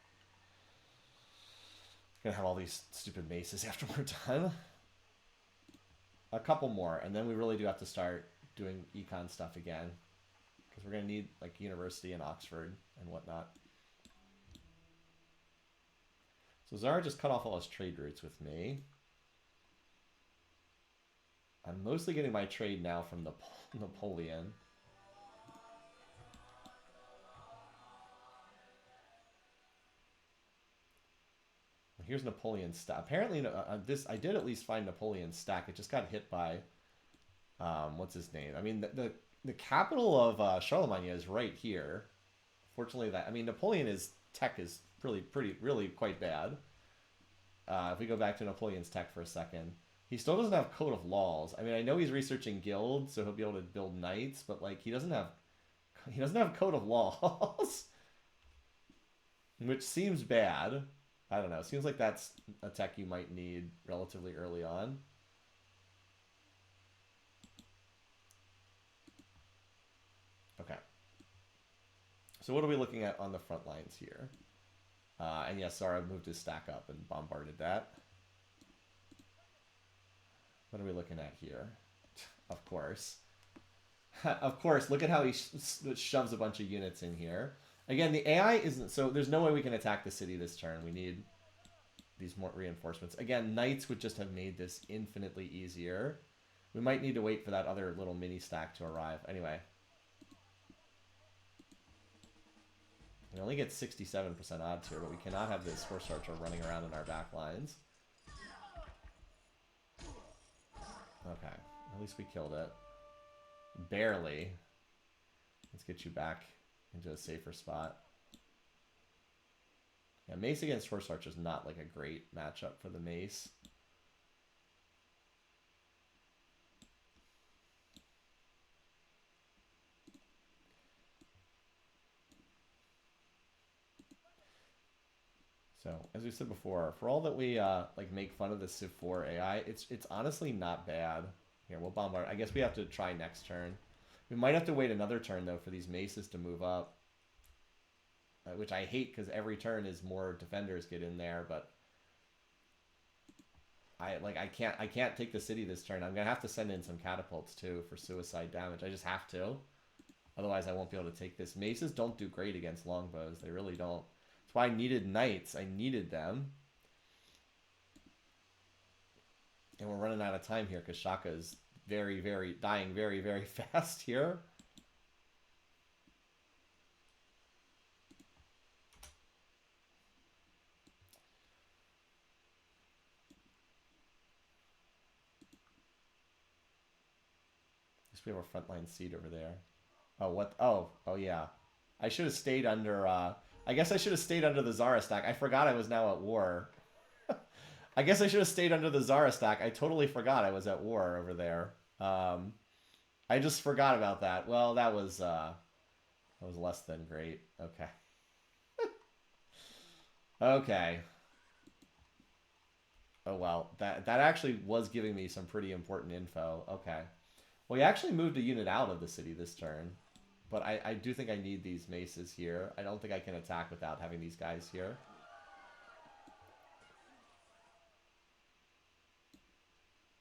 Gonna have all these stupid maces after we're done. A couple more, and then we really do have to start doing econ stuff again. Because we're gonna need, like, university and Oxford and whatnot. So Zara just cut off all his trade routes with me. I'm mostly getting my trade now from Napoleon. Here's Napoleon's stack. Apparently, I did at least find Napoleon's stack. It just got hit by, what's his name? I mean, the capital of Charlemagne is right here. Fortunately, Napoleon's tech is really quite bad. If we go back to Napoleon's tech for a second, he still doesn't have Code of Laws. I mean, I know he's researching guilds, so he'll be able to build knights, but like he doesn't have Code of Laws, which seems bad. I don't know. Seems like that's a tech you might need relatively early on. Okay. So what are we looking at on the front lines here? And yes, Zara moved his stack up and bombarded that. What are we looking at here? Of course. Of course, look at how he shoves a bunch of units in here. Again, the AI isn't... So there's no way we can attack the city this turn. We need these more reinforcements. Again, knights would just have made this infinitely easier. We might need to wait for that other little mini stack to arrive. Anyway. We only get 67% odds here, but we cannot have this horse archer running around in our back lines. Okay, at least we killed it. Barely. Let's get you back into a safer spot. Yeah, mace against horse archer is not like a great matchup for the mace. So, as we said before, for all that we like make fun of the Civ4 AI, it's honestly not bad. Here, we'll bombard. I guess we have to try next turn. We might have to wait another turn, though, for these maces to move up. Which I hate, because every turn is more defenders get in there, but... I can't take the city this turn. I'm going to have to send in some catapults, too, for suicide damage. I just have to. Otherwise, I won't be able to take this. Maces don't do great against longbows. They really don't. That's why I needed knights. I needed them. And we're running out of time here because Shaka is dying very fast here. At least we have a frontline seat over there. Oh, what? Oh, yeah. I should have stayed under, I guess I should have stayed under the Zara stack. I forgot I was now at war. I guess I should have stayed under the Zara stack. I totally forgot I was at war over there. I just forgot about that. Well, that was less than great. Okay. Okay. Oh, well. That actually was giving me some pretty important info. Okay. Well, he actually moved a unit out of the city this turn. But I do think I need these maces here. I don't think I can attack without having these guys here.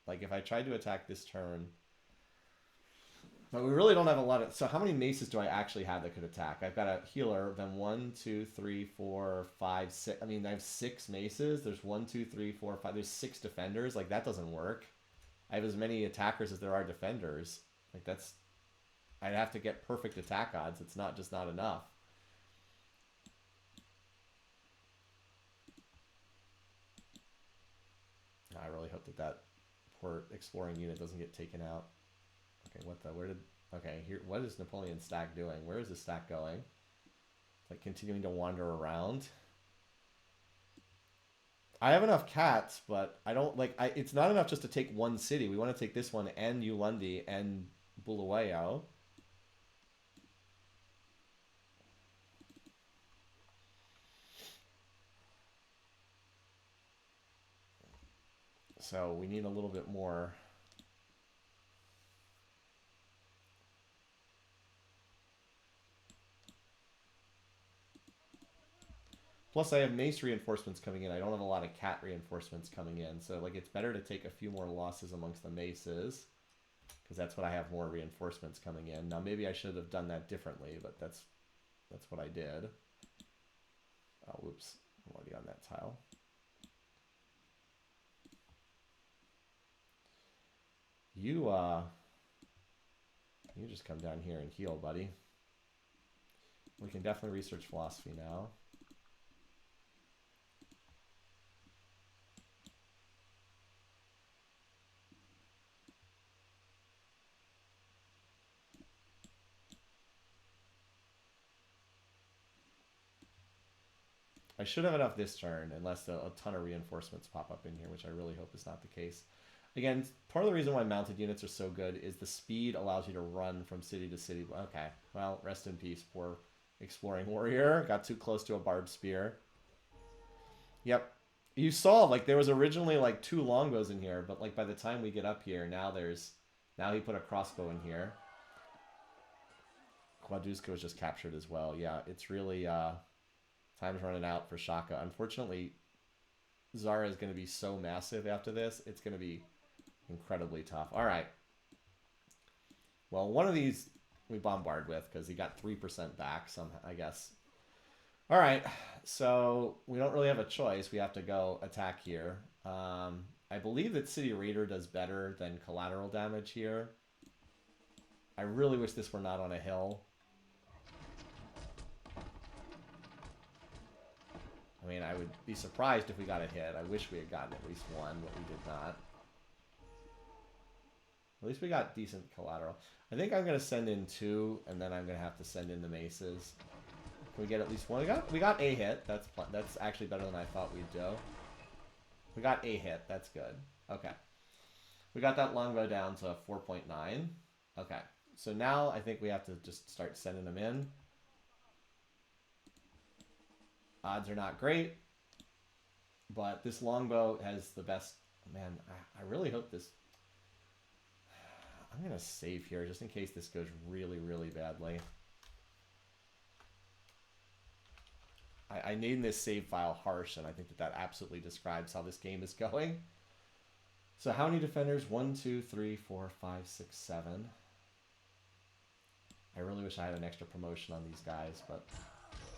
Like, if I tried to attack this turn... But we really don't have a lot of... So how many maces do I actually have that could attack? I've got a healer, then 1, 2, 3, 4, 5, 6... I mean, I have 6 maces. There's 1, 2, 3, 4, 5... There's 6 defenders. Like, that doesn't work. I have as many attackers as there are defenders. Like, that's... I'd have to get perfect attack odds. It's not enough. I really hope that poor exploring unit doesn't get taken out. Okay, okay, here, what is Napoleon's stack doing? Where is the stack going? It's like continuing to wander around. I have enough cats, but I don't like. It's not enough just to take one city. We want to take this one and Ulundi and Bulawayo. So we need a little bit more. Plus, I have mace reinforcements coming in. I don't have a lot of cat reinforcements coming in. So, like, it's better to take a few more losses amongst the maces. Because that's what I have more reinforcements coming in. Now, maybe I should have done that differently, but that's what I did. Oh, whoops. I'm already on that tile. You just come down here and heal, buddy. We can definitely research philosophy now. I should have enough this turn, unless a ton of reinforcements pop up in here, which I really hope is not the case. Again, part of the reason why mounted units are so good is the speed allows you to run from city to city. Okay, well, rest in peace, poor exploring warrior. Got too close to a barbed spear. Yep. You saw, like, there was originally, like, 2 longbows in here, but, like, by the time we get up here, now he put a crossbow in here. Quaduzco was just captured as well. Yeah, it's really, time's running out for Shaka. Unfortunately, Zara is going to be so massive after this. It's going to be incredibly tough. All right. Well, one of these we bombard with because he got 3% back somehow, I guess. All right. So we don't really have a choice. We have to go attack here. I believe that City Raider does better than collateral damage here. I really wish this were not on a hill. I mean, I would be surprised if we got a hit. I wish we had gotten at least one, but we did not. At least we got decent collateral. I think I'm going to send in 2, and then I'm going to have to send in the maces. Can we get at least one? We got a hit. That's actually better than I thought we'd do. We got a hit. That's good. Okay. We got that longbow down to 4.9. Okay. So now I think we have to just start sending them in. Odds are not great, but this longbow has the best. Man, I really hope this. I'm gonna save here just in case this goes really, really badly. I named this save file harsh, and I think that absolutely describes how this game is going. So how many defenders? 1, 2, 3, 4, 5, 6, 7. I really wish I had an extra promotion on these guys, but.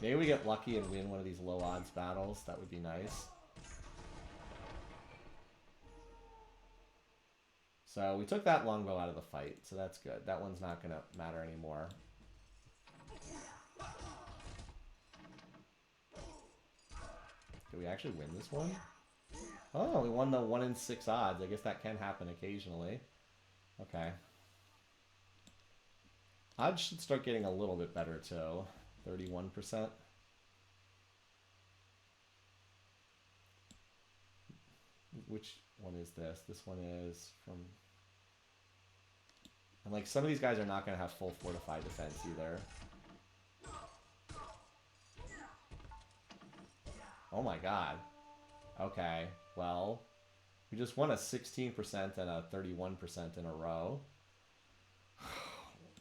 Maybe we get lucky and win one of these low odds battles. That would be nice. So we took that longbow out of the fight, so that's good. That one's not going to matter anymore. Did we actually win this one? Oh, we won the 1 in 6 odds. I guess that can happen occasionally. Okay. Odds should start getting a little bit better too. 31%. Which one is this? This one is from... And like some of these guys are not going to have full fortified defense either. Oh my god. Okay, well, we just won a 16% and a 31% in a row.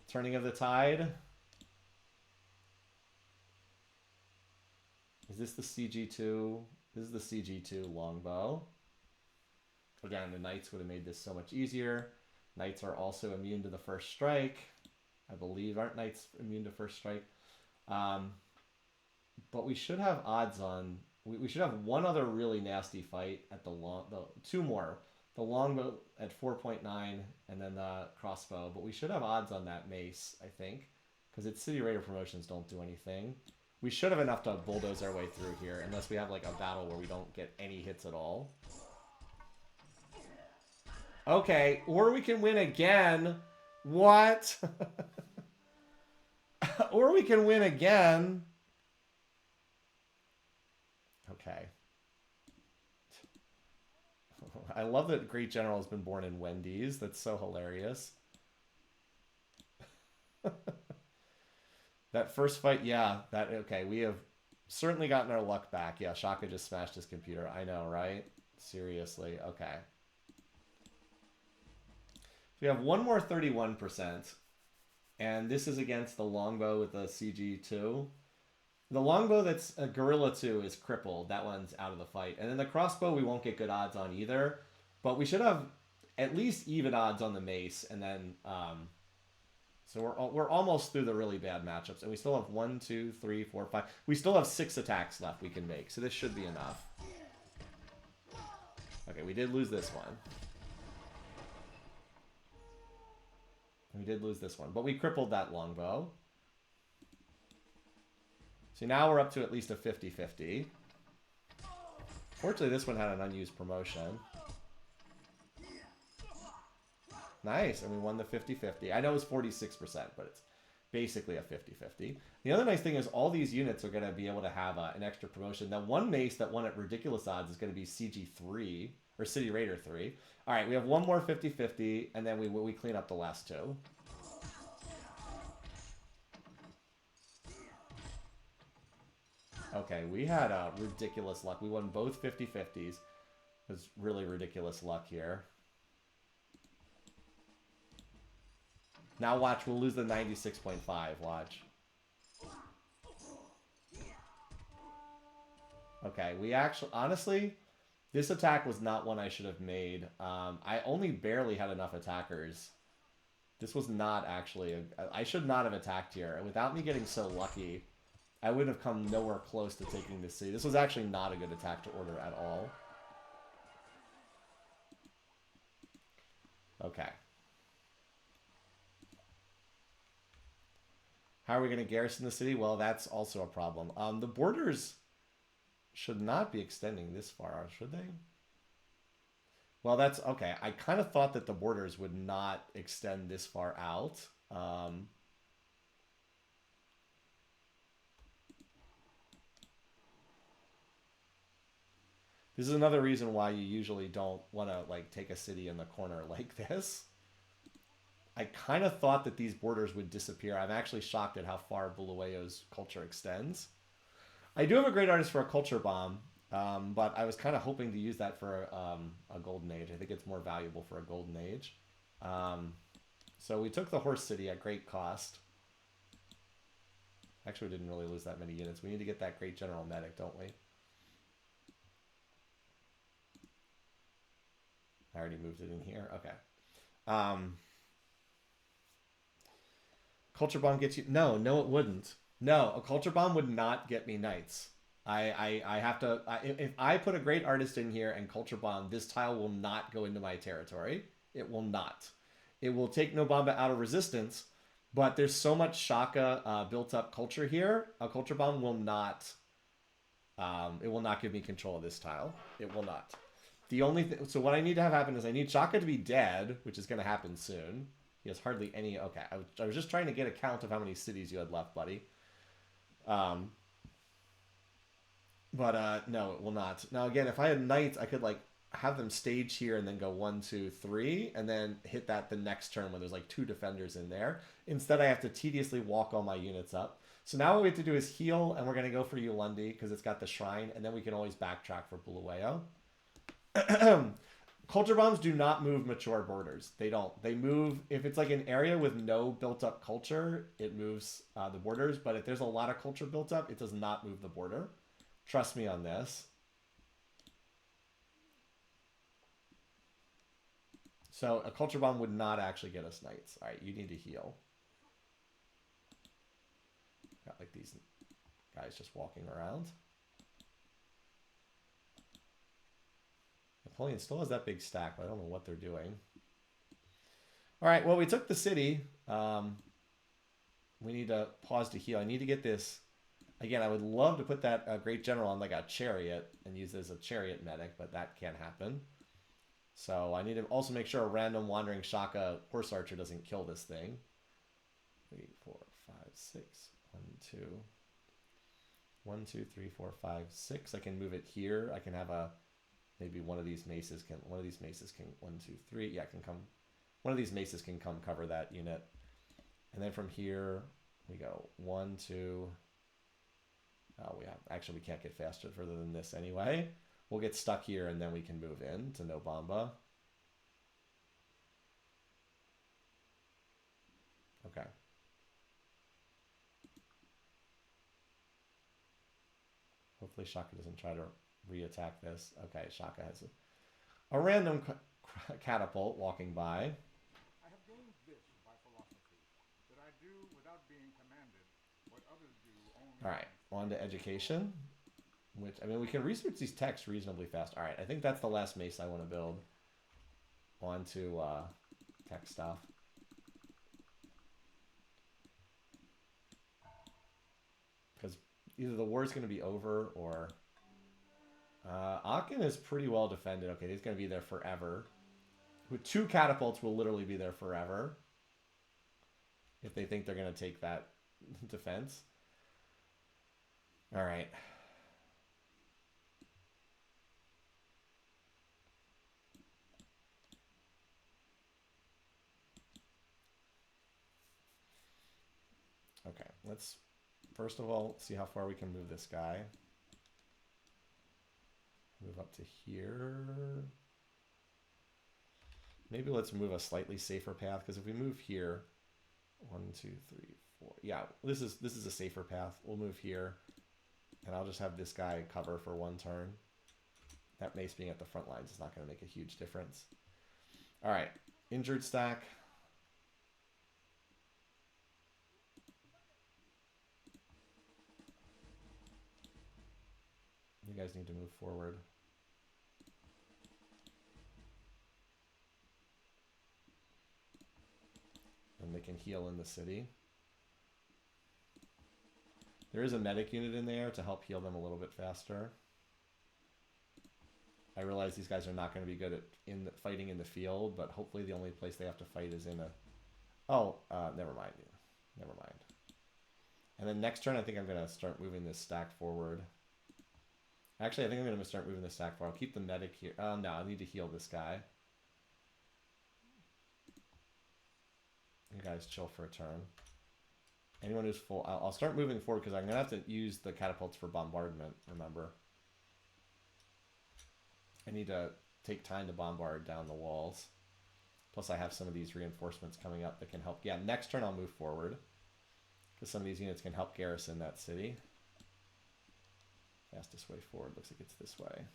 Turning of the tide. Is this the CG2? This is the CG2 longbow. Again, the Knights would have made this so much easier. Knights are also immune to the first strike. I believe, aren't Knights immune to first strike? But we should have odds on... We should have one other really nasty fight at the two more. The longbow at 4.9 and then the crossbow. But we should have odds on that mace, I think. Because its City Raider promotions don't do anything. We should have enough to bulldoze our way through here, unless we have like a battle where we don't get any hits at all. Okay, or we can win again. What? Or we can win again. Okay. I love that Great General has been born in Wendy's. That's so hilarious. That first fight, yeah, that okay. We have certainly gotten our luck back. Yeah, Shaka just smashed his computer. I know, right? Seriously. Okay. We have one more 31%, and this is against the longbow with the CG2. The longbow that's a Gorilla 2 is crippled. That one's out of the fight. And then the crossbow we won't get good odds on either. But we should have at least even odds on the mace. And then, so we're almost through the really bad matchups. And we still have 1, 2, 3, 4, 5. We still have 6 attacks left we can make. So this should be enough. Okay, we did lose this one. We did lose this one. But we crippled that longbow. So now we're up to at least a 50-50. Fortunately, this one had an unused promotion. Nice, and we won the 50-50. I know it's 46%, but it's basically a 50-50. The other nice thing is all these units are going to be able to have an extra promotion. That one mace that won at ridiculous odds is going to be CG3, or City Raider 3. All right, we have one more 50-50, and then we clean up the last two. Okay, we had ridiculous luck. We won both 50-50s. It was really ridiculous luck here. Now watch, we'll lose the 96.5. Watch. Okay, we actually, honestly, this attack was not one I should have made. I only barely had enough attackers. This was not actually, I should not have attacked here. And without me getting so lucky, I wouldn't have come nowhere close to taking the city. This was actually not a good attack to order at all. Okay. How are we going to garrison the city? Well, that's also a problem. The borders should not be extending this far, should they? Well, that's okay. I kind of thought that the borders would not extend this far out. This is another reason why you usually don't want to like take a city in the corner like this. I kind of thought that these borders would disappear. I'm actually shocked at how far Bulawayo's culture extends. I do have a great artist for a culture bomb, but I was kind of hoping to use that for a golden age. I think it's more valuable for a golden age. So we took the horse city at great cost. Actually, we didn't really lose that many units. We need to get that great general medic, don't we? I already moved it in here. Okay. Culture bomb gets you... No, it wouldn't. No, a culture bomb would not get me knights. I have to... if I put a great artist in here and culture bomb, this tile will not go into my territory. It will not. It will take Nobamba out of resistance, but there's so much Shaka built up culture here. A culture bomb will not... it will not give me control of this tile. It will not. The only thing... So what I need to have happen is I need Shaka to be dead, which is going to happen soon. He has hardly any... Okay, I was just trying to get a count of how many cities you had left, buddy. But no, it will not. Now, again, if I had knights, I could, like, have them stage here and then go 1, 2, 3, and then hit that the next turn when there's, like, 2 defenders in there. Instead, I have to tediously walk all my units up. So now what we have to do is heal, and we're going to go for Yulandi, because it's got the shrine, and then we can always backtrack for Bulawayo. Culture bombs do not move mature borders. They don't. They move, if it's like an area with no built-up culture, it moves the borders. But if there's a lot of culture built up, it does not move the border. Trust me on this. So a culture bomb would not actually get us knights. All right, you need to heal. Got like these guys just walking around. Napoleon still has that big stack, but I don't know what they're doing. All right, well, we took the city. We need to pause to heal. I need to get this. Again, I would love to put that great general on like a chariot and use it as a chariot medic, but that can't happen. So I need to also make sure a random wandering Shaka horse archer doesn't kill this thing. 3, 4, 5, 6. 1, 2. 1, 2, 3, 4, 5, 6. I can move it here. I can have a maybe one of these maces can, 1, 2, 3, yeah, can come, one of these maces can come cover that unit. And then from here, we go 1, 2, actually we can't get faster further than this anyway. We'll get stuck here and then we can move in to Nobamba. Okay. Hopefully Shaka doesn't try to re-attack this. Okay, Shaka has a random catapult walking by. I have gained this by philosophy, that I do without being commanded what others do only. All right, on to education. Which, I mean, we can research these texts reasonably fast. All right, I think that's the last mace I want to build. On to tech stuff. Because either the war's going to be over or... Aachen is pretty well defended. Okay, he's going to be there forever. With 2 catapults, will literally be there forever. If they think they're going to take that defense. All right. Okay, let's first of all see how far we can move this guy. Move up to here. Maybe let's move a slightly safer path, because if we move here, 1, 2, 3, 4. Yeah, this is a safer path. We'll move here, and I'll just have this guy cover for 1 turn. That mace being at the front lines is not going to make a huge difference. All right, injured stack. You guys need to move forward. And they can heal in the city. There is a medic unit in there to help heal them a little bit faster. I realize these guys are not going to be good at fighting in the field, but hopefully the only place they have to fight is in a... Oh, never mind. Never mind. And then next turn, I think I'm going to start moving this stack forward. Actually, I think I'm going to start moving the stack forward. I'll keep the medic here. No, I need to heal this guy. You guys chill for a turn. Anyone who's full, I'll start moving forward because I'm going to have to use the catapults for bombardment, remember. I need to take time to bombard down the walls. Plus I have some of these reinforcements coming up that can help. Yeah, next turn I'll move forward. Because some of these units can help garrison that city. Fastest way forward looks like it's this way.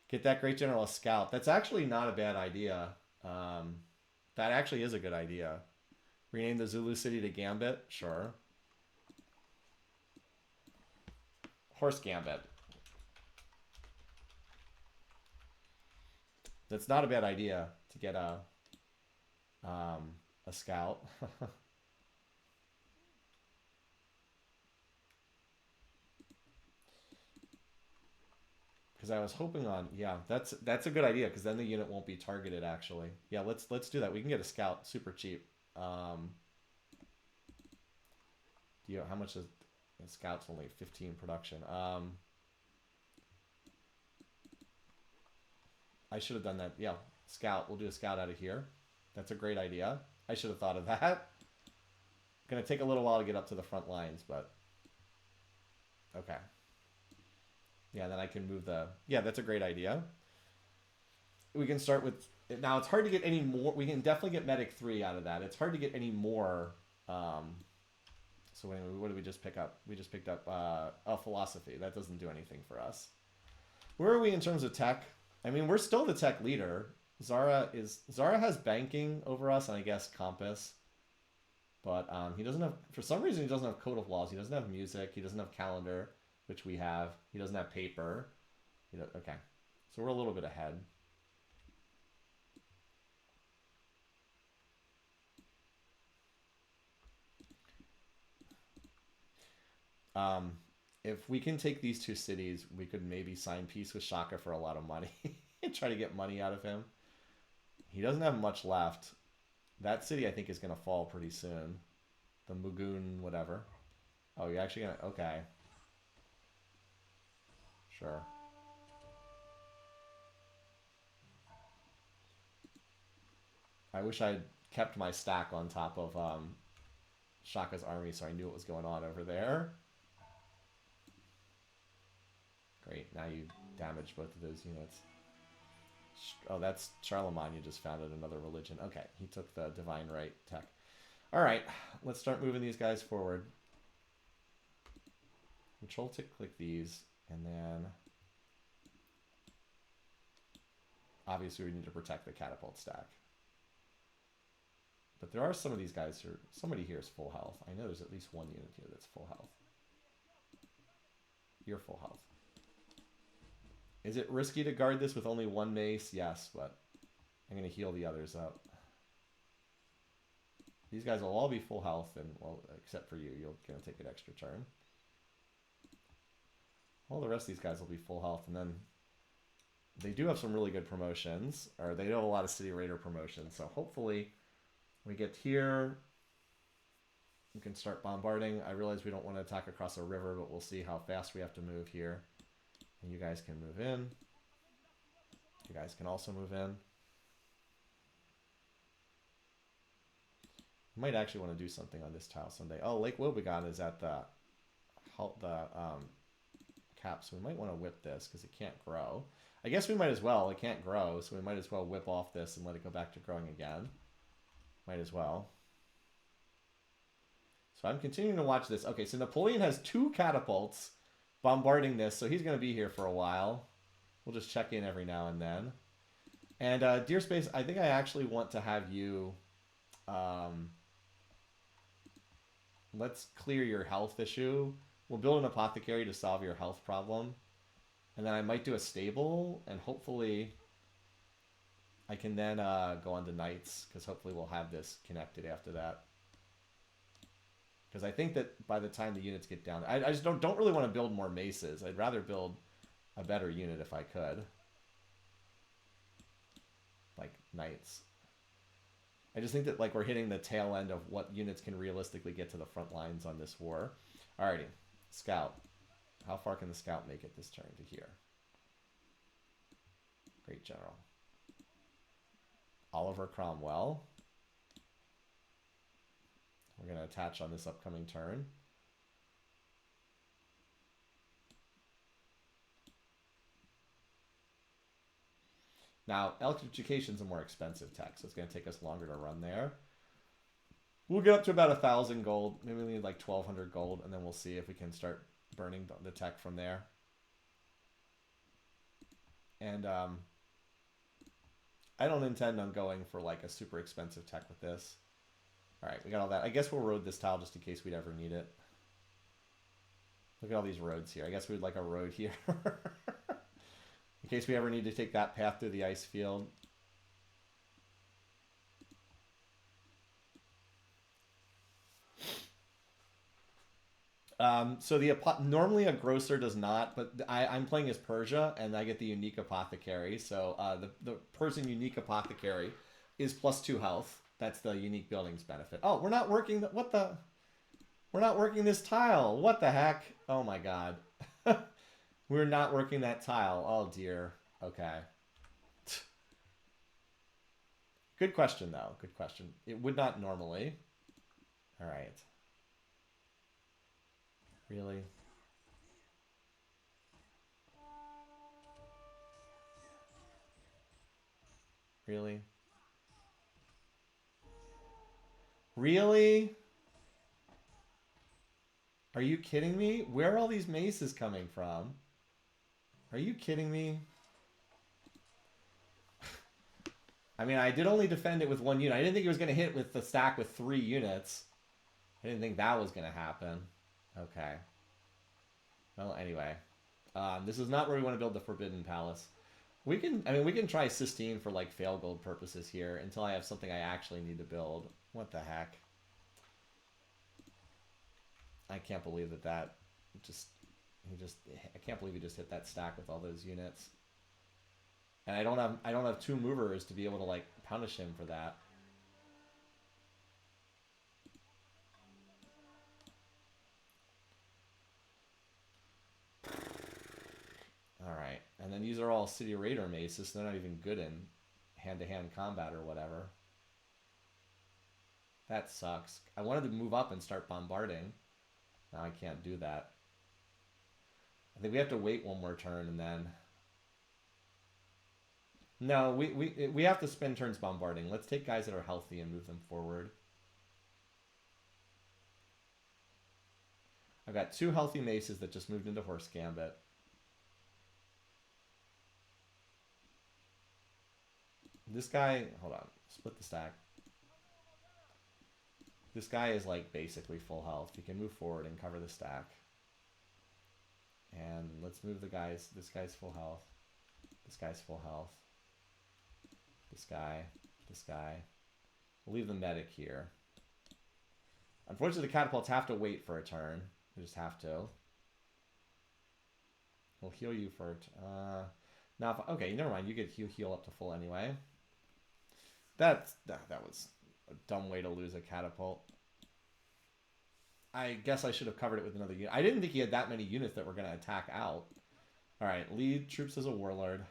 Get that great general a scout. That's actually not a bad idea. That actually is a good idea. Rename the Zulu city to Gambit? Sure. Horse Gambit. That's not a bad idea to get a scout. Because I was hoping on, yeah, that's a good idea, because then the unit won't be targeted actually. Yeah, let's do that. We can get a scout super cheap. How much is a scout's only 15 production? I should have done that. Yeah, scout. We'll do a scout out of here. That's a great idea. I should have thought of that. Gonna take a little while to get up to the front lines, but okay. Yeah, then I can move the... Yeah, that's a great idea. We can start with... Now, it's hard to get any more... We can definitely get Medic 3 out of that. It's hard to get any more... So anyway, what did we just pick up? We just picked up Philosophy. That doesn't do anything for us. Where are we in terms of tech? I mean, we're still the tech leader. Zara has banking over us, and I guess Compass. But he doesn't have... For some reason, he doesn't have Code of Laws. He doesn't have music. He doesn't have calendar, which we have. He doesn't have paper. Okay. So we're a little bit ahead. If we can take these 2 cities, we could maybe sign peace with Shaka for a lot of money. And try to get money out of him. He doesn't have much left. That city, I think, is going to fall pretty soon. The Mugun, whatever. Oh, you're actually going to... Okay. Sure. I wish I'd kept my stack on top of Shaka's army so I knew what was going on over there. Great, now you damaged both of those units. Oh, that's Charlemagne. You just founded another religion. Okay, he took the divine right tech. All right, let's start moving these guys forward. Control tick click these, and then obviously we need to protect the catapult stack. But there are some of these guys who are, somebody here is full health. I know there's at least one unit here that's full health. You're full health. Is it risky to guard this with only one mace? Yes, but I'm going to heal the others up. These guys will all be full health, and well, except for you. You're going to take an extra turn. All the rest of these guys will be full health, and then they do have some really good promotions, or they do have a lot of City Raider promotions, so hopefully we get here. We can start bombarding. I realize we don't want to attack across a river, but we'll see how fast we have to move here. And you guys can move in. You guys can also move in. You might actually want to do something on this tile someday. Oh, Lake Wobegon is at the cap, so we might want to whip this because it can't grow. I guess we might as well. It can't grow, so we might as well whip off this and let it go back to growing again. Might as well. So I'm continuing to watch this. Okay, so Napoleon has 2 catapults bombarding this, so he's going to be here for a while. We'll just check in every now and then. And Deer Space, I think I actually want to have you... let's clear your health issue. We'll build an apothecary to solve your health problem. And then I might do a stable, and hopefully I can then go on to knights, because hopefully we'll have this connected after that. Because I think that by the time the units get down... I just don't really want to build more maces. I'd rather build a better unit if I could. Like knights. I just think that like we're hitting the tail end of what units can realistically get to the front lines on this war. Alrighty. Scout. How far can the scout make it this turn to here? Great general. Oliver Cromwell. We're going to attach on this upcoming turn. Now, electrification is a more expensive tech, so it's going to take us longer to run there. We'll get up to about 1,000 gold. Maybe we need like 1,200 gold, and then we'll see if we can start burning the tech from there. And I don't intend on going for like a super expensive tech with this. All right, we got all that. I guess we'll road this tile just in case we'd ever need it. Look at all these roads here. I guess we'd like a road here. In case we ever need to take that path through the ice field. So normally a grocer does not, but I'm playing as Persia, and I get the unique apothecary. So the Persian unique apothecary is +2 health. That's the unique buildings benefit. Oh, we're not working. We're not working this tile. What the heck? Oh my god. We're not working that tile. Oh dear. Okay. Good question though. Good question. It would not normally. All right. Really? Really? Really? Are you kidding me? Where are all these maces coming from? Are you kidding me? I mean, I did only defend it with 1 unit. I didn't think it was going to hit with the stack with 3 units. I didn't think that was going to happen. Okay. Well, anyway. This is not where we want to build the Forbidden Palace. We can try Sistine for like fail gold purposes here until I have something I actually need to build. What the heck? I can't believe I can't believe he just hit that stack with all those units. And I don't have 2 movers to be able to like punish him for that. and these are all City Raider maces, so they're not even good in hand-to-hand combat or whatever. That sucks. I wanted to move up and start bombarding. Now I can't do that. I think we have to wait one more turn and then... No, we have to spend turns bombarding. Let's take guys that are healthy and move them forward. I've got 2 healthy maces that just moved into Horse Gambit. This guy, hold on, split the stack. This guy is like basically full health. He can move forward and cover the stack. And let's move the guys. This guy's full health. This guy's full health. This guy. This guy. We'll leave the medic here. Unfortunately, the catapults have to wait for a turn. They just have to. We'll heal you for... now, okay, never mind. You get heal up to full anyway. That was a dumb way to lose a catapult. I guess I should have covered it with another unit. I didn't think he had that many units that were going to attack out. Alright, lead troops as a warlord.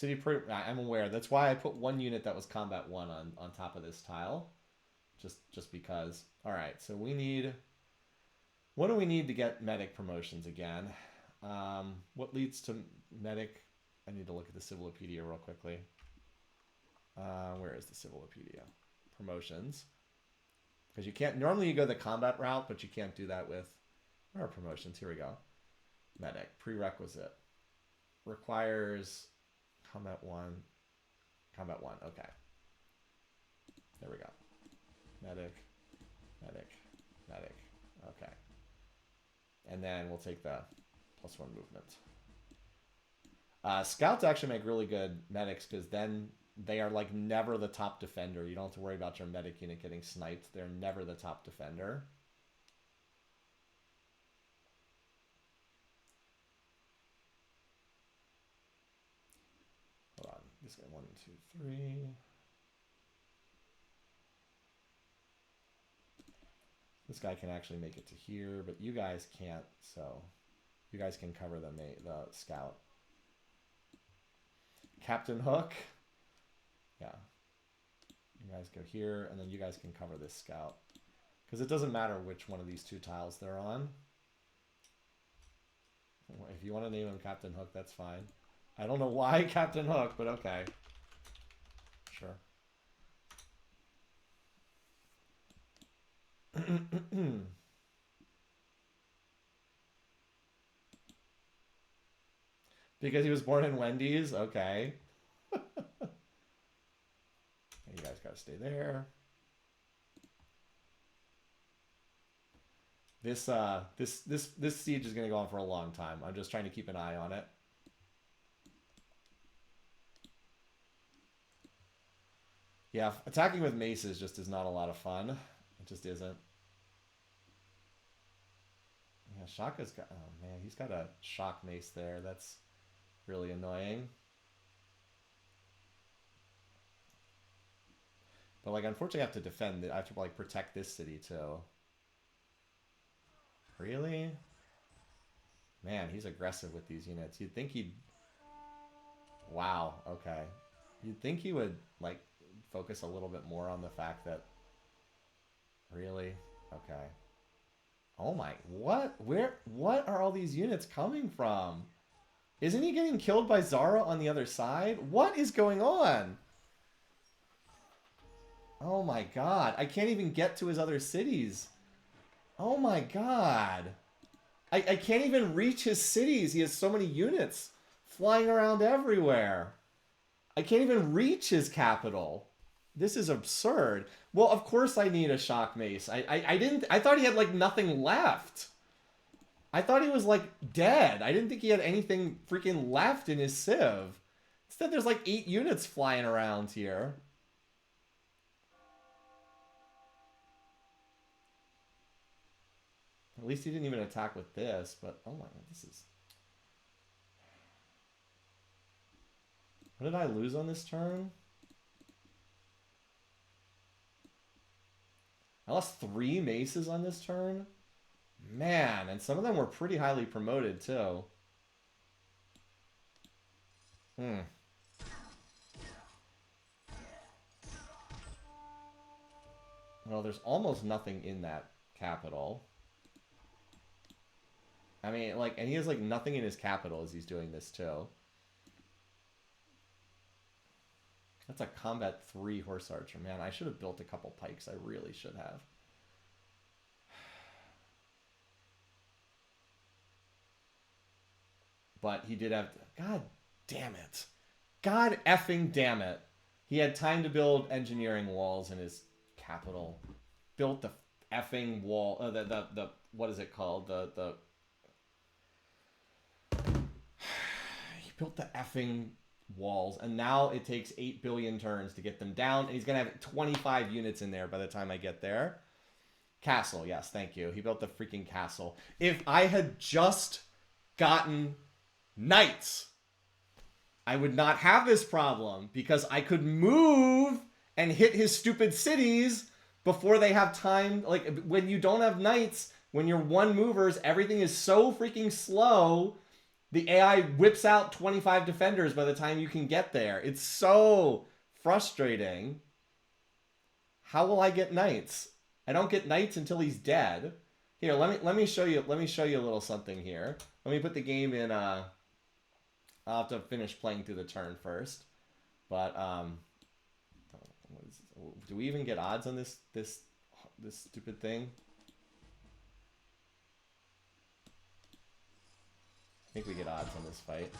I'm aware. That's why I put 1 unit that was combat 1 on top of this tile. Just because. Alright, so we need... What do we need to get medic promotions again? What leads to medic? I need to look at the Civilopedia real quickly. Where is the Civilopedia? Promotions. Because you can't... Normally you go the combat route, but you can't do that with... Where are promotions? Here we go. Medic. Prerequisite. Requires... Combat 1. Combat 1. Okay. There we go. Medic. Medic. Medic. Okay. And then we'll take the +1 movement. Scouts actually make really good medics because then they are like never the top defender. You don't have to worry about your medic unit getting sniped. They're never the top defender. Hold on. This guy 1, 2, 3. This guy can actually make it to here, but you guys can't, so you guys can cover the scout. Captain Hook. Yeah. You guys go here, and then you guys can cover this scout. Because it doesn't matter which one of these 2 tiles they're on. If you want to name him Captain Hook, that's fine. I don't know why Captain Hook, but okay. Sure. Because he was born in Wendy's? Okay. You guys gotta stay there. This siege is gonna go on for a long time. I'm just trying to keep an eye on it. Yeah, attacking with maces just is not a lot of fun. It just isn't. Yeah, Shaka's got... Oh, man, he's got a shock mace there. That's really annoying. But, like, unfortunately I have to defend it. I have to, like, protect this city, too. Really? Man, he's aggressive with these units. You'd think he'd... Wow, okay. You'd think he would, like, focus a little bit more on the fact that... Really? Okay. Oh my... What? What are all these units coming from? Isn't he getting killed by Zara on the other side? What is going on? Oh my god. I can't even get to his other cities. Oh my god. I can't even reach his cities. He has so many units flying around everywhere. I can't even reach his capital. This is absurd. Well, of course I need a shock mace. I thought he had like nothing left. I thought he was like dead. I didn't think he had anything freaking left in his civ. Instead there's like 8 units flying around here. At least he didn't even attack with this, but oh my god, this is... What did I lose on this turn? I lost 3 maces on this turn? Man, and some of them were pretty highly promoted, too. Hmm. Well, there's almost nothing in that capital. I mean, like, and he has, like, nothing in his capital as he's doing this, too. That's a combat 3 horse archer. Man, I should have built a couple pikes. I really should have. But he did have... God damn it. God effing damn it. He had time to build engineering walls in his capital. Built the effing wall... the what is it called? He built the effing walls, and now it takes 8 billion turns to get them down, and he's going to have 25 units in there by the time I get there. Castle, yes, thank you. He built the freaking castle. If I had just gotten knights, I would not have this problem, because I could move and hit his stupid cities before they have time. Like, when you don't have knights, when you're one movers, everything is so freaking slow. The AI whips out 25 defenders by the time you can get there. It's so frustrating. How will I get knights? I don't get knights until he's dead. Here, let me show you a little something here. Let me put the game in. I'll have to finish playing through the turn first. But do we even get odds on this stupid thing? I think we get odds on this fight.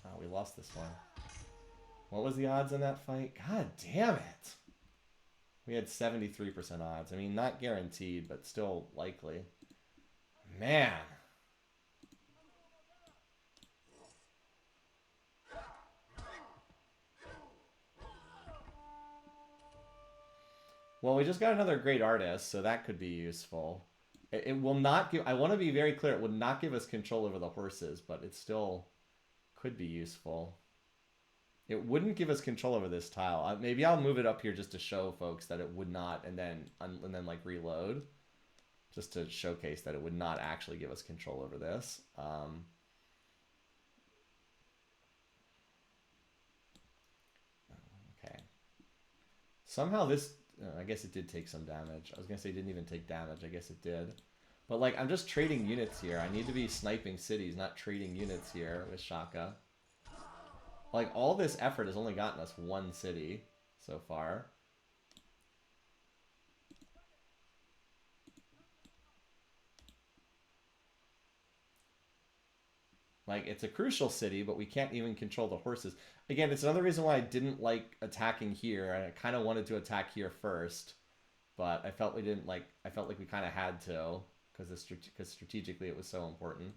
Oh, we lost this one. What was the odds on that fight? God damn it. We had 73% odds. I mean, not guaranteed, but still likely. Man. Well, we just got another great artist, so that could be useful. It will not give... I want to be very clear. It would not give us control over the horses, but it still could be useful. It wouldn't give us control over this tile. Maybe I'll move it up here just to show folks that it would not, and then like reload, just to showcase that it would not actually give us control over this. Okay. Somehow this... I guess it did take some damage. I was going to say it didn't even take damage. I guess it did. But, like, I'm just trading units here. I need to be sniping cities, not trading units here with Shaka. Like, all this effort has only gotten us one city so far. Like, it's a crucial city, but we can't even control the horses. Again, it's another reason why I didn't like attacking here. I kind of wanted to attack here first, but I felt we didn't like. I felt like we kind of had to because strategically it was so important.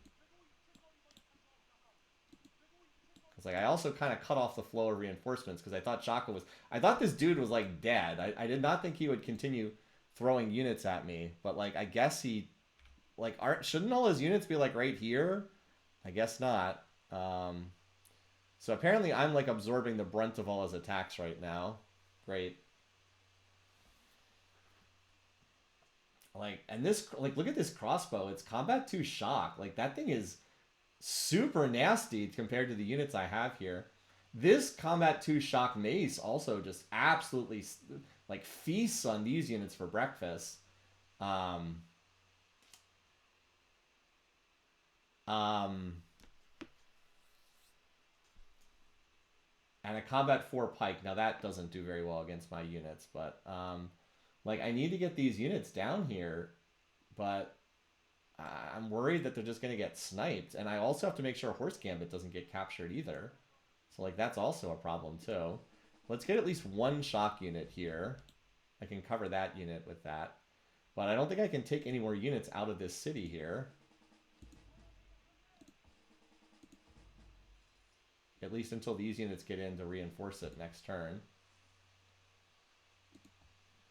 Because like I also kind of cut off the flow of reinforcements because I thought Shaka was. I thought this dude was like dead. I did not think he would continue throwing units at me, but like I guess he, like, shouldn't all his units be like right here? I guess not. So apparently I'm like absorbing the brunt of all his attacks right now. Great. Like, and this, like, look at this crossbow. It's combat 2 shock. Like, that thing is super nasty compared to the units I have here. This combat 2 shock mace also just absolutely, like, feasts on these units for breakfast. And a combat 4 pike. Now that doesn't do very well against my units, but like I need to get these units down here, but I'm worried that they're just going to get sniped, and I also have to make sure Horse Gambit doesn't get captured either. So like that's also a problem too. Let's get at least one shock unit here. I can cover that unit with that, but I don't think I can take any more units out of this city here. At least until these units get in to reinforce it next turn.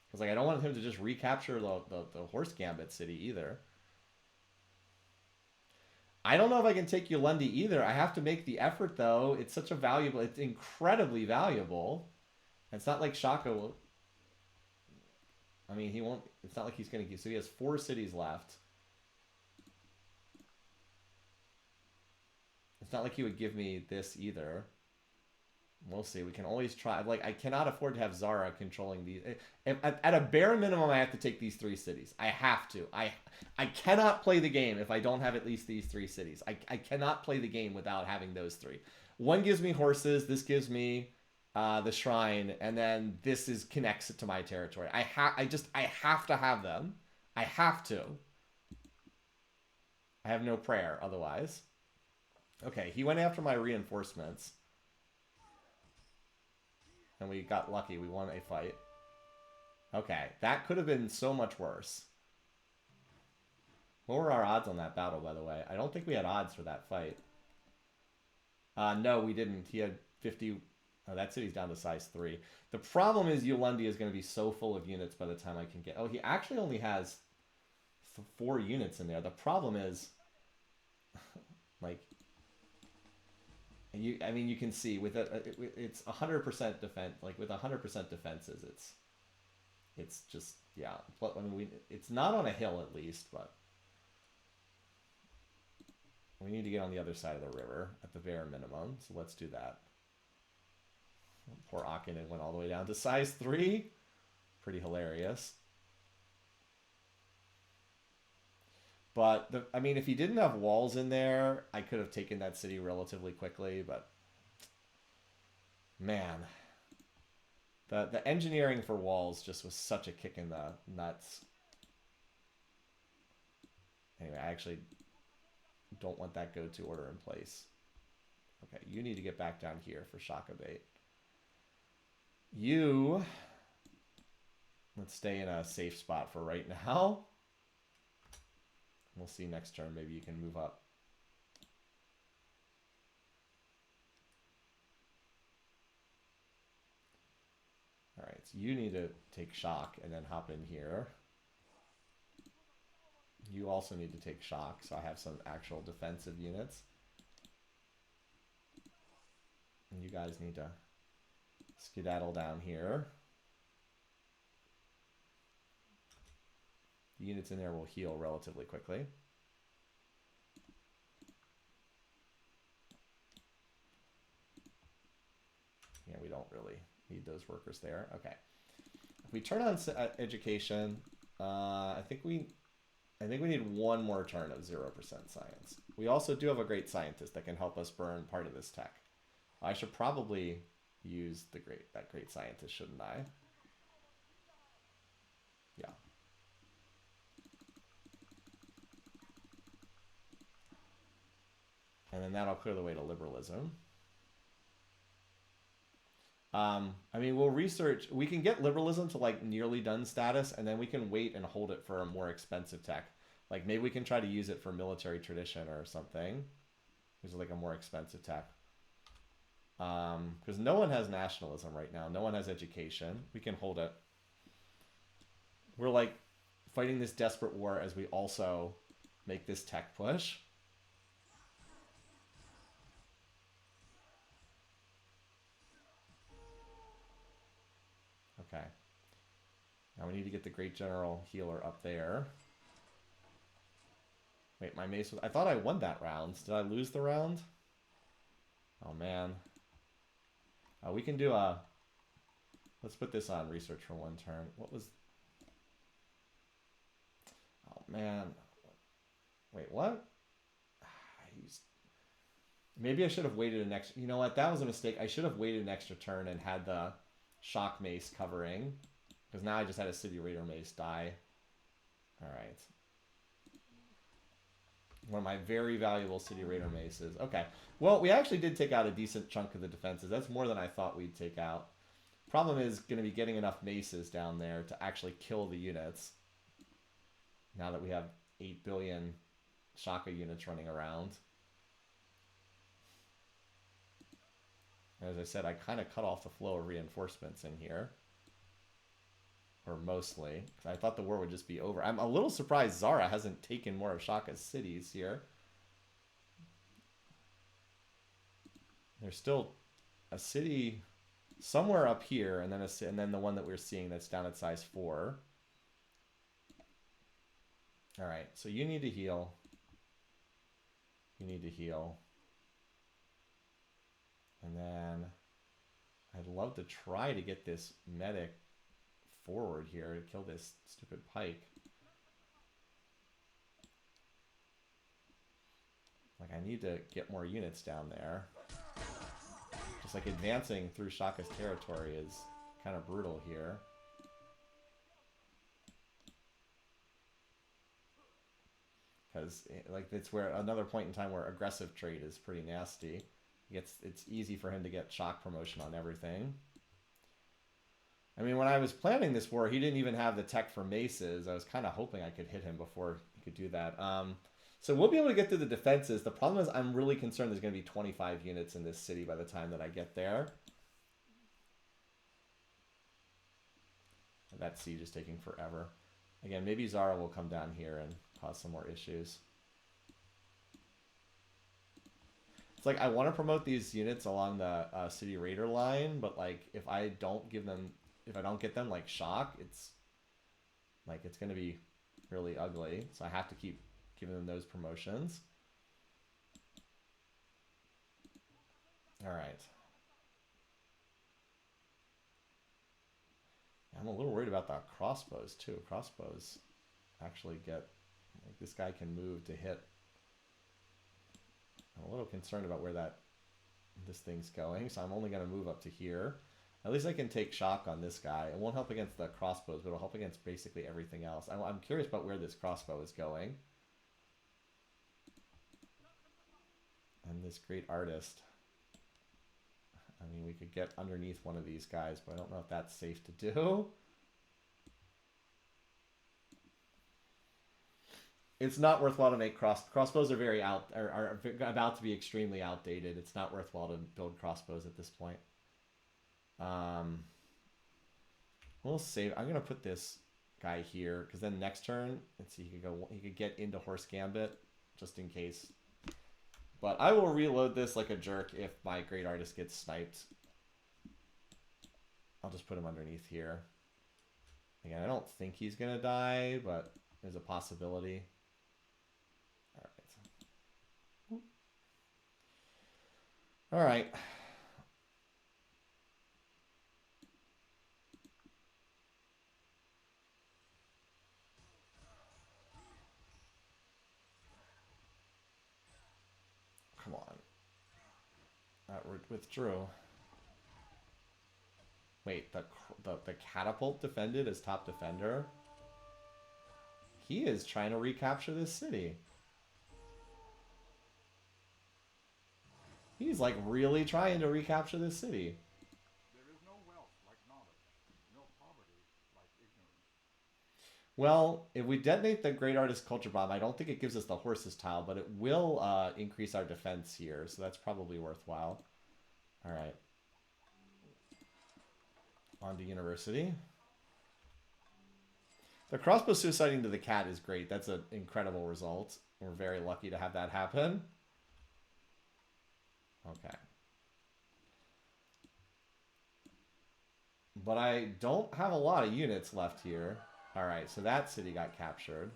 Because like I don't want him to just recapture the Horse Gambit city either. I don't know if I can take Yolandi either. I have to make the effort though. It's such a valuable... It's incredibly valuable. It's not like Shaka will... I mean, he won't. It's not like he's going to keep. So he has 4 cities left. It's not like he would give me this either. We'll see. We can always try. Like, I cannot afford to have Zara controlling these. At a bare minimum, I have to take these 3 cities. I have to. I cannot play the game if I don't have at least these 3 cities. I cannot play the game without having those 3. One gives me horses. This gives me the shrine, and then this connects it to my territory. I have to have them. I have to. I have no prayer otherwise. Okay, he went after my reinforcements. And we got lucky. We won a fight. Okay, that could have been so much worse. What were our odds on that battle, by the way? I don't think we had odds for that fight. No, we didn't. He had 50... Oh, that city's down to size 3. The problem is Yolandi is going to be so full of units by the time I can get... Oh, he actually only has 4 units in there. The problem is... like... I mean, you can see with it's 100% defense. Like with 100% defenses, it's just yeah. I mean, it's not on a hill at least, but we need to get on the other side of the river at the bare minimum. So let's do that. Poor Akinen went all the way down to size 3. Pretty hilarious. But, I mean, if he didn't have walls in there, I could have taken that city relatively quickly, but... Man. The engineering for walls just was such a kick in the nuts. Anyway, I actually don't want that go-to order in place. Okay, you need to get back down here for Shaka bait. You... Let's stay in a safe spot for right now. We'll see next turn. Maybe you can move up. All right, so you need to take shock and then hop in here. You also need to take shock, so I have some actual defensive units. And you guys need to skedaddle down here. The units in there will heal relatively quickly. Yeah, we don't really need those workers there. Okay. If we turn on education, I think we need one more turn of 0% science. We also do have a great scientist that can help us burn part of this tech. I should probably use that great scientist, shouldn't I? Yeah. And then that'll clear the way to liberalism. I mean, we'll research. We can get liberalism to like nearly done status, and then we can wait and hold it for a more expensive tech. Like maybe we can try to use it for military tradition or something. There's like a more expensive tech. Because no one has nationalism right now. No one has education. We can hold it. We're like fighting this desperate war as we also make this tech push. Okay. Now we need to get the Great General Healer up there. Wait, my mace was... I thought I won that round. Did I lose the round? Oh, man. We can do a... Let's put this on research for one turn. What was... Oh, man. Wait, what? Maybe I should have waited an extra... You know what? That was a mistake. I should have waited an extra turn and had the shock mace covering. Because now I just had a City Raider mace die. Alright. One of my very valuable City Raider maces. Okay. Well, we actually did take out a decent chunk of the defenses. That's more than I thought we'd take out. Problem is going to be getting enough maces down there to actually kill the units. Now that we have 8 billion Shaka units running around. As I said, I kind of cut off the flow of reinforcements in here. Or mostly. I thought the war would just be over. I'm a little surprised Zara hasn't taken more of Shaka's cities here. There's still a city somewhere up here, and then the one that we're seeing that's down at size 4. All right, so you need to heal. You need to heal. And then I'd love to try to get this medic forward here to kill this stupid pike. Like, I need to get more units down there. Just like advancing through Shaka's territory is kind of brutal here. Because like it's where another point in time where aggressive trade is pretty nasty. It's easy for him to get shock promotion on everything. I mean, when I was planning this war, he didn't even have the tech for maces. I was kind of hoping I could hit him before he could do that. So we'll be able to get through the defenses. The problem is I'm really concerned there's going to be 25 units in this city by the time that I get there. And that siege is taking forever. Again, maybe Zara will come down here and cause some more issues. It's like I want to promote these units along the city raider line, but like if I don't get them like shock, it's going to be really ugly. So I have to keep giving them those promotions. All right. I'm a little worried about the crossbows too. Crossbows actually get, like, this guy can move to hit. I'm a little concerned about where this thing's going, so I'm only going to move up to here. At least I can take shock on this guy. It won't help against the crossbows, but it'll help against basically everything else. I'm curious about where this crossbow is going. And this great artist. I mean, we could get underneath one of these guys, but I don't know if that's safe to do. It's not worthwhile to make crossbows are about to be extremely outdated. It's not worthwhile to build crossbows at this point. We'll save. I'm gonna put this guy here because then next turn, let's see, he could get into Horse Gambit just in case. But I will reload this like a jerk if my great artist gets sniped. I'll just put him underneath here. Again, I don't think he's gonna die, but there's a possibility. All right. Come on. That withdrew. Wait, the catapult defended as top defender? He is trying to recapture this city. He's like really trying to recapture this city. There is no wealth like knowledge, no poverty like ignorance. Well, if we detonate the Great Artist Culture Bomb, I don't think it gives us the horses tile, but it will increase our defense here, so that's probably worthwhile. All right. On to University. The crossbow suiciding to the cat is great. That's an incredible result. We're very lucky to have that happen. Okay. But I don't have a lot of units left here. Alright, so that city got captured.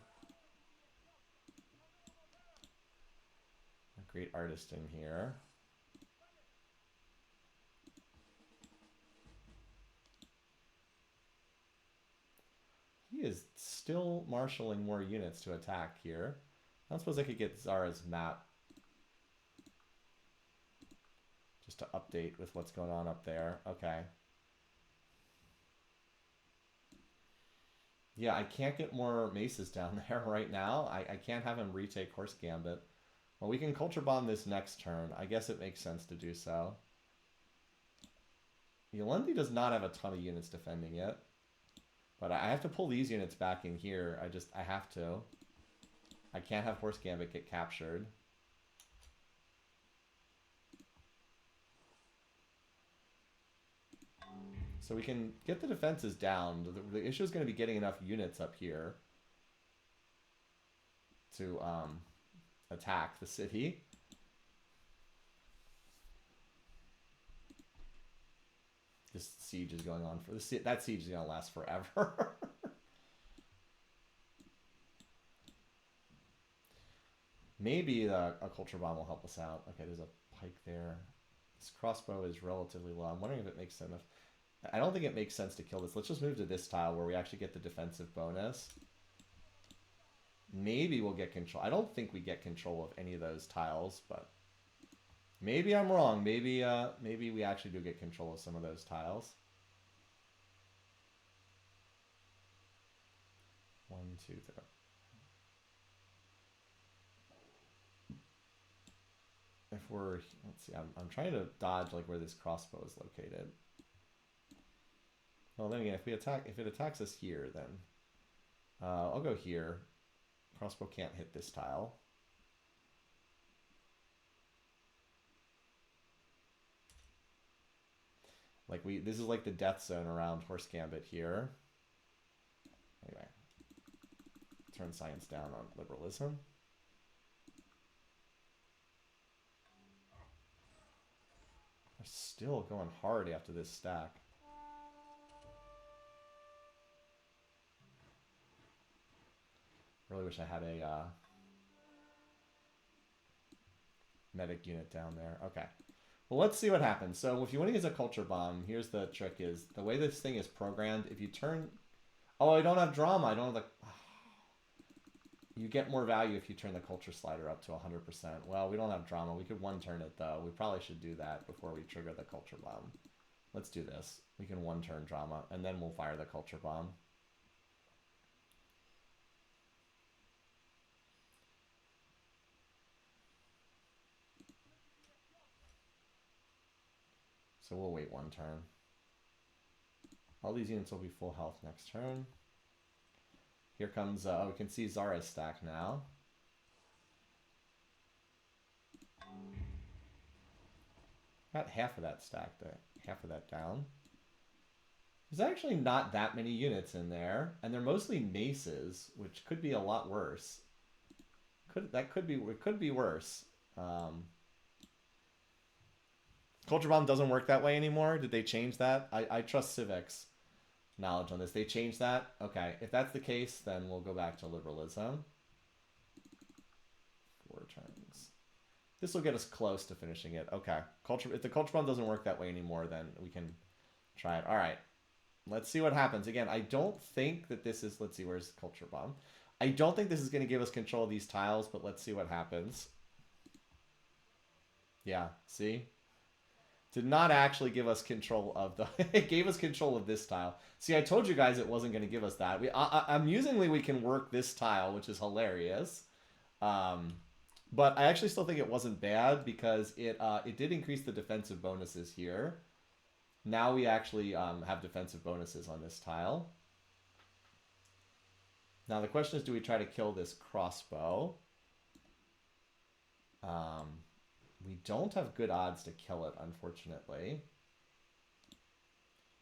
A great artist in here. He is still marshaling more units to attack here. I don't suppose I could get Zara's map just to update with what's going on up there. Okay. Yeah, I can't get more maces down there right now. I can't have him retake Horse Gambit. Well, we can Culture Bomb this next turn. I guess it makes sense to do so. Yolandi does not have a ton of units defending it. But I have to pull these units back in here. I have to. I can't have Horse Gambit get captured. So we can get the defenses down. The issue is going to be getting enough units up here to attack the city. This siege is going on for that siege is going to last forever. Maybe a culture bomb will help us out. Okay, there's a pike there. This crossbow is relatively low. I'm wondering if it makes sense. I don't think it makes sense to kill this. Let's just move to this tile where we actually get the defensive bonus. Maybe we'll get control. I don't think we get control of any of those tiles, but maybe I'm wrong. Maybe we actually do get control of some of those tiles. 1, 2, 3. If we're, let's see, I'm trying to dodge like where this crossbow is located. Well, then again, if it attacks us here, then I'll go here. Crossbow can't hit this tile. Like this is like the death zone around Horse Gambit here. Anyway, turn science down on liberalism. They're still going hard after this stack. Really wish I had a medic unit down there. Okay. Well, let's see what happens. So if you want to use a culture bomb, here's the trick is the way this thing is programmed, if you turn... Oh, I don't have drama. I don't have the... You get more value if you turn the culture slider up to 100%. Well, we don't have drama. We could one-turn it, though. We probably should do that before we trigger the culture bomb. Let's do this. We can one-turn drama, and then we'll fire the culture bomb. So we'll wait one turn. All these units will be full health next turn. Here comes, we can see Zara's stack now. Got half of that stack there, half of that down. There's actually not that many units in there, and they're mostly maces, which could be a lot worse. It could be worse. Culture Bomb doesn't work that way anymore. Did they change that? I trust Civic's knowledge on this. They changed that? Okay. If that's the case, then we'll go back to liberalism. 4 turns. This will get us close to finishing it. Okay. If the Culture Bomb doesn't work that way anymore, then we can try it. All right. Let's see what happens. Again, I don't think that this is... Let's see, where's Culture Bomb? I don't think this is going to give us control of these tiles, but let's see what happens. Yeah, see? Did not actually give us control of the... It gave us control of this tile. See, I told you guys it wasn't going to give us that. Amusingly, we can work this tile, which is hilarious. But I actually still think it wasn't bad because it did increase the defensive bonuses here. Now we actually have defensive bonuses on this tile. Now the question is, do we try to kill this crossbow? We don't have good odds to kill it, unfortunately.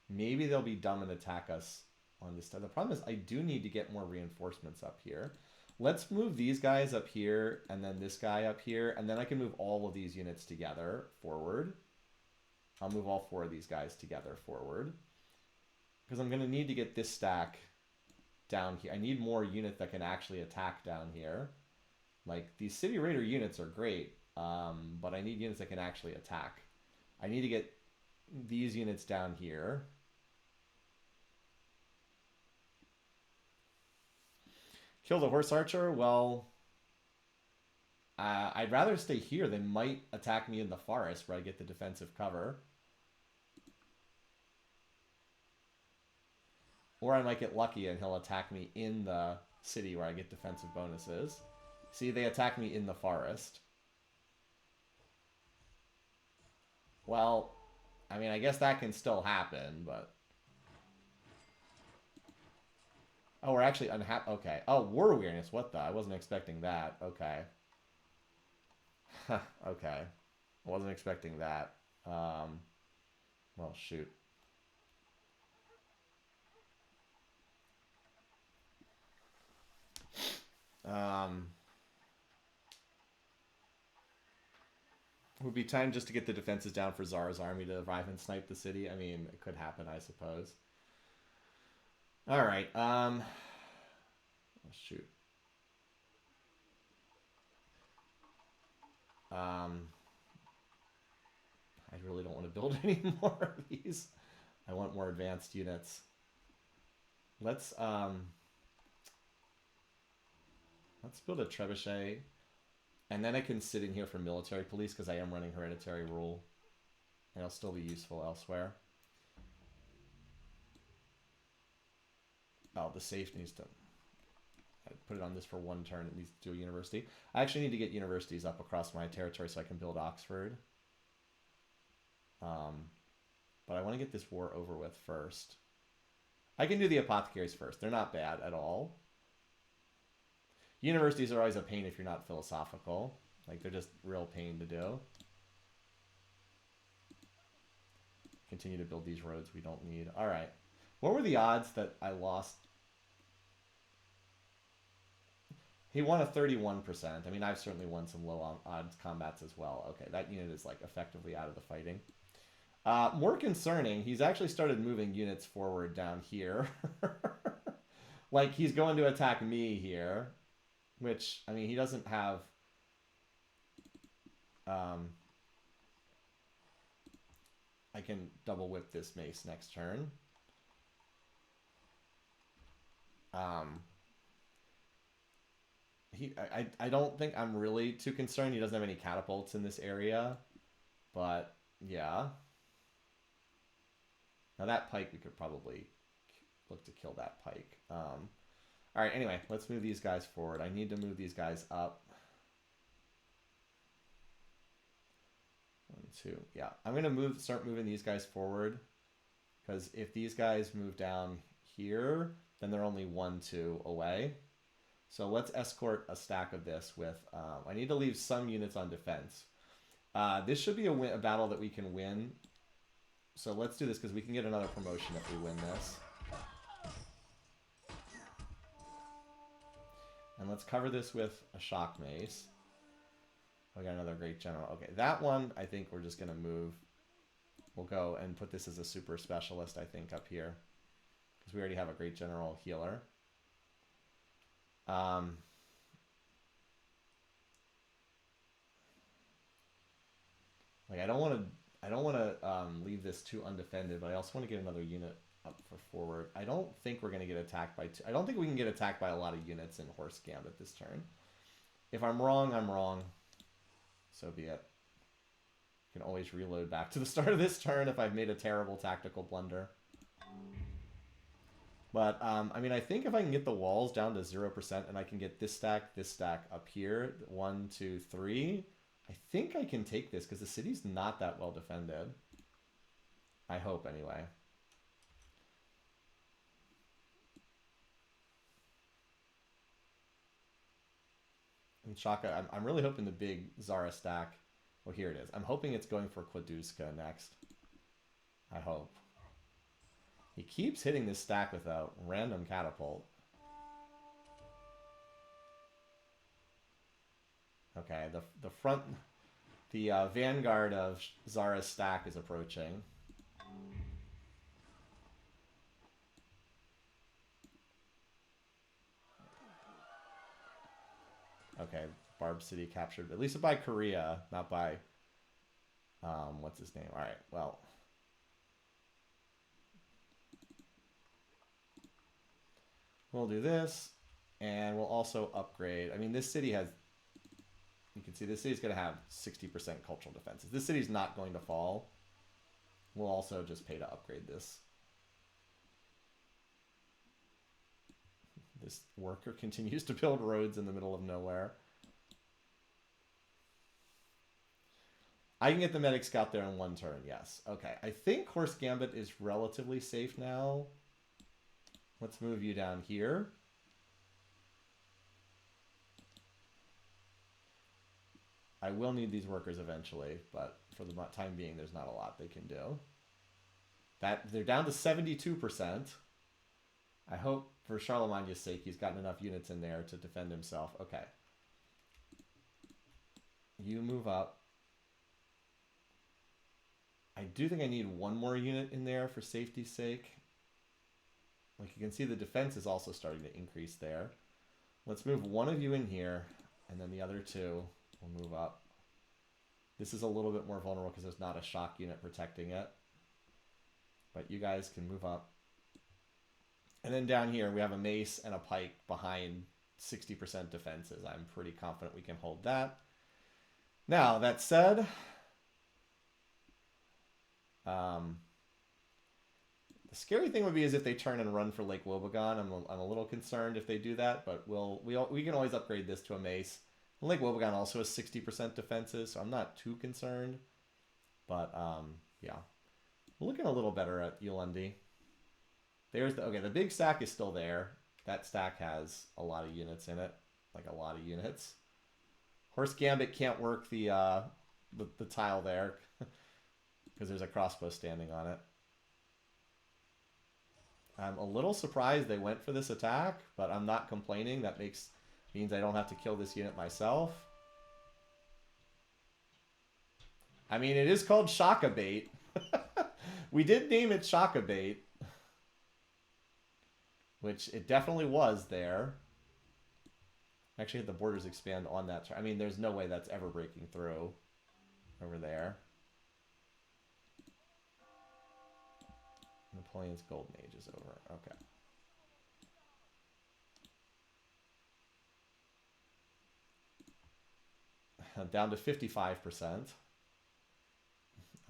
Maybe they'll be dumb and attack us on this time. The problem is I do need to get more reinforcements up here. Let's move these guys up here and then this guy up here, and then I can move all of these units together forward. I'll move all 4 of these guys together forward. Because I'm going to need to get this stack down here. I need more units that can actually attack down here. Like, these City Raider units are great. But I need units that can actually attack. I need to get these units down here. Kill the Horse Archer? Well, I'd rather stay here. They might attack me in the forest where I get the defensive cover. Or I might get lucky and he'll attack me in the city where I get defensive bonuses. See, they attack me in the forest. Well, I mean, I guess that can still happen, but... Oh, we're actually unhappy. Okay. Oh, War Awareness. What the? I wasn't expecting that. Okay. Okay. I wasn't expecting that. Well, shoot. Would be time just to get the defenses down for Zara's army to arrive and snipe the city. I mean, it could happen, I suppose. All right. Oh, shoot. I really don't want to build any more of these. I want more advanced units. Let's build a trebuchet, and then I can sit in here for military police because I am running hereditary rule, and it'll still be useful elsewhere. Oh, the safe needs to. I put it on this for one turn. It needs to do a university. I actually need to get universities up across my territory so I can build Oxford. But I want to get this war over with first. I can do the apothecaries first. They're not bad at all. Universities are always a pain if you're not philosophical. Like, they're just real pain to do. Continue to build these roads we don't need. All right. What were the odds that I lost? He won a 31%. I mean, I've certainly won some low odds combats as well. Okay, that unit is, like, effectively out of the fighting. More concerning, he's actually started moving units forward down here. Like, he's going to attack me here. Which, I mean, he doesn't have... I can double whip this mace next turn. I don't think I'm really too concerned. He doesn't have any catapults in this area. But, yeah. Now that pike, we could probably look to kill that pike. Alright, anyway, let's move these guys forward. I need to move these guys up. 1, 2, yeah. I'm going to start moving these guys forward. Because if these guys move down here, then they're only 1, 2 away. So let's escort a stack of this with... I need to leave some units on defense. This should be a battle that we can win. So let's do this because we can get another promotion if we win this. And let's cover this with a shock mace. We got another great general. Okay, that one I think we're just going to move. We'll go and put this as a super specialist, I think, up here. Because we already have a great general healer. Like, I don't want to leave this too undefended, but I also want to get another unit up for forward. I don't think we're going to get attacked by... I don't think we can get attacked by a lot of units in Horse Gambit this turn. If I'm wrong, I'm wrong. So be it. You can always reload back to the start of this turn if I've made a terrible tactical blunder. But, I mean, I think if I can get the walls down to 0% and I can get this stack up here, 1, 2, 3, I think I can take this because the city's not that well defended. I hope, anyway. And Shaka, I'm really hoping the big Zara stack... Well, here it is. I'm hoping it's going for Kladuzka next. I hope. He keeps hitting this stack with a random catapult. Okay, the front... The vanguard of Zara's stack is approaching. Okay, Barb City captured, at least by Korea, not by, what's his name? All right, well. We'll do this, and we'll also upgrade. I mean, this city has, you can see this city's going to have 60% cultural defenses. This city's not going to fall. We'll also just pay to upgrade this. This worker continues to build roads in the middle of nowhere. I can get the medic scout there in 1 turn, yes. Okay, I think Horse Gambit is relatively safe now. Let's move you down here. I will need these workers eventually, but for the time being, there's not a lot they can do. They're down to 72%. I hope, for Charlemagne's sake, he's gotten enough units in there to defend himself. Okay. You move up. I do think I need 1 more unit in there for safety's sake. Like, you can see the defense is also starting to increase there. Let's move 1 of you in here, and then the other 2 will move up. This is a little bit more vulnerable because there's not a shock unit protecting it. But you guys can move up. And then down here, we have a mace and a pike behind 60% defenses. I'm pretty confident we can hold that. Now, that said, the scary thing would be is if they turn and run for Lake Wobegon. I'm a little concerned if they do that, but we can always upgrade this to a mace. And Lake Wobegon also has 60% defenses, so I'm not too concerned. But yeah, we're looking a little better at Yulandi. There's the big stack is still there. That stack has a lot of units in it, like a lot of units. Horse Gambit can't work the tile there because there's a crossbow standing on it. I'm a little surprised they went for this attack, but I'm not complaining. That means I don't have to kill this unit myself. I mean, it is called Shaka bait. We did name it Shaka bait, which it definitely was there. Actually, had the borders expand on that. I mean, there's no way that's ever breaking through over there. Napoleon's Golden Age is over. Okay. Down to 55%.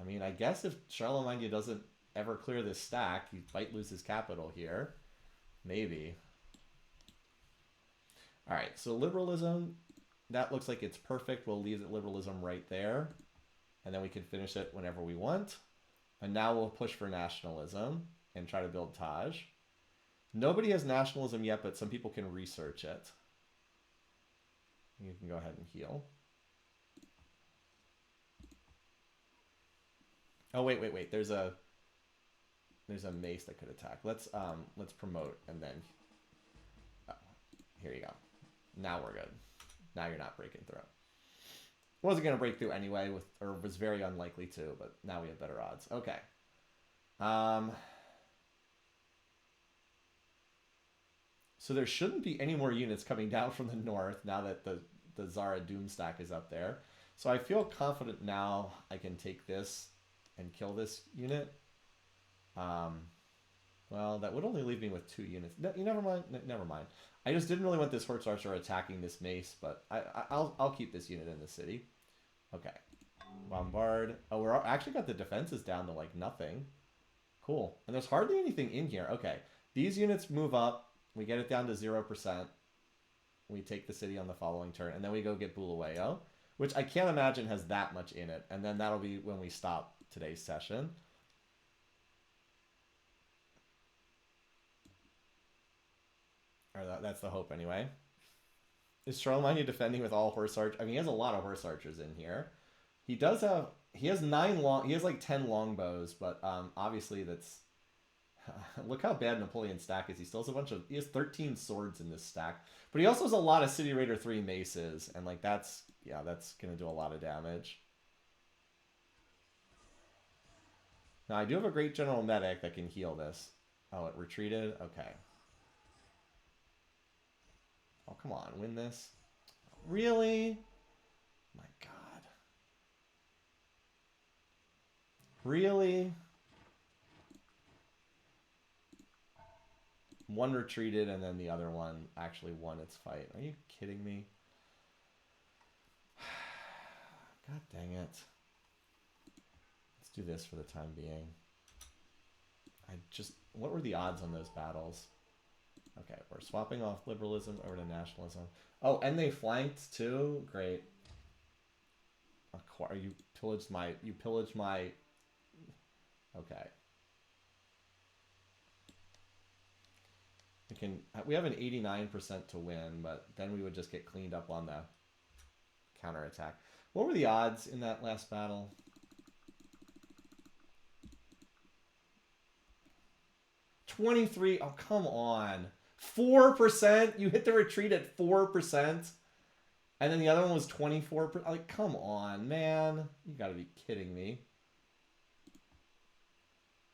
I mean, I guess if Charlemagne doesn't ever clear this stack, he might lose his capital here. Maybe. All right, so liberalism, that looks like it's perfect. We'll leave the liberalism right there. And then we can finish it whenever we want. And now we'll push for nationalism and try to build Taj. Nobody has nationalism yet, but some people can research it. You can go ahead and heal. Oh, wait. There's a mace that could attack. Let's promote and then here you go. Now we're good. Now you're not breaking through. Wasn't going to break through anyway, or was very unlikely to, but now we have better odds. Okay. So there shouldn't be any more units coming down from the north now that the Zara Doom stack is up there. So I feel confident now I can take this and kill this unit. Well, that would only leave me with 2 units. No, never mind. Never mind. I just didn't really want this horse archer attacking this mace, but I'll keep this unit in the city. Okay. Bombard. Oh, we're actually got the defenses down to like nothing. Cool. And there's hardly anything in here. Okay. These units move up. We get it down to 0%. We take the city on the following turn, and then we go get Bulawayo, which I can't imagine has that much in it. And then that'll be when we stop today's session. Or that's the hope anyway. Is Charlemagne defending with all horse archers? I mean, he has a lot of horse archers in here. He has he has 10 longbows, but obviously that's look how bad Napoleon's stack is. He still has he has 13 swords in this stack, but he also has a lot of City Raider 3 maces, and like that's gonna do a lot of damage. Now I do have a great general medic that can heal this. Oh, it retreated. Okay. Oh, come on, win this. Really? My God. Really? One retreated and then the other one actually won its fight. Are you kidding me? God dang it. Let's do this for the time being. What were the odds on those battles? Okay, we're swapping off liberalism over to nationalism. Oh, and they flanked too? Great. You pillaged my... Okay. We have an 89% to win, but then we would just get cleaned up on the counterattack. What were the odds in that last battle? 23. Oh, come on. 4%? You hit the retreat at 4%? And then the other one was 24%? Like, come on, man. You gotta be kidding me.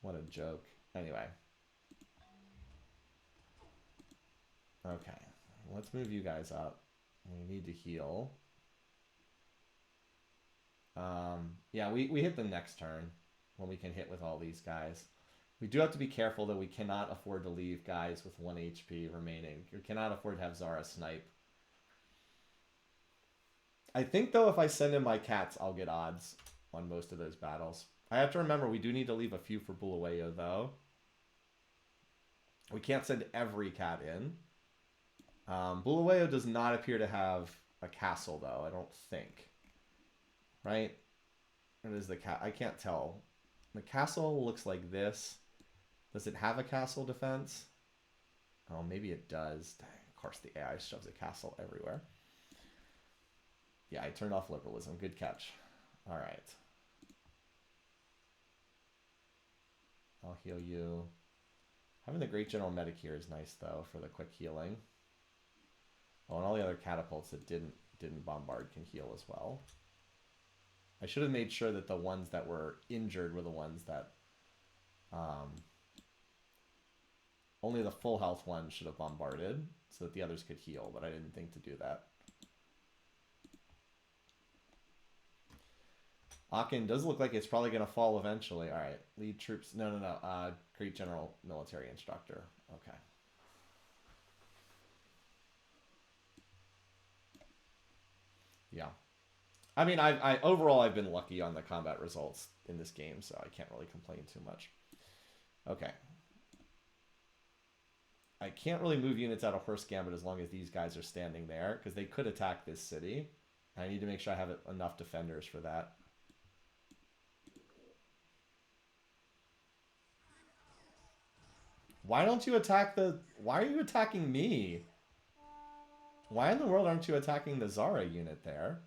What a joke. Anyway. Okay. Let's move you guys up. We need to heal. Yeah, we hit the next turn when we can hit with all these guys. We do have to be careful that we cannot afford to leave guys with 1 HP remaining. We cannot afford to have Zara snipe. I think, though, if I send in my cats, I'll get odds on most of those battles. I have to remember we do need to leave a few for Bulawayo, though. We can't send every cat in. Bulawayo does not appear to have a castle, though, I don't think. Right? What is the cat? I can't tell. The castle looks like this. Does it have a castle defense? Oh, maybe it does. Dang, of course, the AI shoves a castle everywhere. Yeah, I turned off liberalism. Good catch. All right. I'll heal you. Having the Great General Medic here is nice, though, for the quick healing. Oh, and all the other catapults that didn't bombard can heal as well. I should have made sure that the ones that were injured were the ones that... only the full health ones should have bombarded so that the others could heal, but I didn't think to do that. Aachen does look like it's probably going to fall eventually. All right, lead troops. No. Great General Military Instructor. Okay. Yeah. I mean, I overall, I've been lucky on the combat results in this game, so I can't really complain too much. Okay. I can't really move units out of Horse Gambit as long as these guys are standing there, because they could attack this city. I need to make sure I have enough defenders for that. Why don't you attack the... Why are you attacking me? Why in the world aren't you attacking the Zara unit there?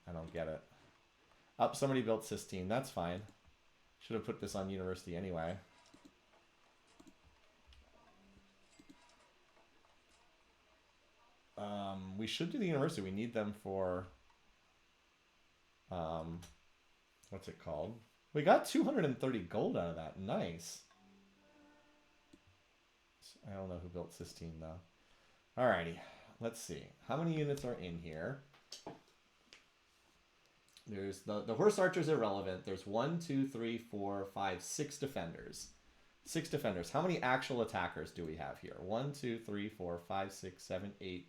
I don't get it. Up, somebody built Sistine. That's fine. Should have put this on University anyway. We should do the University. We need them for... what's it called? We got 230 gold out of that. Nice. I don't know who built Sistine, though. Alrighty. Let's see. How many units are in here? There's the horse archer's irrelevant. There's 1, 2, 3, 4, 5, 6 defenders. 6 defenders. How many actual attackers do we have here? 1, 2, 3, 4, 5, 6, 7, 8.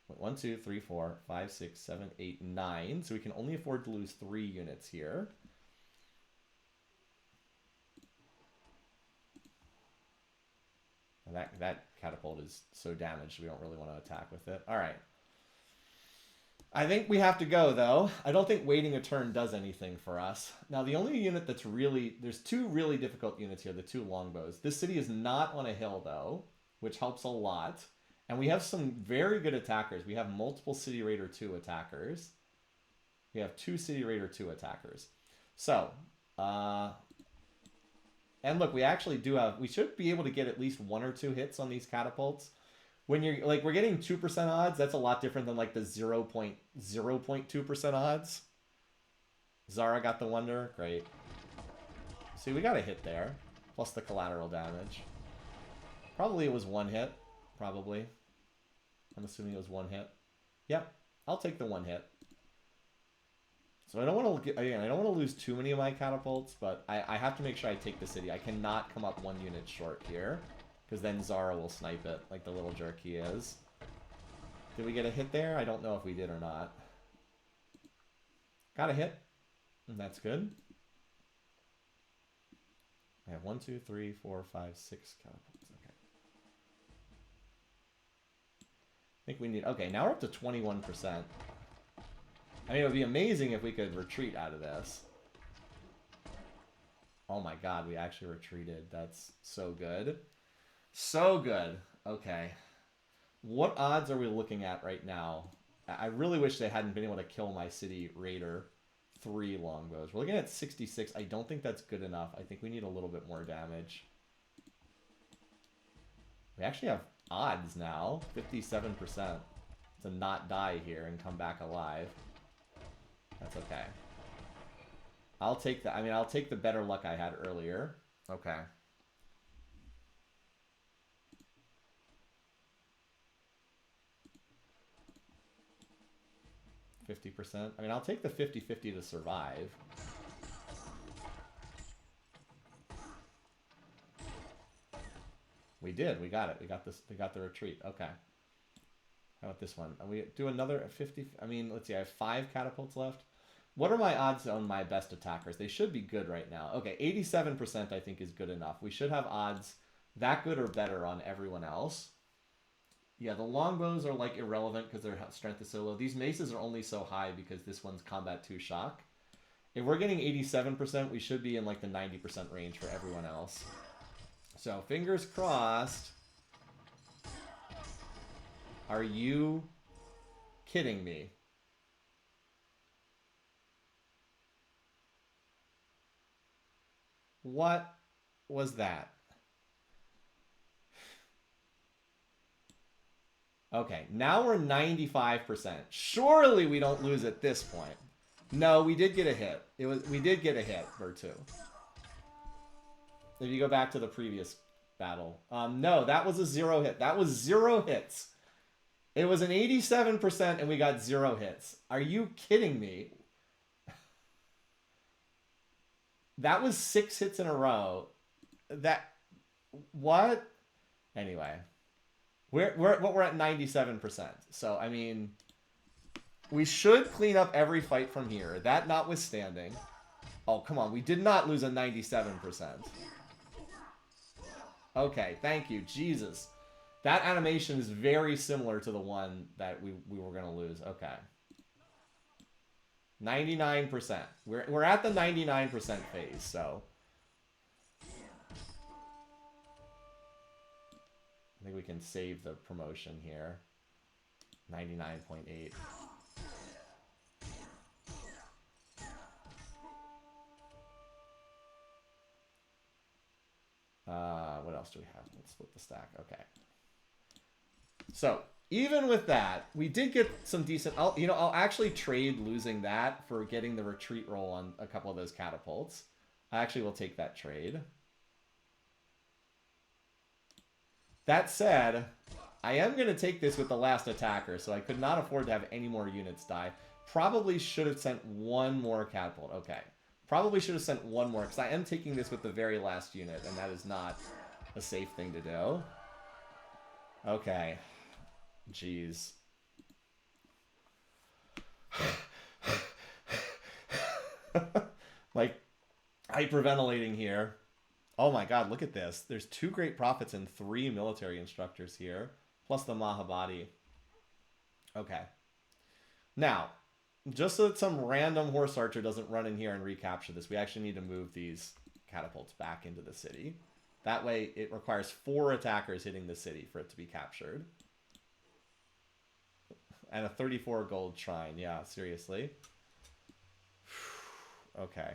1, 2, 3, 4, 5, 6, 7, 8, 9. So we can only afford to lose 3 units here. And that catapult is so damaged we don't really want to attack with it. All right. I think we have to go, though. I don't think waiting a turn does anything for us. Now, the only unit that's really... There's 2 really difficult units here, the 2 longbows. This city is not on a hill, though, which helps a lot. And we have some very good attackers. We have multiple City Raider 2 attackers. We have 2 City Raider 2 attackers. So, and look, we actually do have... We should be able to get at least 1 or 2 hits on these catapults. When you're, like, we're getting 2% odds, that's a lot different than, like, the 0.2% odds. Zara got the wonder. Great. See, we got a hit there. Plus the collateral damage. Probably it was 1 hit. Probably. I'm assuming it was 1 hit. Yep. I'll take the 1 hit. So I don't want to, again, I don't want to lose too many of my catapults, but I have to make sure I take the city. I cannot come up 1 unit short here, because then Zara will snipe it like the little jerk he is. Did we get a hit there? I don't know if we did or not. Got a hit. And that's good. I have 1, 2, 3, 4, 5, 6 catapults. Okay. I think we need... Okay, now we're up to 21%. I mean, it would be amazing if we could retreat out of this. Oh my god, we actually retreated. That's so good. So good. Okay. What odds are we looking at right now? I really wish they hadn't been able to kill my City Raider 3 longbows. We're looking at 66. I don't think that's good enough. I think we need a little bit more damage. We actually have odds now. 57% to not die here and come back alive. That's okay. I'll take the... I mean, I'll take the better luck I had earlier. Okay. 50%. I mean, I'll take the 50-50 to survive. We did. We got it. We got this. We got the retreat. Okay. How about this one? We do another 50. I mean, let's see. I have 5 catapults left. What are my odds on my best attackers? They should be good right now. Okay, 87% I think is good enough. We should have odds that good or better on everyone else. Yeah, the longbows are like irrelevant because their strength is so low. These maces are only so high because this one's combat 2 shock. If we're getting 87%, we should be in like the 90% range for everyone else. So, fingers crossed. Are you kidding me? What was that? Okay, now we're 95%. Surely we don't lose at this point. No, we did get a hit. We did get a hit, Vertu. If you go back to the previous battle. No, that was a 0 hit. That was 0 hits. It was an 87% and we got 0 hits. Are you kidding me? That was 6 hits in a row. What? Anyway. We're at 97%. So, I mean, we should clean up every fight from here. That notwithstanding. Oh, come on. We did not lose a 97%. Okay, thank you. Jesus. That animation is very similar to the one that we were going to lose. Okay. 99%. We're at the 99% phase, so. I think we can save the promotion here. 99.8. What else do we have? Let's split the stack. Okay. So, even with that, we did get some decent... I'll actually trade losing that for getting the retreat roll on a couple of those catapults. I actually will take that trade. That said, I am going to take this with the last attacker, so I could not afford to have any more units die. Probably should have sent one more catapult. Okay. Probably should have sent one more, because I am taking this with the very last unit, and that is not a safe thing to do. Okay. Jeez. Like, hyperventilating here. Oh my god, look at this. There's 2 great prophets and 3 military instructors here, plus the Mahabadi. Okay. Now, just so that some random horse archer doesn't run in here and recapture this, we actually need to move these catapults back into the city. That way, it requires 4 attackers hitting the city for it to be captured. And a 34 gold shrine. Yeah, seriously. Okay.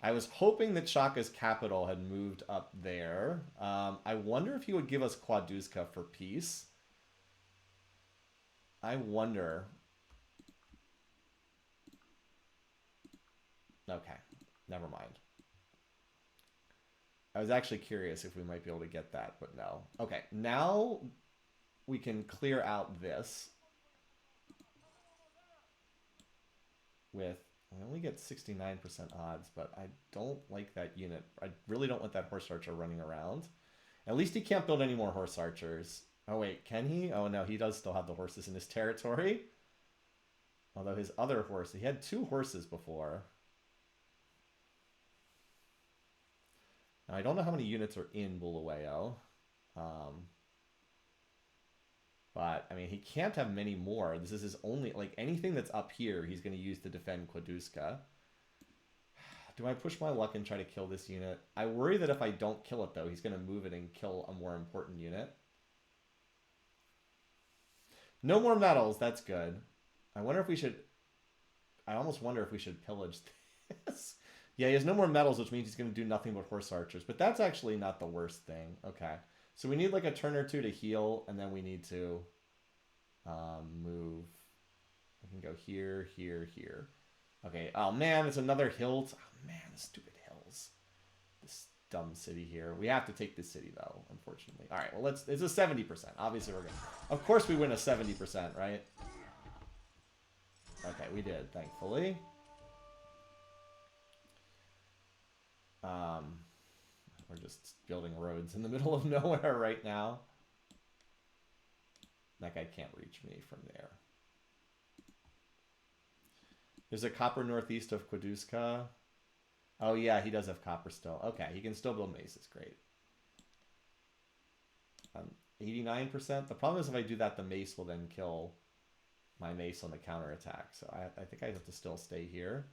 I was hoping that Shaka's capital had moved up there. I wonder if he would give us Quaduska for peace. I wonder. Okay, never mind. I was actually curious if we might be able to get that, but no. Okay, now we can clear out this with... I only get 69% odds, but I don't like that unit. I really don't want that horse archer running around. At least he can't build any more horse archers. Oh, wait, can he? Oh, no, he does still have the horses in his territory. Although his other horse, he had 2 horses before. Now, I don't know how many units are in Bulawayo. But, I mean, he can't have many more. This is his only... Like, anything that's up here, he's going to use to defend Quaduska. Do I push my luck and try to kill this unit? I worry that if I don't kill it, though, he's going to move it and kill a more important unit. No more medals. That's good. I wonder if we should... I almost wonder if we should pillage this. Yeah, he has no more medals, which means he's going to do nothing but horse archers. But that's actually not the worst thing. Okay. So we need like a turn or 2 to heal, and then we need to move. I can go here, here, here. Okay. Oh man, it's another hill. Oh man, stupid hills. This dumb city here. We have to take this city though, unfortunately. All right. Well, it's a 70%. Obviously, we're gonna. Of course, we win a 70%, right? we did, thankfully. We're just building roads in the middle of nowhere right now. That guy can't reach me from there. There's a copper northeast of Quaduska. Oh yeah, he does have copper still. Okay, he can still build maces. Great. 89%. The problem is if I do that, the mace will then kill my mace on the counterattack. So I think I have to still stay here.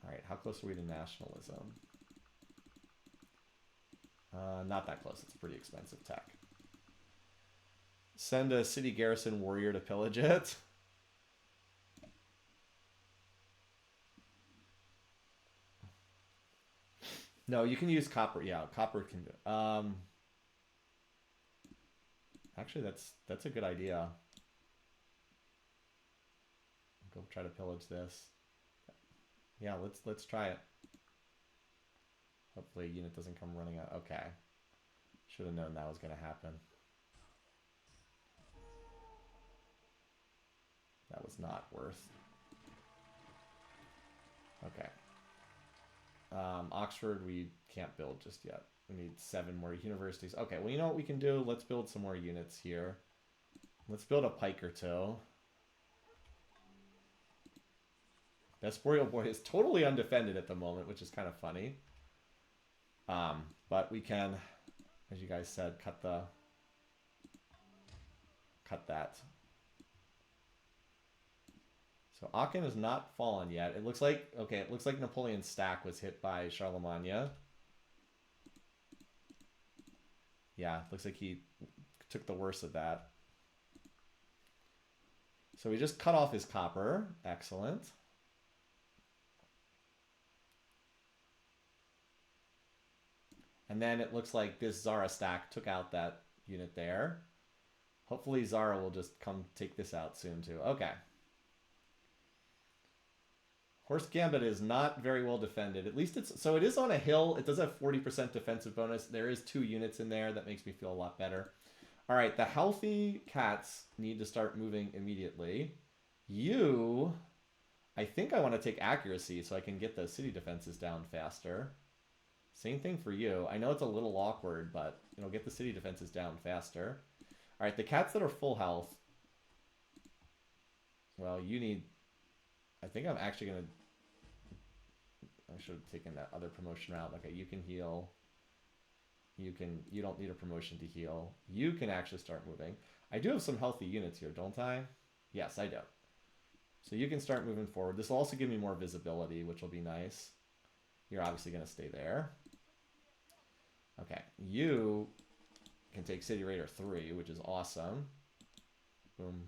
All right, how close are we to nationalism? Not that close. It's a pretty expensive tech. Send a city garrison warrior to pillage it. No, you can use copper. Yeah, copper can do it. Actually, that's a good idea. Go try to pillage this. Yeah, let's try it. Hopefully a unit doesn't come running out. Okay. Should have known that was going to happen. That was not worth. Okay. Oxford, we can't build just yet. We need 7 more universities. Okay, well, you know what we can do? Let's build some more units here. Let's build a pike or 2. Vesporial Boy is totally undefended at the moment, which is kind of funny. But we can, as you guys said, cut that. So Aachen has not fallen yet. It looks like, okay, it looks like Napoleon's stack was hit by Charlemagne. Yeah, looks like he took the worst of that. So we just cut off his copper. Excellent. And then it looks like this Zara stack took out that unit there. Hopefully Zara will just come take this out soon too. Okay. Horse Gambit is not very well defended. At least it's... So it is on a hill. It does have 40% defensive bonus. There is 2 units in there. That makes me feel a lot better. All right. The healthy cats need to start moving immediately. You... I think I want to take accuracy so I can get the city defenses down faster. Same thing for you. I know it's a little awkward, but it'll get the city defenses down faster. All right, the cats that are full health. Well, you need... I think I'm actually going to... I should have taken that other promotion route. Okay, you can heal. You don't need a promotion to heal. You can actually start moving. I do have some healthy units here, don't I? Yes, I do. So you can start moving forward. This will also give me more visibility, which will be nice. You're obviously going to stay there. Okay, you can take City Raider 3, which is awesome. Boom.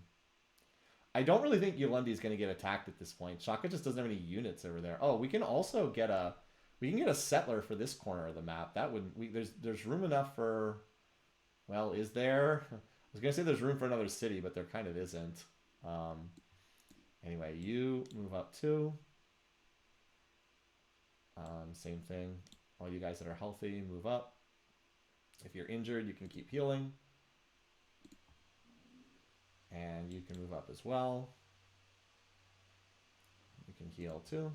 I don't really think Yolandi is going to get attacked at this point. Shaka just doesn't have any units over there. Oh, we can also get a... We can get a settler for this corner of the map. That would... There's room enough for... Well, is there? I was going to say there's room for another city, but there kind of isn't. Anyway, you move up too. Same thing. All you guys that are healthy, move up. If you're injured, you can keep healing. And you can move up as well. You can heal too.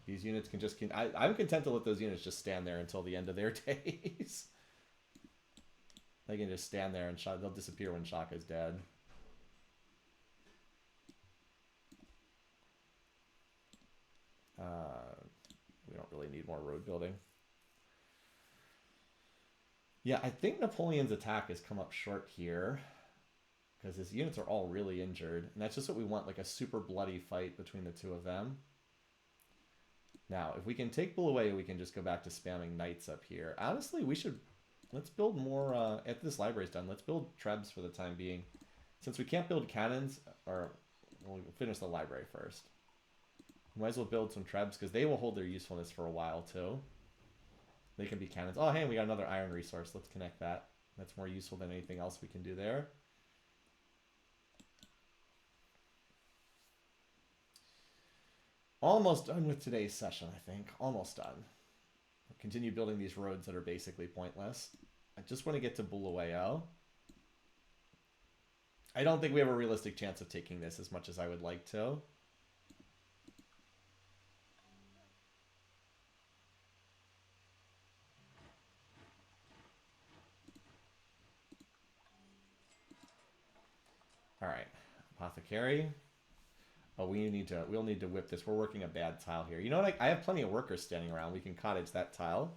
These units can just... I'm content to let those units just stand there until the end of their days. They can just stand there and they'll disappear when Shaka's dead. We don't really need more road building. Yeah, I think Napoleon's attack has come up short here because his units are all really injured. And that's just what we want, like a super bloody fight between the two of them. Now, if we can take Bulawayo, we can just go back to spamming knights up here. Honestly, we should... Let's build more... after this library's done, let's build trebs for the time being. Since we can't build cannons, or we'll finish the library first. We might as well build some trebs because they will hold their usefulness for a while too. They can be cannons. Oh, hey, we got another iron resource. Let's connect that. That's more useful than anything else we can do there. Almost done with today's session, I think. Almost done. I'll continue building these roads that are basically pointless. I just want to get to Bulawayo. I don't think we have a realistic chance of taking this as much as I would like to. All right, Apothecary. Oh, we'll need to whip this. We're working a bad tile here. You know what? I have plenty of workers standing around. We can cottage that tile.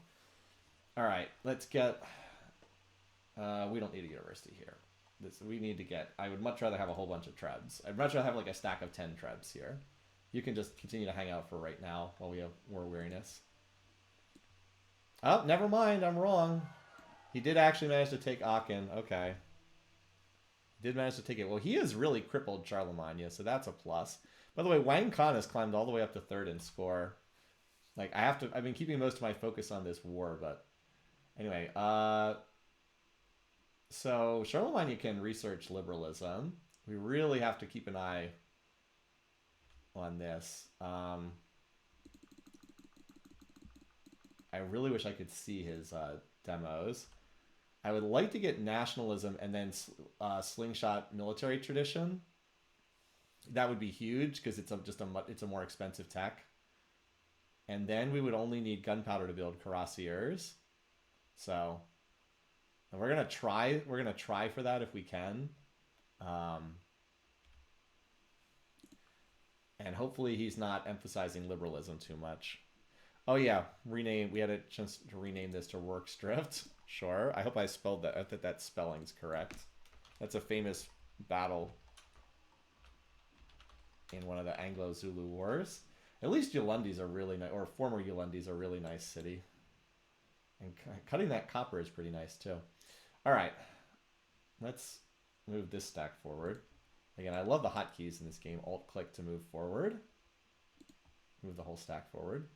All right, let's get... we don't need a university here. We need to get... I would much rather have a whole bunch of trebs. I'd much rather have like a stack of 10 trebs here. You can just continue to hang out for right now while we have war weariness. Oh, never mind. I'm wrong. He did actually manage to take Aachen. Okay. He did manage to take it. Well, he has really crippled Charlemagne, so that's a plus. By the way, Wang Khan has climbed all the way up to 3rd in score. Like, I've been keeping most of my focus on this war, but... Anyway, so Charlemagne can research liberalism. We really have to keep an eye on this. I really wish I could see his demos. I would like to get nationalism and then slingshot military tradition. That would be huge because it's a more expensive tech. And then we would only need gunpowder to build cuirassiers. So, and we're gonna try for that if we can. And hopefully he's not emphasizing liberalism too much. Oh yeah, rename. We had a chance to rename this to Worksdrift. Sure. I hope I spelled that. I think that spelling's correct. That's a famous battle in one of the Anglo-Zulu wars. At least Yulundi's a really nice, or former Yulundi's a really nice city. And cutting that copper is pretty nice too. All right, let's move this stack forward. Again, I love the hotkeys in this game. Alt-click to move forward. Move the whole stack forward.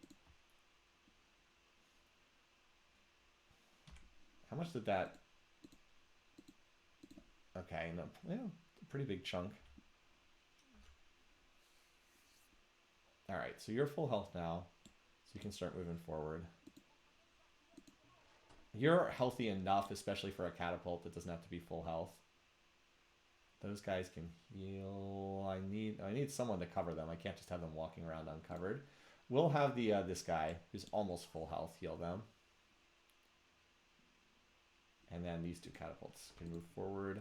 How much did that... Okay, no, yeah, pretty big chunk. All right, so you're full health now, so you can start moving forward. You're healthy enough, especially for a catapult that doesn't have to be full health. Those guys can heal. I need someone to cover them. I can't just have them walking around uncovered. We'll have the this guy who's almost full health heal them. And then these two catapults can move forward.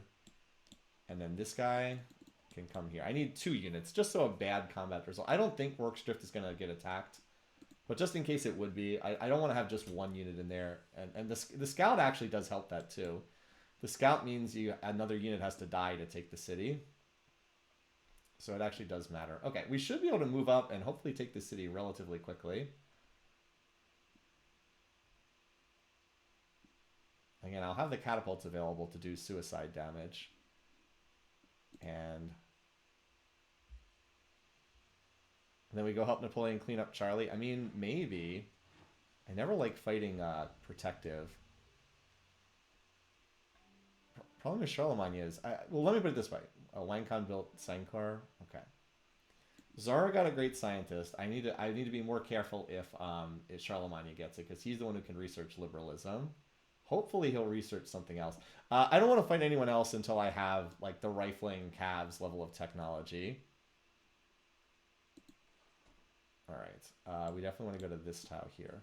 And then this guy can come here. I need 2 units, just so a bad combat result. I don't think Worksdrift is going to get attacked. But just in case it would be, I don't want to have just 1 unit in there. And the scout actually does help that too. The scout means another unit has to die to take the city. So it actually does matter. Okay, we should be able to move up and hopefully take the city relatively quickly. Again, I'll have the catapults available to do suicide damage. And then we go help Napoleon clean up Charlie. I mean, maybe. I never like fighting protective. Problem with Charlemagne is... well, let me put it this way. Wang Khan built Sankar. Okay. Zara got a great scientist. I need to be more careful if Charlemagne gets it, because he's the one who can research liberalism. Hopefully he'll research something else. I don't want to find anyone else until I have like the rifling calves level of technology. All right. We definitely want to go to this tile here.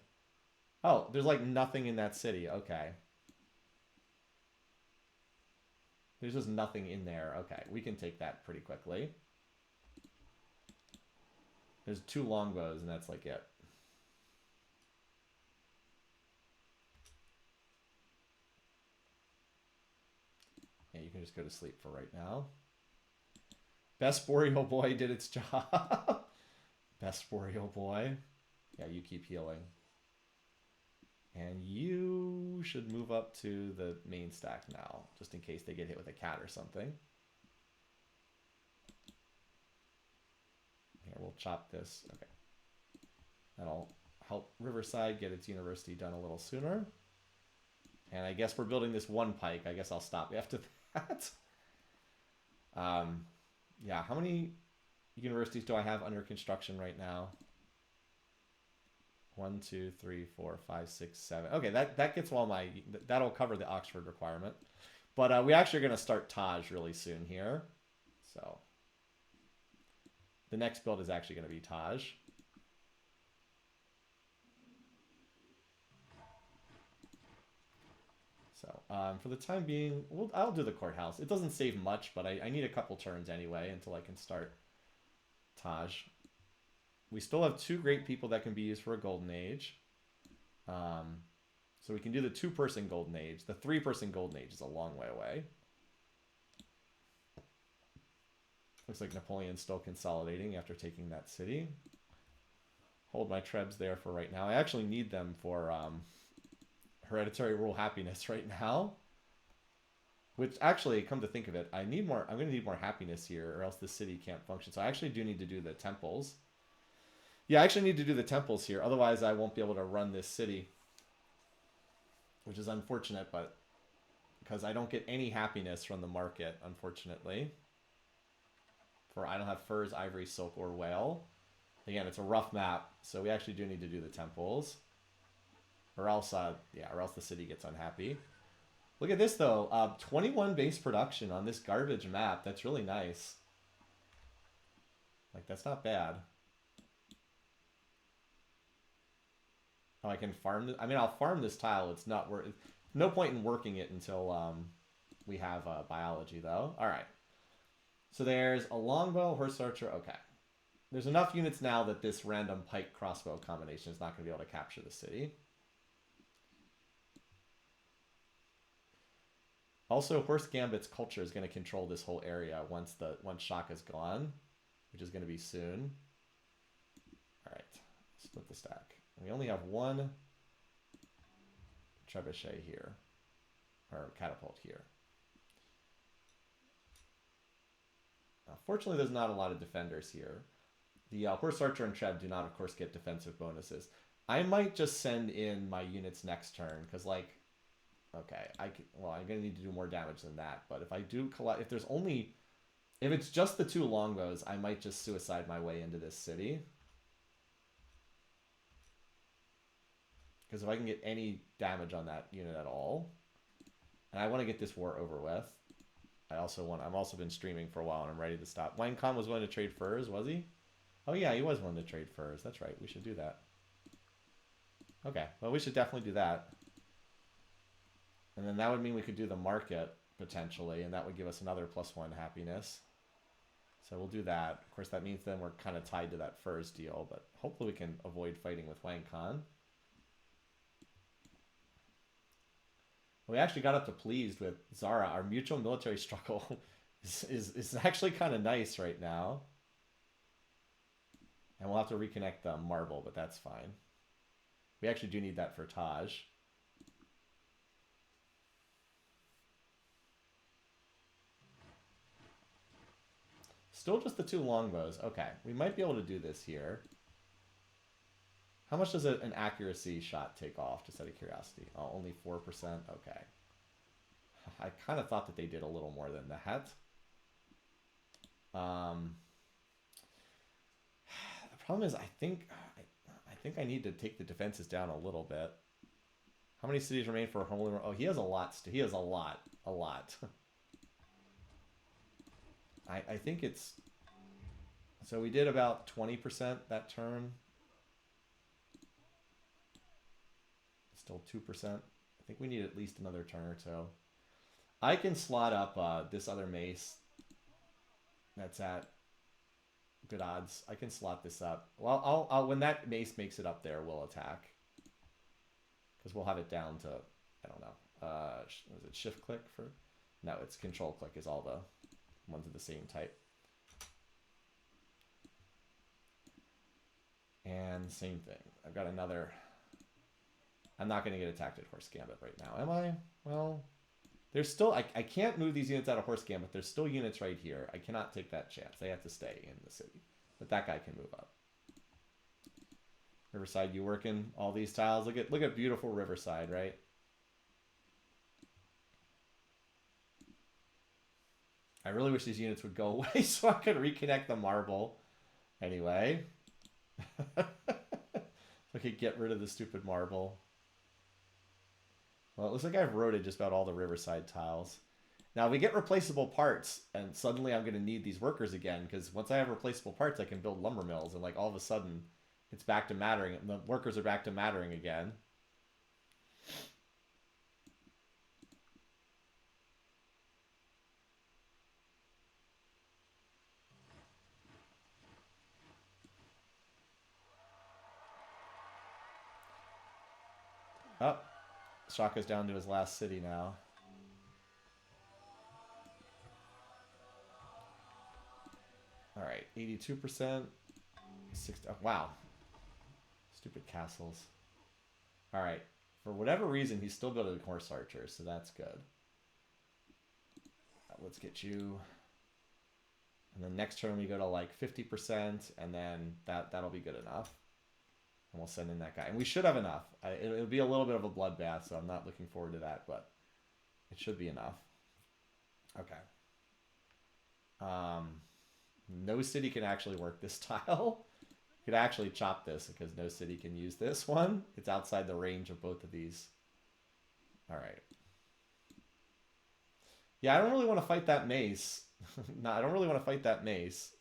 Oh, there's like nothing in that city. Okay. There's just nothing in there. Okay, we can take that pretty quickly. There's 2 longbows, and that's like it. Yeah, you can just go to sleep for right now. Best Boreal Boy did its job. Best Boreal Boy. Yeah, you keep healing. And you should move up to the main stack now, just in case they get hit with a cat or something. Here, we'll chop this. Okay. That'll help Riverside get its university done a little sooner. And I guess we're building this 1 pike. I guess I'll stop after that. Yeah, how many universities do I have under construction right now? 1, 2, 3, 4, 5, 6, 7. Okay, that gets all my... That'll cover the Oxford requirement. But we actually are going to start Taj really soon here. So the next build is actually going to be Taj. So for the time being, I'll do the courthouse. It doesn't save much, but I need a couple turns anyway until I can start Taj. We still have 2 great people that can be used for a golden age. So we can do the 2-person golden age. The 3-person golden age is a long way away. Looks like Napoleon's still consolidating after taking that city. Hold my trebs there for right now. I actually need them for hereditary rule happiness right now. Which actually, come to think of it, I'm going to need more happiness here or else the city can't function. So I actually do need to do the temples. Yeah, I actually need to do the temples here. Otherwise, I won't be able to run this city. Which is unfortunate, but because I don't get any happiness from the market, unfortunately. I don't have furs, ivory, silk, or whale. Again, it's a rough map, so we actually do need to do the temples. Or else the city gets unhappy. Look at this, though. 21 base production on this garbage map. That's really nice. Like, that's not bad. Oh, I can farm this. I mean, I'll farm this tile. It's not worth. No point in working it until we have biology, though. All right. So there's a longbow, horse archer. Okay. There's enough units now that this random pike crossbow combination is not going to be able to capture the city. Also, Horse Gambit's culture is going to control this whole area once Shaka's gone, which is going to be soon. All right. Split the stack. We only have 1 trebuchet here, or catapult here. Fortunately, there's not a lot of defenders here. The horse archer and treb do not, of course, get defensive bonuses. I might just send in my units next turn because, like, okay, I'm gonna need to do more damage than that. But if I do collect, if it's just the 2 longbows, I might just suicide my way into this city. Because if I can get any damage on that unit at all, and I want to get this war over with. I've also been streaming for a while and I'm ready to stop. Wang Khan was willing to trade furs, was he? Oh yeah, he was willing to trade furs. That's right. We should do that. Okay, well we should definitely do that. And then that would mean we could do the market potentially, and that would give us another +1 happiness. So we'll do that. Of course, that means then we're kind of tied to that furs deal, but hopefully we can avoid fighting with Wang Khan. We actually got up to pleased with Zara. Our mutual military struggle is actually kind of nice right now. And we'll have to reconnect the marble, but that's fine. We actually do need that for Taj. Still just the 2 longbows. Okay, we might be able to do this here. How much does an accuracy shot take off, just out of curiosity? Oh, only 4%? Okay. I kind of thought that they did a little more than that. The problem is, I think I need to take the defenses down a little bit. How many cities remain for Holy War? Oh, he has a lot. He has a lot. A lot. I think it's... So we did about 20% that turn. Still 2%. I think we need at least another turn or two. I can slot up this other mace. That's at good odds. I can slot this up. Well, I'll when that mace makes it up there, we'll attack. Because we'll have it down to, I don't know. Is it shift click for? No, it's control click is all the ones of the same type. And same thing. I've got another... I'm not going to get attacked at Horse Gambit right now, am I? Well, there's still... I can't move these units out of Horse Gambit. There's still units right here. I cannot take that chance. They have to stay in the city. But that guy can move up. Riverside, you working all these tiles? Look at beautiful Riverside, right? I really wish these units would go away so I could reconnect the marble. Anyway. I could get rid of the stupid marble. Well, it looks like I've rotated just about all the Riverside tiles. Now we get replaceable parts, and suddenly I'm going to need these workers again, because once I have replaceable parts, I can build lumber mills, and like all of a sudden, it's back to mattering, and the workers are back to mattering again. Oh, Shaka's down to his last city now. All right, 82%. Wow. Stupid castles. All right. For whatever reason, he's still building horse archers, so that's good. Let's get you. And then next turn we go to like 50%, and then that'll be good enough. And we'll send in that guy. And we should have enough. It'll be a little bit of a bloodbath, so I'm not looking forward to that, but it should be enough. Okay. No city can actually work this tile. Could actually chop this because no city can use this one. It's outside the range of both of these. All right. Yeah, I don't really want to fight that mace. No, I don't really want to fight that mace.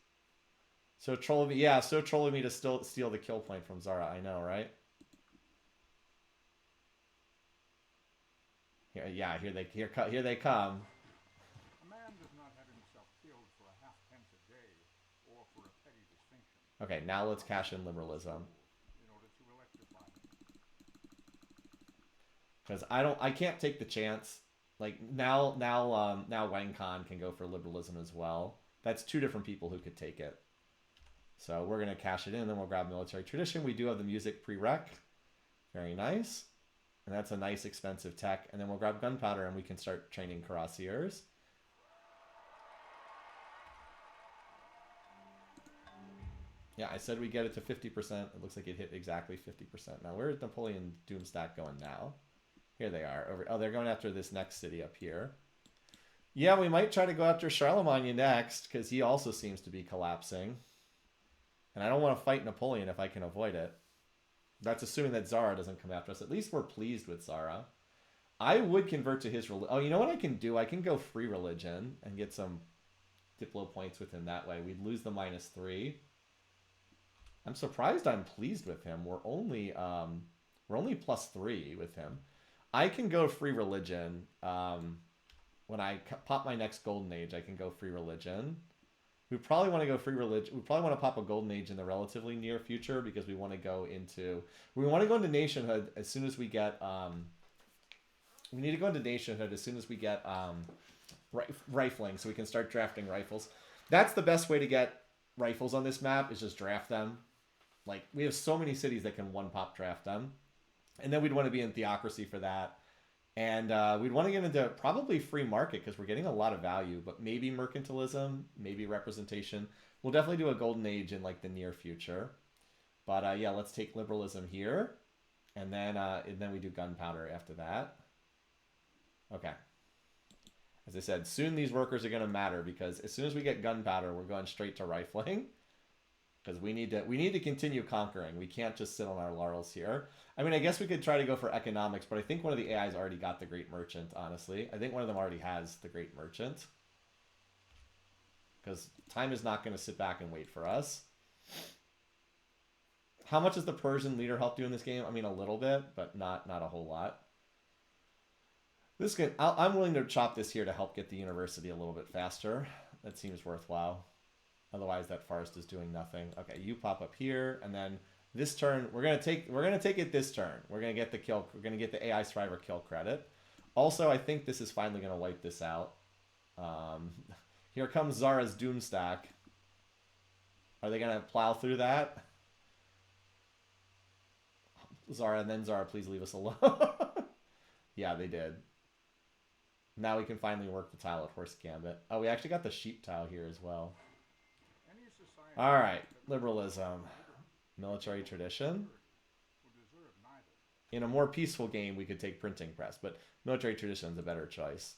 So trolling me, yeah, so trolling me to still steal the kill point from Zara. I know, right? Yeah, here they come. A man does not have himself killed for a halfpence a day or for a petty distinction. Okay, now let's cash in liberalism. In order to electrify him. Because I can't take the chance. Like now Wang Khan can go for liberalism as well. That's two different people who could take it. So we're gonna cash it in, and then we'll grab military tradition. We do have the music prereq. Very nice. And that's a nice expensive tech. And then we'll grab gunpowder and we can start training cuirassiers. Yeah, I said we get it to 50%. It looks like it hit exactly 50%. Now, where's Napoleon Doomstack going now? Here they are. Oh, they're going after this next city up here. Yeah, we might try to go after Charlemagne next, because he also seems to be collapsing. And I don't want to fight Napoleon if I can avoid it. That's assuming that Zara doesn't come after us. At least we're pleased with Zara. I would convert to his religion. Oh, you know what I can do? I can go free religion and get some Diplo points with him that way. We'd lose the -3. I'm surprised I'm pleased with him. We're only +3 with him. I can go free religion. When I pop my next golden age, I can go free religion. We probably want to go free religion. We probably want to pop a golden age in the relatively near future because we want to go into nationhood as soon as we get we need to go into nationhood as soon as we get rifling, so we can start drafting rifles. That's the best way to get rifles on this map, is just draft them. Like, we have so many cities that can one-pop draft them. And then we'd want to be in theocracy for that. And we'd want to get into probably free market because we're getting a lot of value, but maybe mercantilism, maybe representation. We'll definitely do a golden age in like the near future. But yeah, let's take liberalism here. And then we do gunpowder after that. Okay. As I said, soon these workers are going to matter because as soon as we get gunpowder, we're going straight to rifling. Because we need to continue conquering. We can't just sit on our laurels here. I mean, I guess we could try to go for economics, but I think one of the AIs already got the Great Merchant, honestly. I think one of them already has the Great Merchant. Because time is not going to sit back and wait for us. How much does the Persian leader help you in this game? I mean, a little bit, but not a whole lot. I'm willing to chop this here to help get the university a little bit faster. That seems worthwhile. Otherwise, that forest is doing nothing. Okay, you pop up here, and then this turn we're gonna take it this turn. We're gonna get the kill. We're gonna get the AI Striver kill credit. Also, I think this is finally gonna wipe this out. Here comes Zara's Doomstack. Are they gonna plow through that? Zara, and then Zara, please leave us alone. Yeah, they did. Now we can finally work the tile at Horse Gambit. Oh, we actually got the sheep tile here as well. All right, liberalism, military tradition. In a more peaceful game, we could take printing press, but military tradition is a better choice.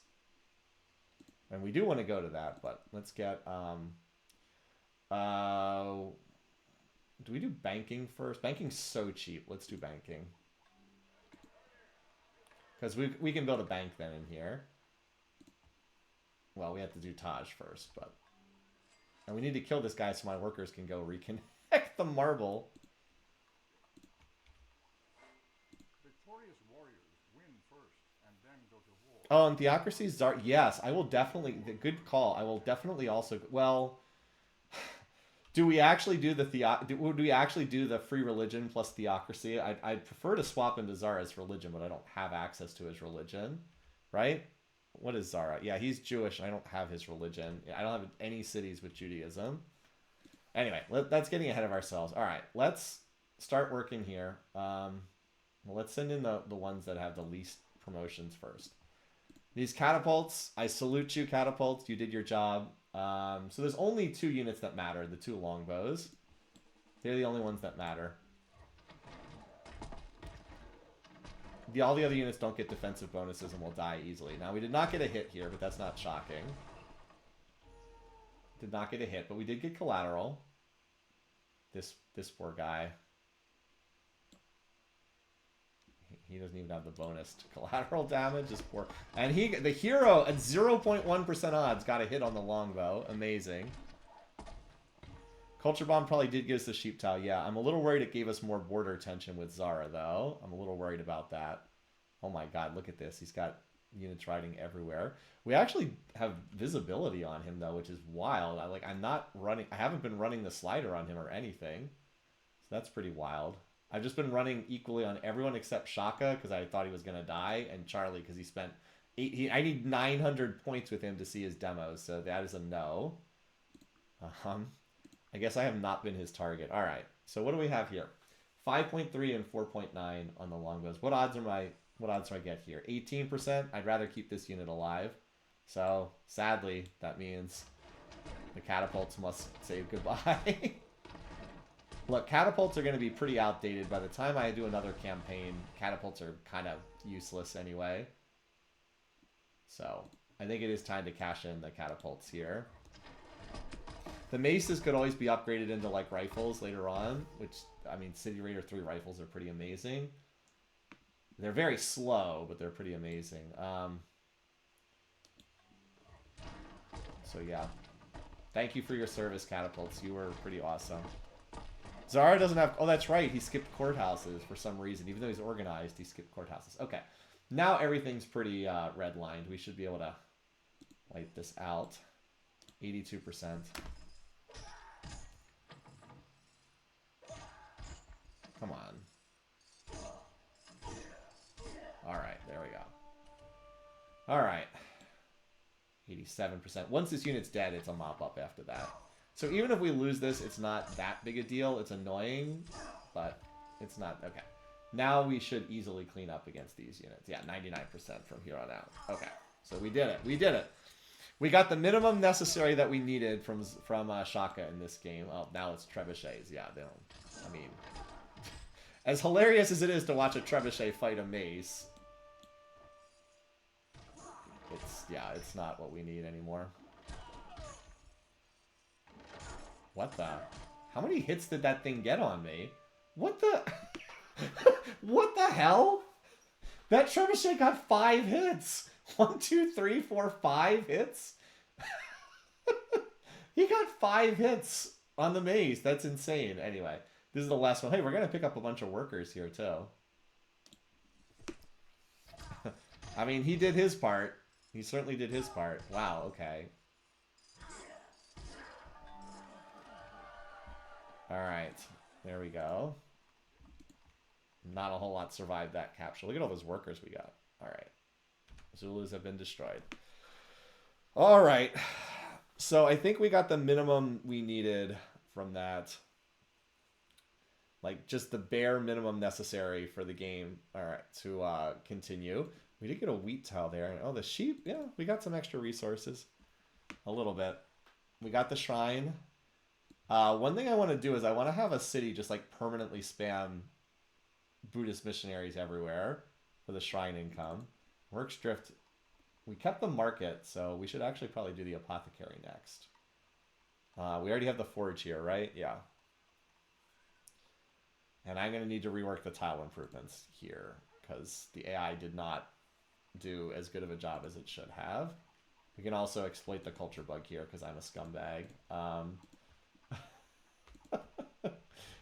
And we do want to go to that, but let's get do we do banking first? Banking's so cheap. Let's do banking. Because we can build a bank then in here. Well, we have to do Taj first, but... And we need to kill this guy so my workers can go reconnect the marble. Victorious warriors win first and then go to war. Oh, and Theocracy Czar... Yes, I will definitely... Good call. I will definitely also... Well... Do we actually do the would we actually do the free religion plus theocracy? I'd prefer to swap into Zara's religion, but I don't have access to his religion, right? What is Zara? Yeah, he's Jewish. I don't have his religion. I don't have any cities with Judaism. Anyway, that's getting ahead of ourselves. All right, let's start working here. Well, let's send in the ones that have the least promotions first. These catapults, I salute you, catapults. You did your job. So there's only 2 units that matter, the 2 longbows. They're the only ones that matter. All the other units don't get defensive bonuses and will die easily. Now, we did not get a hit here, but that's not shocking. Did not get a hit, but we did get collateral. This poor guy. He doesn't even have the bonus to collateral damage. Is poor. And the hero at 0.1% odds got a hit on the longbow. Amazing. Culture Bomb probably did give us the sheep tile. Yeah, I'm a little worried it gave us more border tension with Zara, though. I'm a little worried about that. Oh my god, look at this. He's got units riding everywhere. We actually have visibility on him, though, which is wild. I haven't been running the slider on him or anything. So that's pretty wild. I've just been running equally on everyone except Shaka because I thought he was going to die, and Charlie because he spent... I need 900 points with him to see his demos, so that is a no. I guess I have not been his target. All right, so what do we have here? 5.3 and 4.9 on the longbows. What odds do I get here? 18%. I'd rather keep this unit alive. So sadly, that means the catapults must say goodbye. Look, catapults are going to be pretty outdated. By the time I do another campaign, catapults are kind of useless anyway. So, I think it is time to cash in the catapults here. The maces could always be upgraded into, like, rifles later on, which, I mean, City Raider 3 rifles are pretty amazing. They're very slow, but they're pretty amazing. So, yeah. Thank you for your service, catapults. You were pretty awesome. Zara doesn't have... Oh, that's right. He skipped courthouses for some reason. Even though he's organized, he skipped courthouses. Okay. Now everything's pretty red-lined. We should be able to wipe this out. 82%. Come on. All right. There we go. All right. 87%. Once this unit's dead, it's a mop-up after that. So even if we lose this, it's not that big a deal. It's annoying, but it's not... Okay. Now we should easily clean up against these units. Yeah, 99% from here on out. Okay. So we did it. We did it. We got the minimum necessary that we needed from Shaka in this game. Oh, now it's trebuchets. Yeah, they don't... I mean... As hilarious as it is to watch a trebuchet fight a mace, it's not what we need anymore. What the? How many hits did that thing get on me? What the? What the hell? That trebuchet got 5 hits. 1, 2, 3, 4, 5 hits. He got 5 hits on the maze. That's insane. Anyway, this is the last one. Hey, we're gonna pick up a bunch of workers here too. I mean, he did his part. He certainly did his part. Wow. Okay. Alright, there we go. Not a whole lot survived that capture. Look at all those workers we got. Alright. Zulus have been destroyed. Alright. So I think we got the minimum we needed from that. Like, just the bare minimum necessary for the game. Alright, to continue. We did get a wheat tile there. Oh, the sheep? Yeah, we got some extra resources. A little bit. We got the shrine. One thing I want to do is I want to have a city just like permanently spam Buddhist missionaries everywhere for the shrine income. Works drift. We kept the market, so we should actually probably do the apothecary next. We already have the forge here, right? Yeah. And I'm going to need to rework the tile improvements here because the AI did not do as good of a job as it should have. We can also exploit the culture bug here because I'm a scumbag.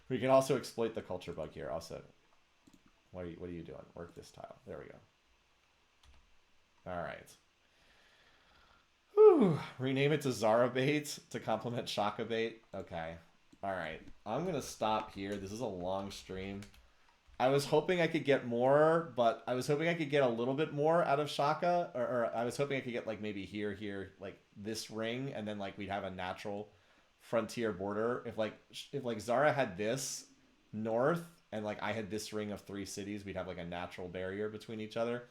We can also exploit the culture bug here. Also, what are you doing? Work this tile. There we go. All right. Whew. Rename it to Zara bait to complement Shaka bait. Okay. All right. I'm gonna stop here. This is a long stream. I was hoping I could get more, but I was hoping I could get a little bit more out of Shaka, or I was hoping I could get like maybe here, like this ring, and then like we'd have a natural frontier border. If like Zara had this north and like I had this ring of 3 cities, we'd have like a natural barrier between each other.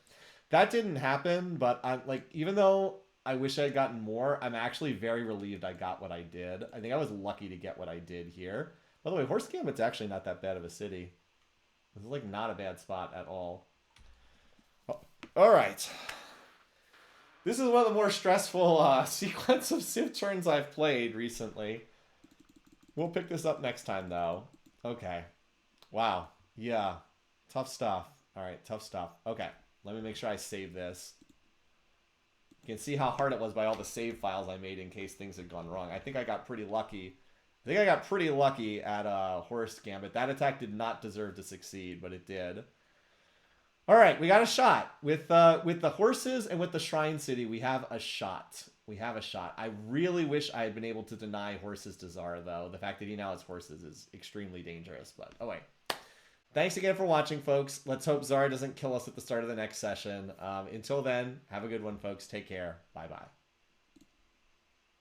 That didn't happen, but I'm like, even though I wish I had gotten more, I'm actually very relieved I got what I did. I think I was lucky to get what I did here. By the way, Horse Gambit's actually not that bad of a city. This is like not a bad spot at all. Oh, all right. This is one of the more stressful sequence of Civ turns I've played recently. We'll pick this up next time, though. Okay. Wow. Yeah. Tough stuff. All right. Tough stuff. Okay. Let me make sure I save this. You can see how hard it was by all the save files I made in case things had gone wrong. I think I got pretty lucky. I think I got pretty lucky at Horse Gambit. That attack did not deserve to succeed, but it did. All right, we got a shot. With the horses and with the Shrine City, we have a shot. We have a shot. I really wish I had been able to deny horses to Zara, though. The fact that he now has horses is extremely dangerous. But, oh wait. Thanks again for watching, folks. Let's hope Zara doesn't kill us at the start of the next session. Until then, have a good one, folks. Take care. Bye-bye.